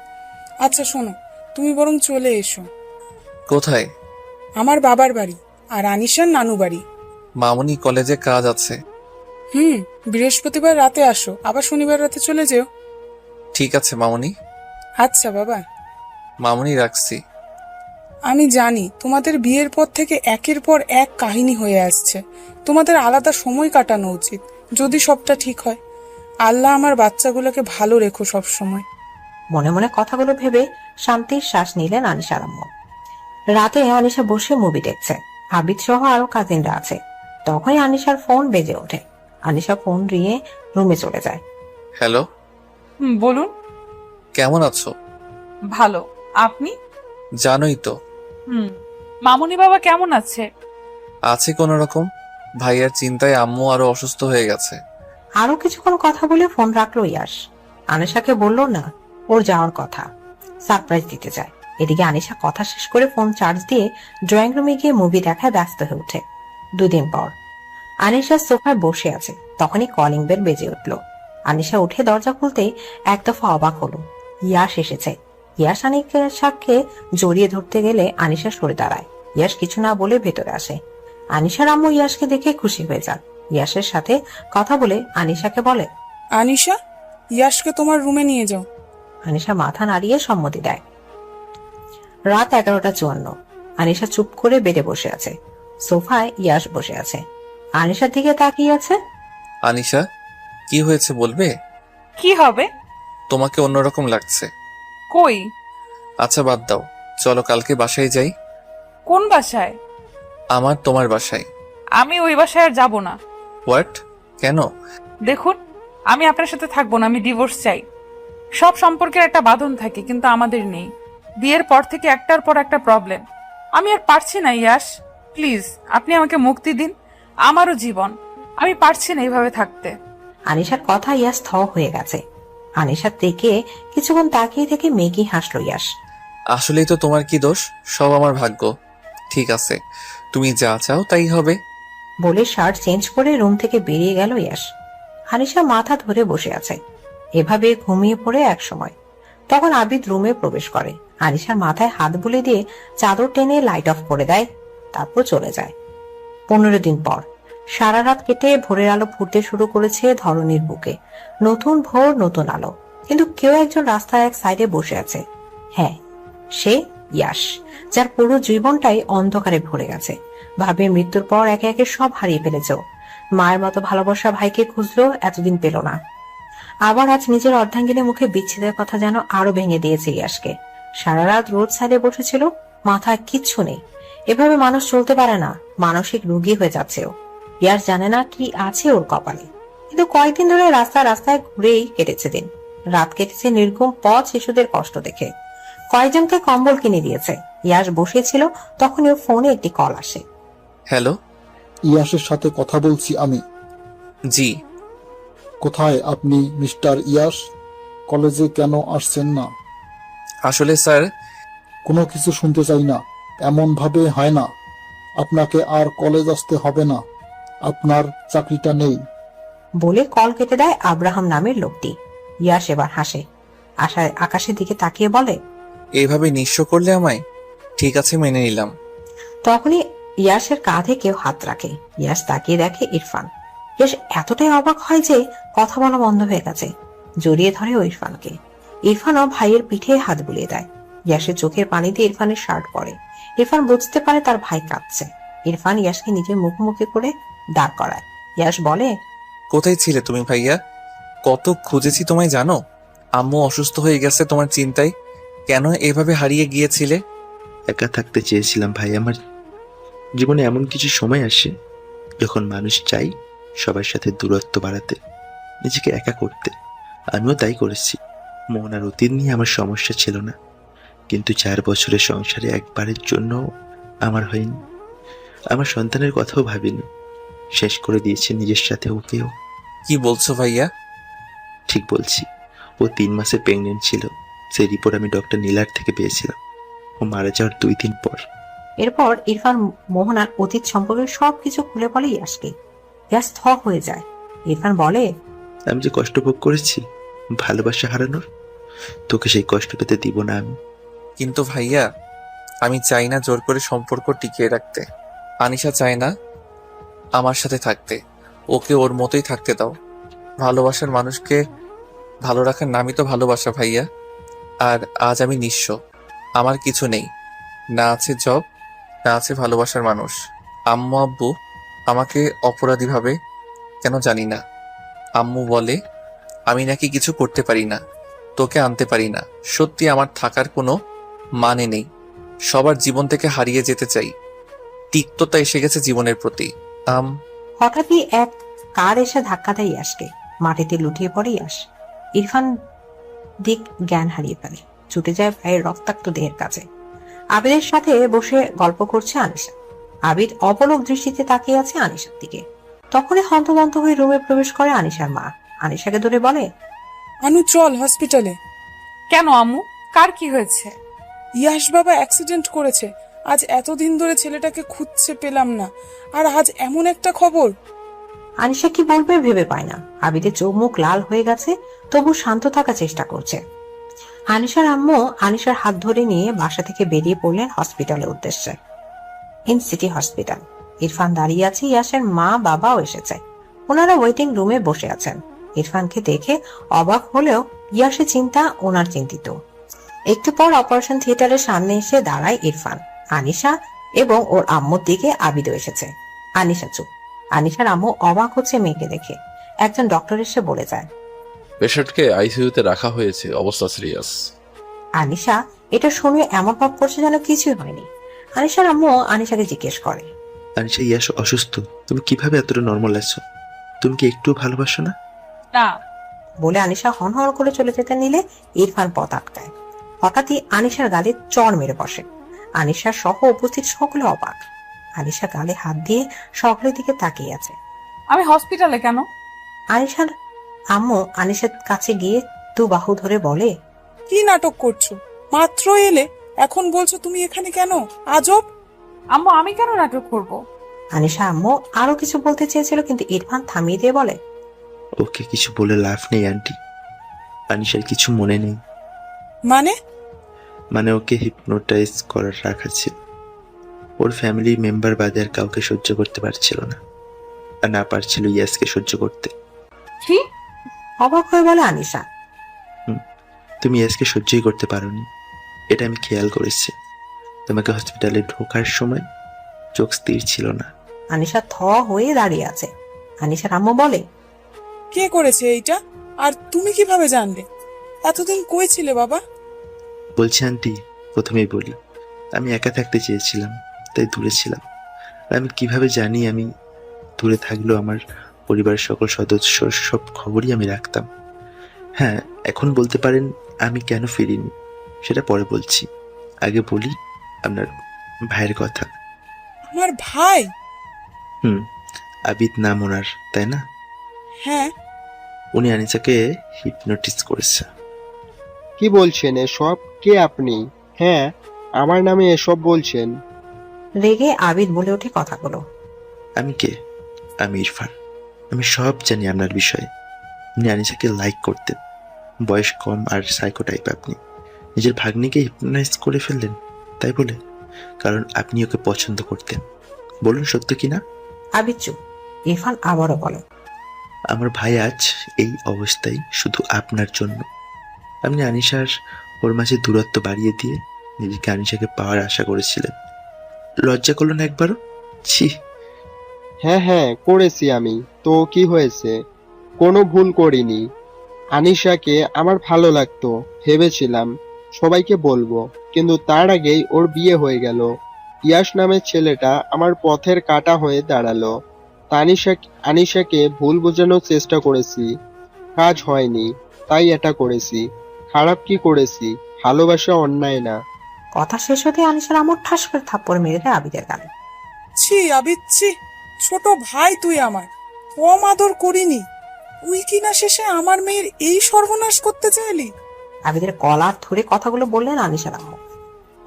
আচ্ছা শোনো, তুমি বরং চলে এসো। কোথায়? আমার বাবার বাড়ি আর আনিশার নানু বাড়ি। মামুনি কলেজে কাজ আছে। বৃহস্পতিবার রাতে আসো, আবার শনিবার রাতে চলে যেও। ঠিক আছে মামুনি। আচ্ছা বাবা। মামুনি রাখছি। আমি জানি তোমাদের বিয়ের পর থেকে একের পর এক কাহিনী হয়ে আসছে। তোমাদের আলাদা সময় কাটানো উচিত, যদি সবটা ঠিক হয়। আল্লাহ আমার বাচ্চাগুলোকে ভালো রেখো সব সময়। মনে মনে কথাগুলো ভেবে শান্তির শ্বাস নিলেন আনিশার আম্মু। রাতে আনিশা বসে মুভি দেখছে। আবিদ সহ আরো কাজিনরা আছে। তখনই আনিশার ফোন বেজে ওঠে। আনিশা ফোন নিয়ে রুমে চলে যায়। হ্যালো, বলুন। কেমন আছো? ভালো, আপনি? জানোই তো। মামুনি বাবা কেমন আছে? আছে কোন রকম। ভাইয়ার চিন্তায় আম্মু আরো অসুস্থ হয়ে গেছে। আরো কিছুক্ষণ কথা বলে ফোন রাখলো ইয়াশ। আনিশাকে বলল না ওর যাওয়ার কথা, সারপ্রাইজ দিতে চায়। এদিকে আনিশা কথা শেষ করে ফোন চার্জ দিয়ে ড্রয়িং রুমে গিয়ে মুভি দেখায় ব্যস্ত হয়ে ওঠে। দুদিন পর আনিশা সোফায় বসে আছে, তখনই কলিং বেল বেজে উঠল। আনিশা উঠে দরজা খুলতেই এক দফা অবাক হলো, ইয়াশ এসেছে। ইয়াশ আনিশাকে জড়িয়ে ধরতে গেলে আনিশা সরে দাঁড়ায়। ইয়াশ কিছু না বলে ভেতরে আসে। আনিশার আম্মু ইয়াশকে দেখে খুশি হয়ে যান। ইয়াশের সাথে কথা বলে আনিশাকে বলে, আনিশা, ইয়াশকে তোমার রুমে নিয়ে যাও। আনিশা মাথা নাড়িয়ে সম্মতি দেয়। রাত 11:54। আনিশা চুপ করে বেডে বসে আছে। সোফায় ইয়াশ বসে আছে, আনিশার দিকে তাকিয়ে আছে। আনিশা, কি হয়েছে বলবে? কি হবে? তোমাকে অন্যরকম লাগছে। কই? আচ্ছা বাদ দাও, চলো কালকে বাসায় যাই। কোন বাসায়? আমার তোমার বাসায়। আমি ওই বাসায় আর যাবো না। হোয়াট? কেন? দেখুন, আমি আপনার সাথে থাকবো না, আমি ডিভোর্স চাই। সব সম্পর্কের একটা বাঁধন থাকে, কিন্তু আমাদের নেই। বিয়ের পর থেকে একটার পর একটা প্রবলেম। আমি আর পারছি না ইয়াশ, প্লিজ আপনি আমাকে মুক্তি দিন। আমারও জীবন, আমি পারছি না এইভাবে থাকতে। আনিশার কথা ইয়াশ থ হয়ে গেছে। আনিশার দিকে কিছুক্ষণ তাকিয়ে থেকে মেকি হাসলো ইয়াশ। আসলেই তো তোমার কি দোষ, সব আমার ভাগ্য। ঠিক আছে, তুমি যা চাও তাই হবে। বলে শার্ট চেঞ্জ করে রুম থেকে বেরিয়ে গেল ইয়াশ। আনিশা মাথা ধরে বসে আছে। এভাবে ঘুমিয়ে পড়ে এক সময়। তখন আবিদ রুমে প্রবেশ করে। আনিশার মাথায় হাত বুলিয়ে দিয়ে চাদর টেনে লাইট অফ করে দেয়, তারপর চলে যায়। 15 দিন পর সারা রাত কেটে ভোরের আলো ফুটতে শুরু করেছে ধরনীর বুকে। নতুন ভোর, নতুন আলো। কিন্তু কেউ একজন রাস্তার এক সাইডে বসে আছে। হ্যাঁ, সে ইয়াশ, যার পুরো জীবনটাই অন্ধকারে ভরে গেছে। ভাবে মৃত্যুর পর একে একে সব হারিয়ে ফেলেছ। মায়ের মতো ভালোবাসা ভাইকে খুঁজলো, এতদিন পেল না। আবার আজ নিজের অর্ধাঙ্গিনী মুখে বিচ্ছেদের কথা যেন আরো ভেঙে দিয়েছে ইয়াশকে। সারা রাত রোড সাইডে বসেছিল, মাথায় কিচ্ছু নেই। এভাবে মানুষ চলতে পারে না, মানসিক রোগী হয়ে যাচ্ছে ও। ইয়াশ জানে না কি আছে ওর কপালে। কিন্তু কয়েকদিন ধরে রাস্তায় রাস্তায় ঘুরেই কেটেছে দিন। রাত কেটেছে নির্ঘুম পথ, শিশুদের কষ্ট দেখে। কয়েকজনকে কম্বল কিনে দিয়েছে। ইয়াশ বসেছিল, তখন ওর ফোনে একটি কল আসে। হ্যালো, ইয়াশের সাথে কথা বলছি আমি। জি। কোথায় আপনি মিস্টার ইয়াশ? কলেজে কেন আসছেন না? আসলে স্যার, কোনো কিছু শুনতে চাই না। এমন ভাবে হয় না। আপনাকে আর কলেজ আসতে হবে না, আপনার চাকরিটা নেই। বলে কল কেটে দেয় আব্রাহাম নামের লোকটি। ইয়াশ এবার হাসে, আকাশের দিকে তাকিয়ে বলে, এইভাবে নিঃস্ব করলে আমায়? ঠিক আছে, মেনে নিলাম। তখনই ইয়াশের কাঁধে কেউ হাত রাখে। ইয়াশ তাকিয়ে দেখে ইরফান। ইয়াশ এতটাই অবাক হয় যে কথা বলা বন্ধ হয়ে গেছে। জড়িয়ে ধরে ও ইরফানকে। ইরফানও ভাইয়ের পিঠে হাত বুলিয়ে দেয়। ইয়াশের চোখের পানিতে ইরফানের শার্ট পরে। ইরফান বুঝতে পারে তার ভাই কাঁদছে। ইরফান ইয়াশকে নিজের মুখোমুখি করে দাঁড় করায়। ইয়াশ বলে, কোথায় ছিলে তুমি ভাইয়া? কত খুঁজেছি তোমায় জানো? আম্মু অসুস্থ হয়ে গেছে তোমার চিন্তায়। কেন এভাবে হারিয়ে গিয়েছিলে? একা থাকতে চেয়েছিলাম ভাই। আমার জীবনে এমন কিছু সময় আসে যখন মানুষ চাই সবার সাথে দূরত্ব বাড়াতে, নিজেকে একা করতে। আমিও তাই করেছি। মোহনার অতীত নিয়ে আমার সমস্যা ছিল না, কিন্তু 4 বছরের সংসারে একবারের জন্য আমার হয়নি। আমার সন্তানের কথাও ভাবিনি, শেষ করে দিয়েছে নিজের সাথে ওকেও। কি বলছো ভাইয়া? ঠিক বলছি। ও 3 মাসে প্রেগনেন্ট ছিল। সেই রিপোর্ট আমি ডক্টর নীলার থেকে পেয়েছিলাম ও মারা যাওয়ার 2 দিন পর। এরপর ইরফান মোহনার অতীত সম্পর্কে সবকিছু খুলে বলে ইয়াসকে। ইয়াস থ হয়ে যায়। ইরফান বলে, আমি যে কষ্ট ভোগ করেছি ভালোবাসা হারানোর, তোকে সেই কষ্ট পেতে দিব না আমি। কিন্তু ভাইয়া, আমি চাই না জোর করে সম্পর্ক টিকিয়ে রাখতে। আনিশা চায় না আমার সাথে থাকতে, ওকে ওর মতোই থাকতে দাও। ভালোবাসার মানুষকে ভালো রাখার নামই তো ভালোবাসা ভাইয়া। আর আজ আমি নিঃস্ব, আমার কিছু নেই, না আছে জব, না আছে ভালোবাসার মানুষ। আম্মু আব্বু আমাকে অপরাধী ভাবে কেন জানি না। আম্মু বলে আমি নাকি কিছু করতে পারি না, তোকে আনতে পারি না। সত্যি আমার থাকার কোনো মানে নেই, সবার জীবন থেকে হারিয়ে যেতে চাই। তিক্ততা এসে গেছে জীবনের প্রতি। হঠাৎই এক কার এসে ধাক্কা দেয় ইয়াসকে। মাটিতে লুটিয়ে পড়ে ইয়াস। ইরফান দিক জ্ঞান হারিয়ে ফেলে, ছুটে যায় ভাইয়ের রক্তাক্ত দেহের কাছে। আবিরের সাথে বসে গল্প করছে আনিশা। আবির অপলক দৃষ্টিতে তাকিয়ে আছে আনিশার দিকে। তখনই হন্তদন্ত হয়ে রুমে প্রবেশ করে আনিশার মা। আনিশাকে ধরে বলে, আনু চল হসপিটালে। কেন আম্মু, কার কি হয়েছে? ইয়াস বাবা অ্যাক্সিডেন্ট করেছে। আজ এতদিন ধরে ছেলেটাকে খুঁজছে, পেলাম না, আর আজ এমন একটা খবর। আনিশা কি বলবে ভেবে পায় না। আবিদের চোখ মুখ লাল হয়ে গেছে, তবু শান্ত থাকার চেষ্টা করছে। আনিশার আম্মু আনিশার হাত ধরে নিয়ে বাসা থেকে বেরিয়ে পড়লেন হসপিটালের উদ্দেশ্যে। In city hospital. ইরফান দাঁড়িয়ে আছে, ইয়াসের মা বাবাও এসেছে। ওনারা ওয়েটিং রুমে বসে আছেন। ইরফানকে দেখে অবাক হলেও ইয়াসের চিন্তা ওনার চিন্তিত। একটু পর অপারেশন থিয়েটারের সামনে এসে দাঁড়ায় ইরফান। আনিশা এবং ওর আম্মুর দিকে আবিদও এসেছে। আনিশা চুপ। আনিশার আম্মু অবাক হচ্ছে মেয়েকে দেখে। একজন ডক্টর এসে বলে যায়, পেশেন্টকে আইসিইউতে রাখা হয়েছে, অবস্থা সিরিয়াস। আনিশা এটা শুনে এমন ভাব করছে যেন কিছুই হয়নি। আনিশার আম্মু আনিশাকে জিজ্ঞেস করে, আনিশা, ইয়াস অসুস্থ, তুমি কিভাবে এতটা নর্মাল আছো? তুমি কি একটু ভালোবাসো না? না বলে আনিশা হনহন করে চলে যেতে নিলে ইরফান পথ আটকায়। হঠাৎই আনিশার গালে চড় মেরে বসে। আনিশার সহ উপস্থিত সকলে অবাক। আনিশা গালে হাত দিয়ে সকলের দিকে তাকিয়ে আছে। আমি হসপিটালে কেন? আনিশার আম্মু আনিশার কাছে গিয়ে দু বাহু ধরে বলে, কি নাটক করছো? মাত্র এলে, এখন বলছো তুমি এখানে কেন? আজব। আম্মু, আমি কেন নাটক করব? আনিশা আম্মু আরো কিছু বলতে চেয়েছিল, কিন্তু ইরফান থামিয়ে দিয়ে বলে, ওকে কিছু বলে লাভ নেই আন্টি। আনিশার কিছু মনে নেই। মানে ওকে হিপনোটাইজ করার রাখা ছিল। ওর ফ্যামিলি মেম্বার বাদে আর কাউকে সহ্য করতে পারছিল না, আর না পারছিল ইয়াসকে সহ্য করতে। কি? অবাক হয়ে বলে আনিশা, তুমি ইয়াসকে সহ্যই করতে পারোনি, এটা আমি খেয়াল করেছি। তোমাকে হসপিটালে ঢোকার সময় চোখ স্থির ছিল না। আনিশা থ হয়ে দাঁড়িয়ে আছে। আনিশার আম্মু বলে, কে করেছে এইটা? আর তুমি কিভাবে জানলে? এতদিন কই ছিলে বাবা? বলছি আন্টি, প্রথমেই বলি, আমি একা থাকতে চেয়েছিলাম, তাই দূরে ছিলাম। আর আমি কিভাবে জানি আমি দূরে থাকলেও আমার পরিবারের সকল সদস্যর সব খবরই আমি রাখতাম। হ্যাঁ, এখন বলতে পারেন আমি কেন ফিরিনি, সেটা পরে বলছি। আগে বলি আপনার ভাইয়ের কথা। আমার ভাই? আবিদ নাম ওনার, তাই না? হ্যাঁ। উনি আনিসাকে হিপনোটিস করেছে। কি বলছেন এসব? কে আপনি? হ্যাঁ, আমার নামে এসব বলছেন? রেগে আবিদ বলে ওঠে কথাগুলো। আমি কে? আমি ইরফান। আমি সব জানি আপনার বিষয়ে। উনি আনিসাকে লাইক করতেন। বয়স কম আর সাইকো টাইপ। আপনি নিজের ভাগ্নিকে হিপনোটাইজ করে ফেললেন, তাই বলে? কারণ আপনি ওকে পছন্দ করতেন। বলুন সত্য কিনা? আবিদ চুপ। ইরফান আবারও বলে, আমার ভাই আজ এই অবস্থায় শুধু আপনার জন্য। আপনি আনিশার ওর মাঝে দূরত্ব বাড়িয়ে দিয়ে নিজেকে আনিশাকে পাওয়ার আশা করেছিলেন। লজ্জা করলো না একবারও? ছি। হ্যাঁ, করেছি আমি। তো কি হয়েছে? কোনো ভুল করিনি। আনিশাকে আমার ভালো লাগতো, ভেবেছিলাম সবাইকে বলবো, কিন্তু তার আগেই ওর বিয়ে হয়ে গেল। ইয়াস নামের ছেলেটা আমার পথের কাঁটা হয়ে দাঁড়ালো। আনিশাকে ভুল বোঝানোর চেষ্টা করেছি, কাজ হয়নি, তাই এটা করেছি। খারাপ কি করেছি? ভালোবাসা অন্যায় না। কথা শেষ হতে আনিশার আম্মু ঠাস করে থাপ্পড় মেরে দেয় আবিদের গালে। ছি আবিদ ছি, ছোট ভাই তুই আমার, কম আদর করিনি। তুই কিনা শেষে আমার মেয়ের এই সর্বনাশ করতে চাইলি। আবিদের কলার ধরে কথাগুলো বললেন আনিশার আম্মু।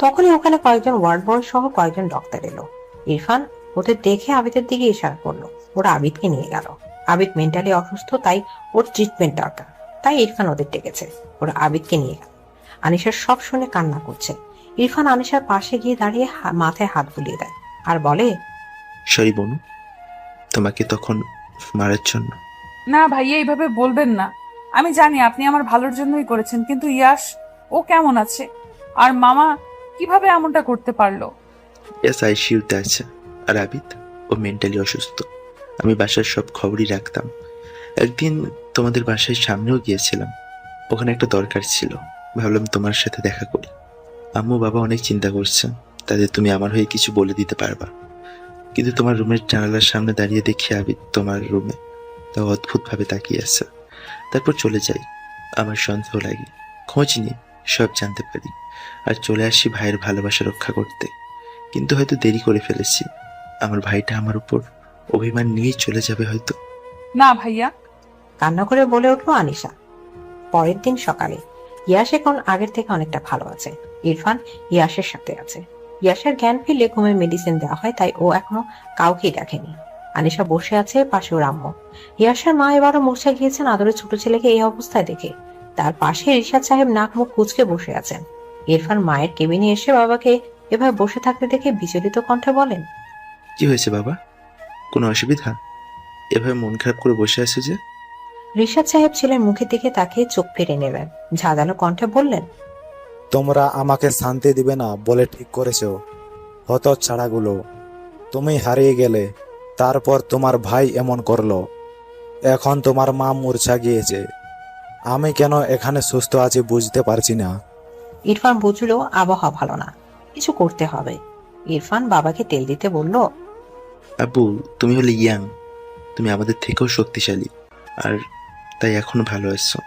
তখনই ওখানে কয়েকজন ওয়ার্ড বয় সহ কয়েকজন ডক্টর এলো। ইরফান ওদের দেখে আবিদের দিকে ইশারা করলো। ওরা আবিদকে নিয়ে গেল। আবিদ মেন্টালি অসুস্থ, তাই ওর ট্রিটমেন্ট দরকার। তাই ইরফান ওদের ডেকেছে। ওরা আবিদকে নিয়ে গেল। আনিশার সব শুনে কান্না করছে। ইরফান আনিশার পাশে গিয়ে দাঁড়িয়ে মাথায় হাত বুলিয়ে দেয় আর বলে, সরি বনু, তোমাকে তখন মারার জন্য। না ভাইয়া, এইভাবে বলবেন না। আমি জানি আপনি আমার ভালোর জন্যই করেছেন, কিন্তু ইয়াশ ও কেমন আছে? আর মামা কিভাবে এমনটা করতে পারলো? এস আইসিইউতে আছে। আর আবিদ, ও মেন্টালি অসুস্থ। আমি বাসার সব খবরই রাখতাম। একদিন তোমাদের বাসায় সামনেও গিয়েছিলাম, ওখানে একটা দরকার ছিল। ভাবলাম তোমার সাথে দেখা করি। আম্মু বাবা অনেক চিন্তা করছে, তাদের তুমি আমার হয়ে কিছু বলে দিতে পারবা। কিন্তু তোমার রুমের জানালার সামনে দাঁড়িয়ে দেখি আবিদ তোমার রুমে, তা অদ্ভুতভাবে তাকিয়ে আছে। তারপর চলে যাই। আমার সন্দেহ লাগে, খোঁজ নিয়ে সব জানতে পারি আর চলে আসি ভাইয়ের ভালোবাসা রক্ষা করতে। কিন্তু হয়তো দেরি করে ফেলেছি। আমার ভাইটা আমার উপর অভিমান নিয়েই চলে যাবে হয়তো। না ভাইয়া, কান্না করে বলে উঠলো আনিশা। পরের দিন সকালে ইয়াশ এখন আগের থেকে অনেকটা ভালো আছে। ইরফান ইয়াশের সাথে আছে। ইয়াশের জ্ঞান ফিরলে ঘুমের মেডিসিন দেওয়া হয়, তাই ও এখনো কাউকেই দেখেনি। আনিশা বসে আছে পাশে ওর আম্মু। ইয়াশের মা এবারও মূর্ছা গিয়েছেন আদরের ছোট ছেলেকে এই অবস্থায় দেখে। তার পাশে রিশাদ সাহেব নাক মুখ কুঁচকে বসে আছেন। ইরফান মায়ের কেবিনে এসে বাবাকে এভাবে বসে থাকতে দেখে বিচলিত কণ্ঠে বলেন, কি হয়েছে বাবা? কোনো অসুবিধা? এভাবে মন খারাপ করে বসে আছে যে? রিশাদ সাহেব ছেলের মুখের দিকে তাকিয়ে চোখ ফিরে নেবেন। ঝাঁঝালো কণ্ঠে বললেন, তোমরা আমাকে শান্তি দিবে না বলে ঠিক করেছো। হতচ্ছাড়াগুলো, তুমি হারিয়ে গেলে, তারপর তোমার ভাই এমন করলো। এখন তোমার মা মূর্ছা গিয়েছে। আমি কেন এখানে সুস্থ আছি বুঝতে পারছি না। ইরফান বুঝলো আবহাওয়া ভালো না, কিছু করতে হবে। ইরফান বাবাকে তেল দিতে বলল, আব্বু, তুমি হলে ইয়াং, তুমি আমাদের থেকেও শক্তিশালী, আর তাই এখনো ভালো আছো।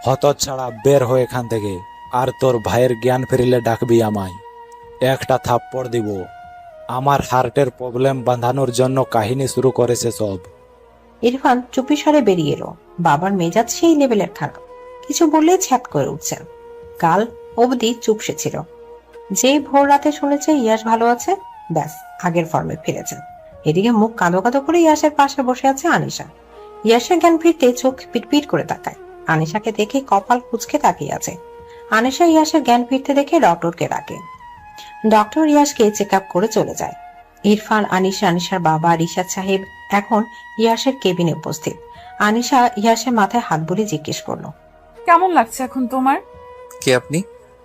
হতচ্ছাড়া, বের হয়ে এখান থেকে। আর তোর ভাইয়ের জ্ঞান ফিরিলে ডাকবি আমায়। একটা থাপ্পড় দিব। আমার হার্টের প্রবলেম বাঁধানোর জন্য কাহিনী শুরু করেছে সব। ইরফান চুপি সরে বেরিয়ে এলো। বাবার মেজাজ সেই লেভেলের খারাপ, কিছু বললে ছ্যাত করে উঠছেন। কাল অবধি চুপসে ছিল। যেই ভোর রাতে শুনেছে ইয়াশ ভালো আছে, ব্যাস আগের ফর্মে ফিরেছেন। এদিকে মুখ কাঁদো কাঁদো করে ইয়াশের পাশে বসে আছে আনিশা। ইয়াশের জ্ঞান ফিরতে চোখ পিটপিট করে তাকায়। আনিশাকে দেখে কপাল কুঁচকে তাকিয়ে আছে। আনিশা ইয়াশের জ্ঞান ফিরতে দেখে ডক্টরকে ডাকে। ডক্টর ইয়াশকে চেক আপ করে চলে যায়। ইরফান, আনিশা, আনিশার বাবা রিশাদ সাহেব এখন ইয়াশের কেবিনে উপস্থিত। আনিশা ইয়াশের মাথায় হাত বুলিয়ে জিজ্ঞেস করলো, কেমন লাগছে এখন তোমার? কে আপনি?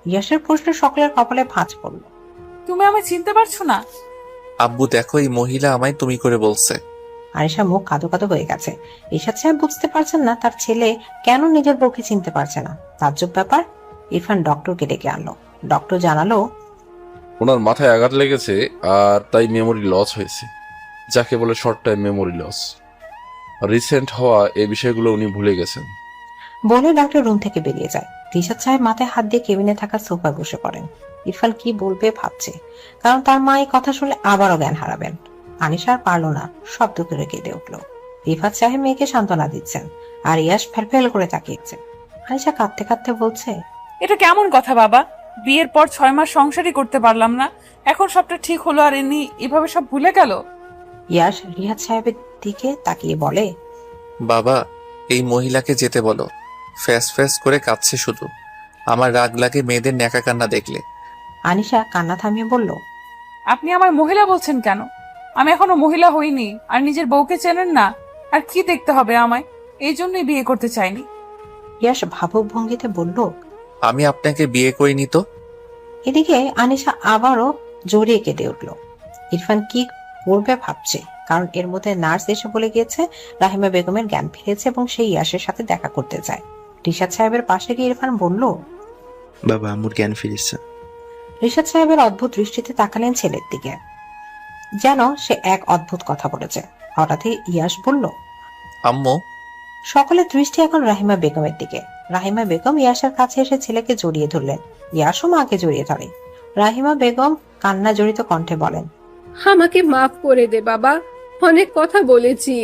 ইয়াশের প্রশ্ন সকলের কপালে ভাঁজ পড়লো। তুমি আমায় চিনতে পারছো না? আব্বু দেখো, এই মহিলা আমায় তুমি করে বলছে। আনিশা মুখ কাঁদো কাঁদো হয়ে গেছে। রিশাদ সাহেব বুঝতে পারছেন না তার ছেলে কেন নিজের বউকে চিনতে পারছে না। তাজ্জব ব্যাপার। ইরফান ডক্টরকে ডেকে আনলো। ডক্টর জানালো, ওনার মাথায় আঘাত লেগেছে আর তাই মেমোরি লস হয়েছে, যাকে বলে short time memory loss. Recent হওয়া এই বিষয়গুলো উনি ভুলে গেছেন। বলে ডক্টর রুম থেকে বেরিয়ে যায়। রিশাদ সাহেব মাথায় হাত দিয়ে কেবিনে থাকা সোফায় বসে পড়েন। ইরফান কি বলবে ভাবছে, কারণ তার মা এই কথা শুনলে আবারও জ্ঞান হারাবেন। আনিশা আর পারল না, শব্দ করে কেঁদে উঠল। রিফাত সাহেব মেয়েকে সান্ত্বনা দিচ্ছেন, আর ইয়াশ ফেলফেল করে তাকিয়েছে। আনিশা কাঁদতে কাঁদতে বলছে, এটা কেমন কথা বাবা? বিয়ের পর 6 মাস সংসারই করতে পারলাম না, এখন সবটা ঠিক হলো আর ইনি এভাবে সব ভুলে গেল? ইয়াশ রিহাত সাহেবের দিকে তাকিয়ে বলে, বাবা, এই মহিলাকে যেতে বলো। ফ্যাস ফ্যাস করে কাঁদছে শুধু। আমার রাগ লাগে মেয়েদের ন্যাকা কান্না দেখলে। আনিশা কান্না থামিয়ে বলল, আপনি আমায় মহিলা বলছেন কেন? আমি এখনো মহিলা হইনি, আর নিজের বউকে চেনেন না? আর কি দেখতে হবে আমায়? এই জন্যই বিয়ে করতে চাইনি। ইয়াশ ভাবুক ভঙ্গিতে বলল, আমি আপনাকে বিয়ে করিনি তো। এদিকে আনিশা আবারও জড়িয়ে কেঁদে উঠল। ইরফান কি করবে ভাবছে, কারণ এর মধ্যে নার্স এসে বলে গিয়েছে রাহিমা বেগমের জ্ঞান ফিরেছে এবং সেই ইয়াশের সাথে দেখা করতে চায়। রিশাদ সাহেবের পাশে গিয়ে ইরফান বলল, বাবা, আম্মুর জ্ঞান ফিরেছে। রিশাদ সাহেবের অদ্ভুত দৃষ্টিতে তাকালেন ছেলের দিকে, যেন সে এক অদ্ভুত কথা বলেছে। হঠাৎই ইয়াশ বলল, আম্মু। সকলের দৃষ্টি এখন রাহিমা বেগমের দিকে। রাহিমা বেগম ইয়াসের কাছে এসে ছেলেকে জড়িয়ে ধরলেন। ইয়াসও মাকে জড়িয়ে ধরে। রাহিমা বেগম কান্না জড়িত কণ্ঠে বলেন, আমাকে মাফ করে দে বাবা, অনেক কথা বলেছি,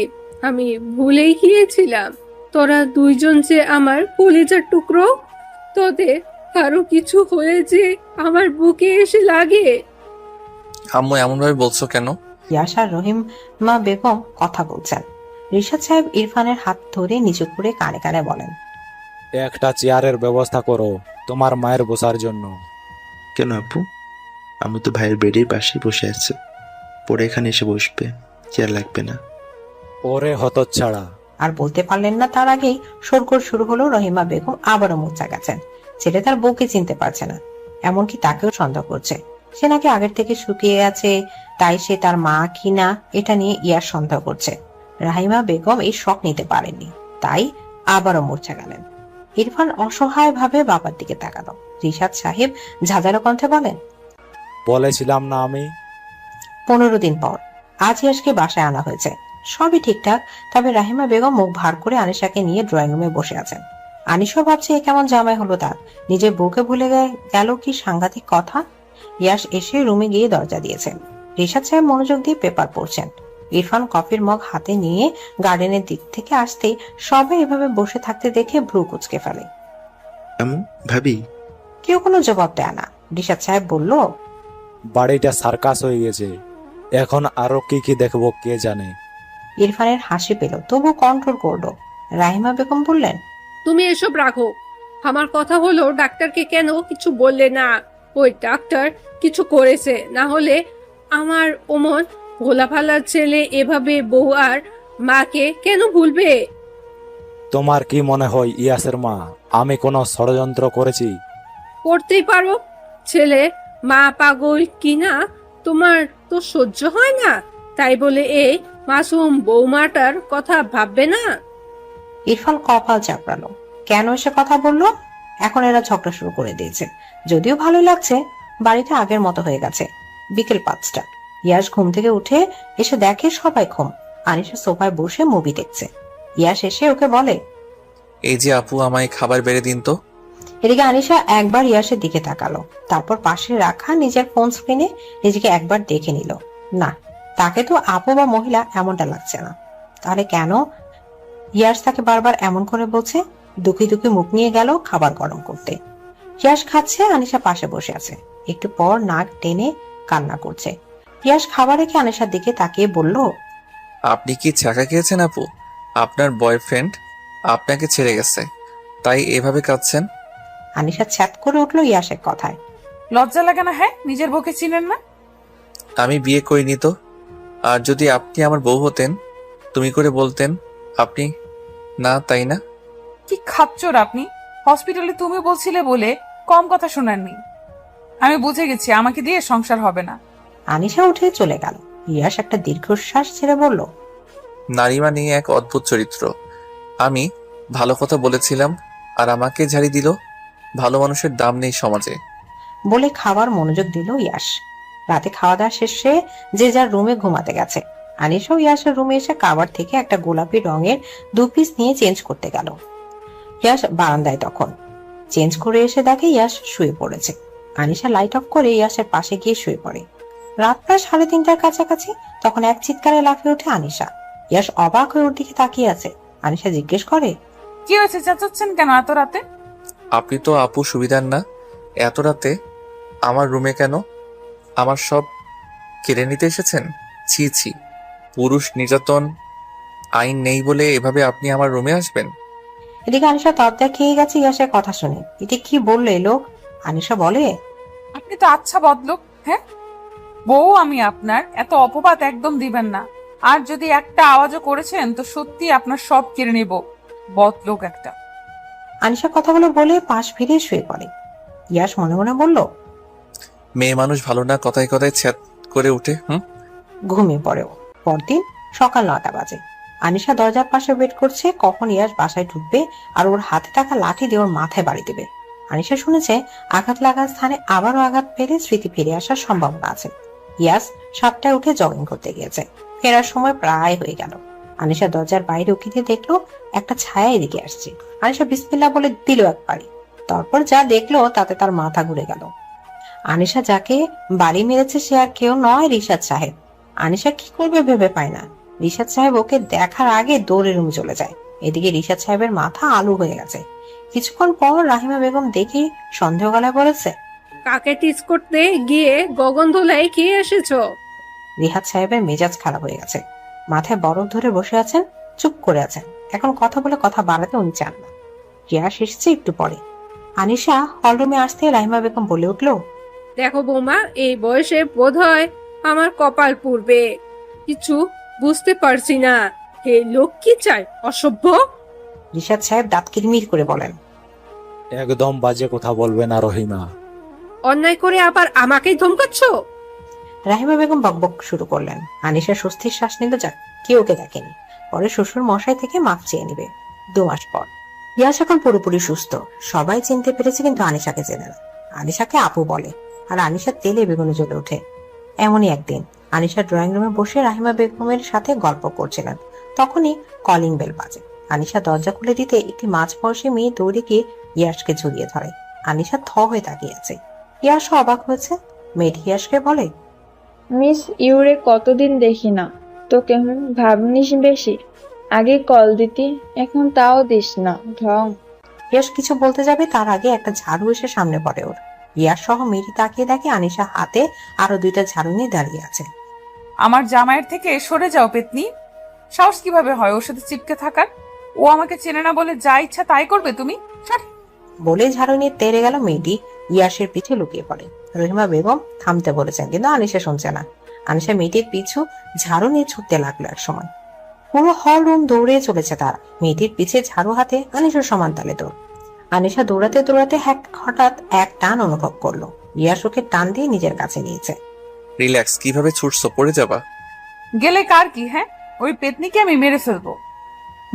আমি ভুলেই গিয়েছিলাম। তোরা দুইজন যে আমার কলিজার টুকরো, তোদের কারো কিছু হয়েছে আমার বুকে এসে লাগে। আম্মু এমন ভাবে বলছো কেন? ইয়াস আর রহিমা বেগম কথা বলছেন। রিশাদ সাহেব ইরফানের হাত ধরে নিচু করে কানে কানে বলেন, একটা চেয়ারের ব্যবস্থা করো তোমার মায়ের বসার জন্য। কেন আপু? আমি তো ভাইয়ের বেডের পাশেই বসে আছি, পরে এখানে এসে বসবে, চেয়ার লাগবে না। ওরে হতচ্ছাড়া। আর বলতে পারলেন না তার আগেই শোরগোল শুরু হলো। রহিমা বেগম আবারও মূর্ছা গেছেন। ছেলে তার বউকে চিনতে পারছে না, এমনকি তাকেও সন্দেহ করছে। সে নাকি আগের থেকে শুকিয়ে আছে, তাই সে তার মা কিনা এটা নিয়ে ইয়ার সন্দেহ করছে। রাহিমা বেগম এই শখ নিতে পারেননি, তাই আবারও মূর্ছা গেলেন। ইরফান অসহায় ভাবে বাবার দিকে তাকালো। রিশাদ সাহেব ঝাঁঝালো কণ্ঠে বলেন, বলেছিলাম না আমি। 15 দিন পর আজ ইয়াসকে বাসায় আনা হয়েছে। সবই ঠিকঠাক, তবে রাহিমা বেগম মুখ ভার করে আনিশাকে নিয়ে ড্রয়িং রুমে বসে আছেন। আনিশা ভাবছে এ কেমন জামাই হলো তার, নিজের বউকে ভুলে গেল, কি সাংঘাতিক কথা। ইয়াস এসে রুমে গিয়ে দরজা দিয়েছেন। রিশাদ সাহেব মনোযোগ দিয়ে পেপার পড়ছেন। ইরফান কফির মগ হাতে নিয়ে গার্ডেনের দিক থেকে আসতেই সবাই এভাবে বসে থাকতে দেখে ভ্রু কুচকে ফেলে। আম্মু, ভাবি। কেউ কোনো জবাব দেয় না। রিশাদ সাহেব বলল, বাড়িটা সার্কাস হয়ে গেছে, এখন আরো কি কি দেখবো কে জানে। ইরফানের হাসি পেল, তবু কন্ট্রোল করলো। রাহিমা বেগম বললেন, তুমি এসব রাখো। আমার কথা হলো, ডাক্তারকে কেন কিছু বললে না? ওই ডাক্তার কিছু করেছে, না হলে আমার ওমন ভোলাভালার ছেলে এভাবে বউ আর মাকে কেন ভুলবে? তোমার কি মনে হয় ইয়াসের মা আমি কোনো ষড়যন্ত্র করেছি? করতেই পারো, ছেলে মা পাগল কিনা তোমার তো সহ্য হয় না, তাই বলে এই মাসুম বৌমাটার কথা ভাববে না? ইরফান কপাল চাপড়ালো। কেন এসে কথা বললো? এখন এরা ঝগড়া শুরু করে দিয়েছে। যদিও ভালো লাগছে, বাড়িটা আগের মতো হয়ে গেছে। বিকেল 5টা। ইয়াস ঘুম থেকে উঠে এসে দেখে সবাই ঘুম। আনিশা সোফায় বসে মুভি দেখছে। ইয়াস এসে ওকে বলে, এই যে আপু, আমায় খাবার বেড়ে দিন তো। এদিকে আনিশা একবার ইয়াসের দিকে তাকালো, তারপর পাশে রাখা নিজের ফোন স্ক্রিনে নিজেকে একবার দেখে নিল। না, তাকে তো আপু বা মহিলা এমনটা লাগছে না। তাহলে কেন ইয়াস তাকে বারবার এমন করে বলছে? দুঃখী দুঃখী মুখ নিয়ে গেল খাবার গরম করতে। ইয়াস খাচ্ছে, আনিশা পাশে বসে আছে। একটু পর নাক টেনে কান্না করছে। ইয়াস খাবার রেখে আনিশার দিকে তাকিয়ে বলল, আপনি কি চাকা খেয়েছেন আপু? আপনার বয়ফ্রেন্ড আপনাকে ছেড়ে গেছে, তাই এভাবে কাঁদছেন? আনিশা ছ্যাত করে উঠলো ইয়াসের কথায়। লজ্জা লাগে না? হ্যাঁ, নিজের বউকে চিনেন না? আমি বিয়ে করিনি তো। আর যদি আপনি আমার বউ হতেন, তুমি করে বলতেন আপনি না, তাই না? কি খাচ্চর আপনি! হসপিটালে তুমি বলছিলে বলে কম কথা শোনাননি। আমি বুঝে গেছি আমাকে দিয়ে সংসার হবে না। আনিশা উঠে চলে গেল। ইয়াস একটা দীর্ঘশ্বাস ছেড়ে বলল, নারীমা নিয়ে এক অদ্ভুত চরিত্র। আমি ভালো কথা বলেছিলাম আর আমাকে ঝাড়ি দিল। ভালো মানুষের দাম নেই সমাজে। বলে খাবার মনোযোগ দিল ইয়াস। রাতে খাওয়া দাওয়া শেষে যে যার রুমে ঘুমাতে গেছে। আনিশাও ইয়াসের রুমে এসে কাবার থেকে একটা গোলাপি রঙের 2 পিস নিয়ে চেঞ্জ করতে গেল। ইয়াস বারান্দায় তখন। চেঞ্জ করে এসে দেখে ইয়াস শুয়ে পড়েছে। আনিশা লাইট অফ করে ইয়াসের পাশে গিয়ে শুয়ে পড়ে। রাত প্রায় 3:30টার কাছাকাছি। তখন এক চিৎকারে লাফিয়ে ওঠে আনিশা। ইয়াস অবাক হয়ে ওর দিকে তাকিয়ে আছে। আনিশা জিজ্ঞেস করে, কি হয়েছে? চেঁচাচ্ছেন কেন এত রাতে? আপনি তো আপু সুবিধার না, এত রাতে আমার রুমে কেন? আমার সব কেড়ে নিতে এসেছেন? ছি ছি, পুরুষ নির্যাতন আইন নেই বলে এভাবে আপনি আমার রুমে আসবেন? এদিকে আনিশা তবদা খেয়ে গেছে ইয়াসের কথা শুনে। এটি কি বললো এই লোক? আনিশা বলে, আপনি তো আচ্ছা বদলোক। হ্যাঁ, বউ আমি আপনার, এত অপবাদ একদম দিবেন না। আর যদি একটা আওয়াজও করেছেন তো সত্যি আপনার সব কেড়ে নেব। বদলোক একটা। আনিশা কথাগুলো বলে পাশ ফিরে শুয়ে পড়ে। ইয়াস মনে মনে বলল, মেয়ে মানুষ ভালো না, কথায় কথায় ছ্যাত করে উঠে। ঘুমিয়ে পড়েও। পরদিন সকাল 9টা বাজে। আনিশা দরজার পাশে ওয়েট করছে কখন ইয়াস বাসায় ঢুকবে আর ওর হাতে থাকা লাঠি দিয়ে ওর মাথায় বাড়ি দেবে। আনিশা শুনেছে আঘাত লাগার স্থানে আবারও আঘাত পেলে স্মৃতি ফিরে আসার সম্ভাবনা আছে। ইয়াস 7টায় উঠে জগিং করতে গিয়েছে। ফেরার সময় প্রায় হয়ে গেল। আনিশা দরজার বাইরে উকি দিয়ে দেখলো একটা ছায়া এদিকে আসছে। আনিশা বিসমিল্লাহ বলে দিল একবারই, তারপর যা দেখলো তাতে তার মাথা ঘুরে গেল। আনিশা যাকে বাড়ি মেরেছে সে আর কেউ নয়, রিশাদ সাহেব। আনিশা কি করবে ভেবে পায় না। রিশাদ সাহেব ওকে দেখার আগে দৌড়ে রুমে চলে যায়। এদিকে রিশাদ সাহেবের মাথা আলু হয়ে গেছে। কিছুক্ষণ পর রাহিমা বেগম দেখে সন্দেহ গলায় বলেছে, কাকে টিস করতে গিয়ে গগন ধোলাই খেয়ে এসেছো? রিহাদ সাহেবের মেজাজ খারাপ হয়ে গেছে। মাথায় বরফ ধরে বসে আছেন, চুপ করে আছেন। এখন কথা বলে কথা বাড়াতে উনি চান না। কেয়াস এসেছে একটু পরে। আনিশা হলরুমে আসতে রাহিমা বেগম বলে উঠল, দেখো বৌমা, এই বয়সে বোধ হয় আমার কপাল পুড়বে। কিছু বুঝতে পারছি না। হে লোক কি চায়, অসভ্য! রিশাদ সাহেব দাঁত কিরমির করে বলেন, একদম বাজে কথা বলবে না রহিমা। অন্যায় করে আবার আমাকেই ধমকাচ্ছ? রাহিমা বেগম বকবক শুরু করলেন। আনিশা স্বস্তির শ্বাস নিল, যাক কেউ ওকে দেখেনি। পরে শ্বশুর মশাই থেকে মাফ চেয়ে নিবে 2 মাস পর। ইয়াস এখন পুরোপুরি সুস্থ। সবাই চিনতে পেরেছে, কিন্তু আনিশাকে চেনে না। আনিশাকে আপু বলে, আর আনিশা তেলে বেগুনে জ্বলে ওঠে। এমনই একদিন আনিশা ড্রয়িং রুমে বসে রাহিমা বেগমের সাথে গল্প করছিলেন। তখনই কলিং বেল বাজে। আনিশা দরজা খুলে দিতে একটি মাঝবয়সী মেয়ে দৌড়ে গিয়ে ইয়াসকে জড়িয়ে ধরে। আনিশা থ হয়ে তাকিয়ে আছে। ইয়াসও অবাক হয়েছে। মেয়েটি ইয়াসকে বলে, মিস ইউরে কতদিন দেখি না, তো কেমন ভাবনিস বেশি? আগে কল দিতি, এখন তাও দিস না, ঢং। ইয়াস কিছু বলতে যাবে তার আগে একটা ঝাড়ু এসে সামনে পড়ে ওর। ইয়াস সহ মেয়েটি তাকিয়ে দেখে আনিশা হাতে আরো 2টা ঝাড়ু নিয়ে দাঁড়িয়ে আছে। আমার জামাইয়ের থেকে সরে যাও পেতনি। সাহস কিভাবে হয় ওর সাথে চিপকে থাকার? ও আমাকে চেনে না বলে যা ইচ্ছা তাই করবে তুমি? বলে ঝাড়ু নিয়ে তেড়ে গেল মেয়েটি ইয়াসের পিঠে লুকিয়ে পড়ে। রহিমা বেগম থামতে বলেছেন, কিন্তু আনিশা শুনছে না। আনিশা মেয়েটির পিছু ঝাড়ু নিয়ে ছুটতে লাগলো। এক সময় পুরো হল রুম দৌড়ে চলেছে তারা। মেয়েটির পিছে ঝাড়ু হাতে আনিশার সমান তালে দৌড়। আনিশা দৌড়াতে দৌড়াতে হঠাৎ এক টান অনুভব করলো। ইয়াস ওকে টান দিয়ে নিজের কাছে নিয়েছে। রিল্যাক্স, কিভাবে ছুটছো, পড়ে যাবা। গেলে কার কি? হ্যাঁ, ওই পেতনিকে আমি মেরে ফেলবো।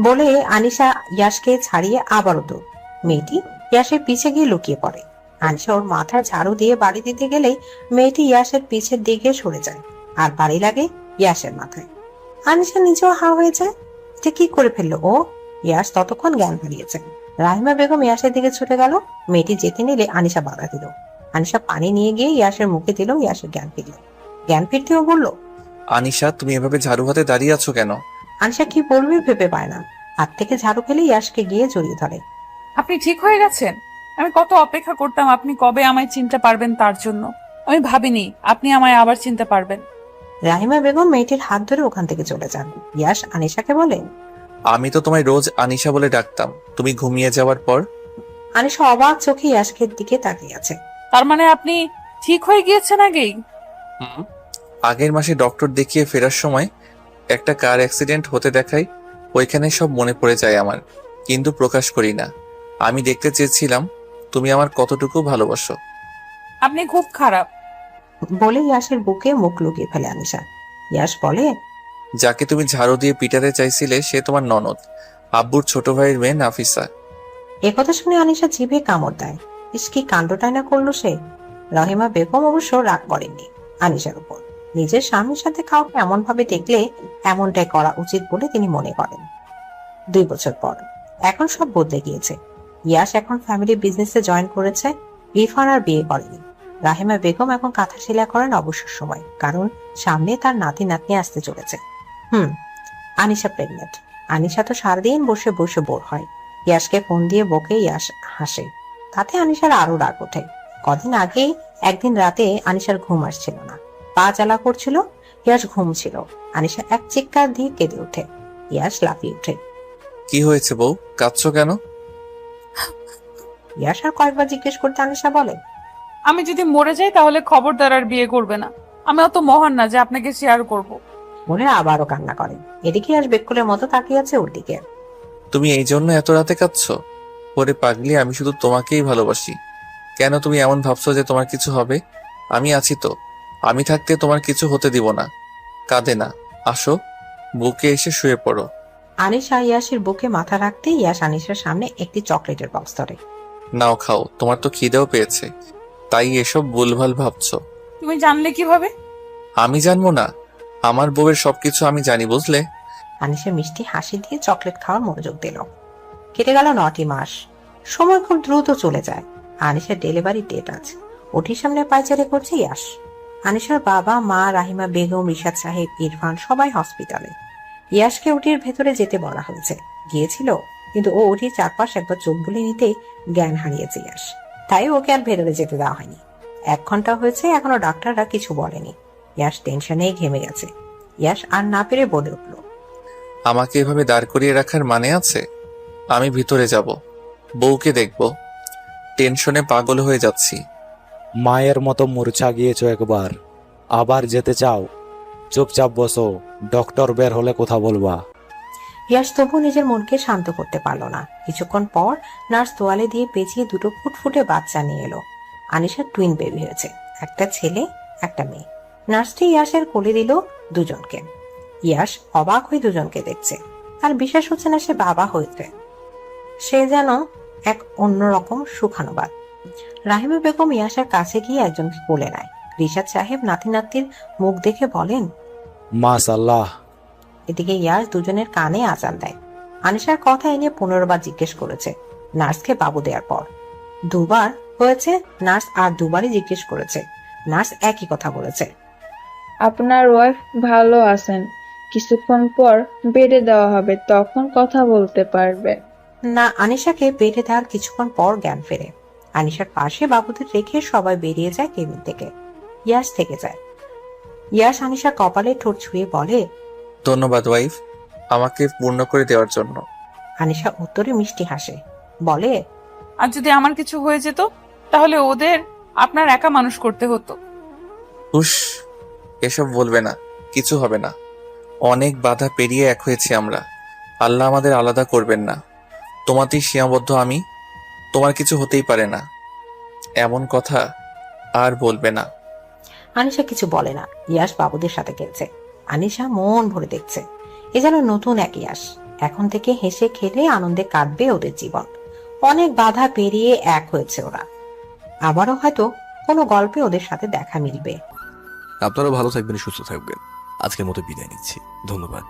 বলে আনিশা ইয়াসকে ছাড়িয়ে আবারও দৌড়। মেয়েটি ইয়াসের পিছে গিয়ে লুকিয়ে পড়ে। আনিশা ওর মাথায় ঝাড়ু দিয়ে বাড়ি দিতে গেলেই মেয়েটি ইয়াসের পিছের দিকে সরে যায়, আর বাড়ি লাগে ইয়াসের মাথায়। আনিশা নিজেও হা হয়ে যায়, এটা কি করে ফেললো ও? ইয়াস ততক্ষণ জ্ঞান হারিয়েছে। রাহিমা বেগম ইয়াসের দিকে ছুটে গেল। মেয়েটি যেতে নিলে আনিশা বাধা দিল। আনিশা পানি নিয়ে গিয়ে ইয়াসের মুখে দিল। ইয়াসের জ্ঞান ফিরল। জ্ঞান ফিরতেও বলল, আনিশা, তুমি এভাবে ঝাড়ু হাতে দাঁড়িয়ে আছো কেন? আনিশা কি বলবে ভেবে পায় না। হাত থেকে ঝাড়ু ফেলে ইয়াসকে গিয়ে জড়িয়ে ধরে। আপনি ঠিক হয়ে গেছেন? আমি কত অপেক্ষা করতাম আপনি কবে আমায় চিনতে পারবেন তার জন্য। আমি ভাবিনি আপনি আমায় আবার চিনতে পারবেন। রাহিমা বেগম মেয়েটির হাত ধরে ওখান থেকে চলে যান। ইয়াস আনিশাকে বলে, আমি তো তোমায় রোজ আনিশা বলে ডাকতাম, তুমি ঘুমিয়ে যাওয়ার পর। আনিশা অবাক চোখে ইয়াসকের দিকে তাকিয়ে আছে। তার মানে আপনি ঠিক হয়ে গিয়েছেন আগেই? আগের মাসে ডক্টর দেখিয়ে ফেরার সময় একটা কার অ্যাক্সিডেন্ট হতে দেখাই, ওইখানে সব মনে পড়ে যায় আমার, কিন্তু প্রকাশ করি না। আমি দেখতে চেয়েছিলাম তুমি আমার কতটুকু ভালোবাসো। আপনি খুব খারাপ। বলে ইয়াসের বুকে মুখ লুকিয়ে ফেলে আনিশা। ইয়াস বলে, যাকে তুমি ঝাড়ু দিয়ে পিটাতে চাইছিলে সে তোমার ননদ, আব্বুর ছোট ভাইয়ের মেয়ে নাফিসা। একথা শুনে আনিশা জিভে কামড় দেয়। ইস, কি কাণ্ডটাই না করলো সে। রহিমা বেগম অবশ্য রাগ করেননি আনিশার উপর। নিজের স্বামীর সাথে কাউকে এমন ভাবে দেখলে এমনটাই করা উচিত বলে তিনি মনে করেন। 2 বছর পর এখন সব বদলে গিয়েছে। ইয়াস এখন ফ্যামিলি বিজনেসে জয়েন করেছে। ইরফান আর বিয়ে করেনি। রাহিমা বেগম এখন কাঁথা সেলাই করেন অবসর সময়, কারণ সামনে তার নাতি নাতনি আসতে চলেছে। আনিশা প্রেগনেন্ট। আনিশা তো সারাদিন বসে বসে বোর হয়। ইয়াসকে ফোন দিয়ে বকে ইয়াস হাসে। তাতে আনিশার আরো রাগ ওঠে। কদিন আগেই একদিন রাতে আনিশার ঘুম আসছিল না, পা জ্বালা করছিল। ইয়াস ঘুমছিল। আনিশা এক চিৎকার দিয়ে কেঁদে ওঠে। ইয়াস লাফিয়ে ওঠে। কি হয়েছে বউ, কাঁদছো কেন? ইয়াস আর কয়েকবার জিজ্ঞেস করতে আনিশা বলে, আমি যদি মরে যাই তাহলে খবরদার আর বিয়ে করবে না। আমি অত মহান না যে আপনাকে শেয়ার করব। বলে আবারও কান্না করে। এদিকে ইয়াস বেকুলের মতো তাকিয়ে আছে ওর দিকে। তুমি এই জন্য এত রাতে কাঁদছো? ওরে পাগলি, আমি শুধু তোমাকেই ভালোবাসি। কেন তুমি এমন ভাবছো যে তোমার কিছু হবে? আমি আছি তো, আমি থাকতে তোমার কিছু হতে দিব না। কাঁদে না, আসো বুকে এসে শুয়ে পড়ো। আনিশা ইয়াসের বুকে মাথা রাখতে ইয়াস আনিশার সামনে একটি চকলেটের বক্স ধরে। নাও খাও, তোমার তো খিদেও পেয়েছে, তাই এসব ভুলভাল ভাবছো। তুমি জানলে কিভাবে? আমি জানবো না? আমার বউয়ের সবকিছু আমি জানি, বুঝলে? আনিশা মিষ্টি হাসি দিয়ে চকলেট খাওয়ার মনোযোগ দিল। কেটে গেল 9টি মাস। সময় খুব দ্রুত চলে যায়। আনিশার ডেলিভারি ডেট আছে। ওটির সামনে পায়চারি করছে ইয়াশ। আনিশার বাবা, মা, রাহিমা বেগম, রিশাদ সাহেব, ইরফান সবাই হসপিটালে। ইয়াশকে ওটির ভেতরে যেতে বলা হয়েছে। গিয়েছিল, কিন্তু ও ওটির চারপাশ একবার চোখ বুলে নিতেই জ্ঞান হারিয়েছে ইয়াশ। তাই ওকে আর ভেতরে যেতে দেওয়া হয়নি। 1 ঘন্টা হয়েছে, এখনো ডাক্তাররা কিছু বলেনি। ইয়াশ টেনশনেই ঘেমে গেছে। ইয়াশ আর না পেরে বলে উঠল, আমাকে এভাবে দাঁড় করিয়ে রাখার মানে আছে? আমি ভিতরে যাব, বউকে দেখব। টেনশনে পাগল হয়ে যাচ্ছি। মায়ের মতো মূর্ছা গিয়েছো একবার, আবার যেতে চাও? চুপচাপ বসো, ডক্টর বের হলে কথা বলবা। ইয়াশ তবু নিজের মনকে শান্ত করতে পারল না। কিছুক্ষণ পর নার্স তোয়ালে দিয়ে পেঁচিয়ে 2টো ফুটফুটে বাচ্চা নিয়ে এলো। আনিশার টুইন বেবি হয়েছে, একটা ছেলে একটা মেয়ে। নার্সটি ইয়াশের কোলে দিল দুজনকে। ইয়াশ অবাক হয়ে দুজনকে দেখছে। তার বিশ্বাস হচ্ছে না সে বাবা হয়েছে। সে যেন এক অন্যরকম সুখানুবাদ। রাহিমা বেগম ইয়াশের কাছে গিয়ে একজনকে কোলে নেয়। রিশাদ সাহেব নাতি নাতির মুখ দেখে বলেন, মাশাআল্লাহ। এদিকে ইয়াশ দুজনের কানে আজান দেয়। আনিশার কথা এনে 15 বার জিজ্ঞেস করেছে নার্সকে বাবু দেওয়ার পর। 2 বার হয়েছে, নার্স আর 2 বারই জিজ্ঞেস করেছে। নার্স একই কথা বলেছে, আপনার ওয়াইফ ভালো আছেন, কিছুক্ষণ পর বেডে দেওয়া হবে, তখন কথা বলতে পারবে। না। আনিশাকে বেডে দেওয়ার কিছুক্ষণ পর জ্ঞান ফেরে। আনিশার পাশে বাবুদের রেখে সবাই বেরিয়ে যায় কেবিন থেকে। ইয়াশ থেকে যায়। ইয়াশ আনিশার কপালে ঠোঁট ছুঁয়ে বলে, ধন্যবাদ ওয়াইফ, আমাকে পূর্ণ করে দেওয়ার জন্য। আনিশা উত্তরে মিষ্টি হাসে, বলে, আর যদি আমার কিছু হয়ে যেত, তাহলে ওদের আপনার একা মানুষ করতে হতো। হুশ, এসব বলবে না, কিছু হবে না। অনেক বাধা পেরিয়ে এক হয়েছি আমরা। আল্লাহ আমাদের আলাদা করবেন না। তোমাতেই সীমাবদ্ধ আমি, তোমার কিছু হতেই পারে না, এমন কথা আর বলবে না। আনিশা কিছু বলে না। ইয়াশ বাবুদের সাথে খেলছে। আনিশা মন ভরে দেখছে। এ যেন নতুন এক ইয়াশ। এখন থেকে হেসে খেলে আনন্দে কাটবে ওদের জীবন। অনেক বাধা পেরিয়ে এক হয়েছে ওরা। আবারও হয়তো কোনো গল্পে ওদের সাথে দেখা মিলবে। আপনারা ভালো থাকবেন, সুস্থ থাকবেন। আজকের মতো বিদায় নিচ্ছি, ধন্যবাদ।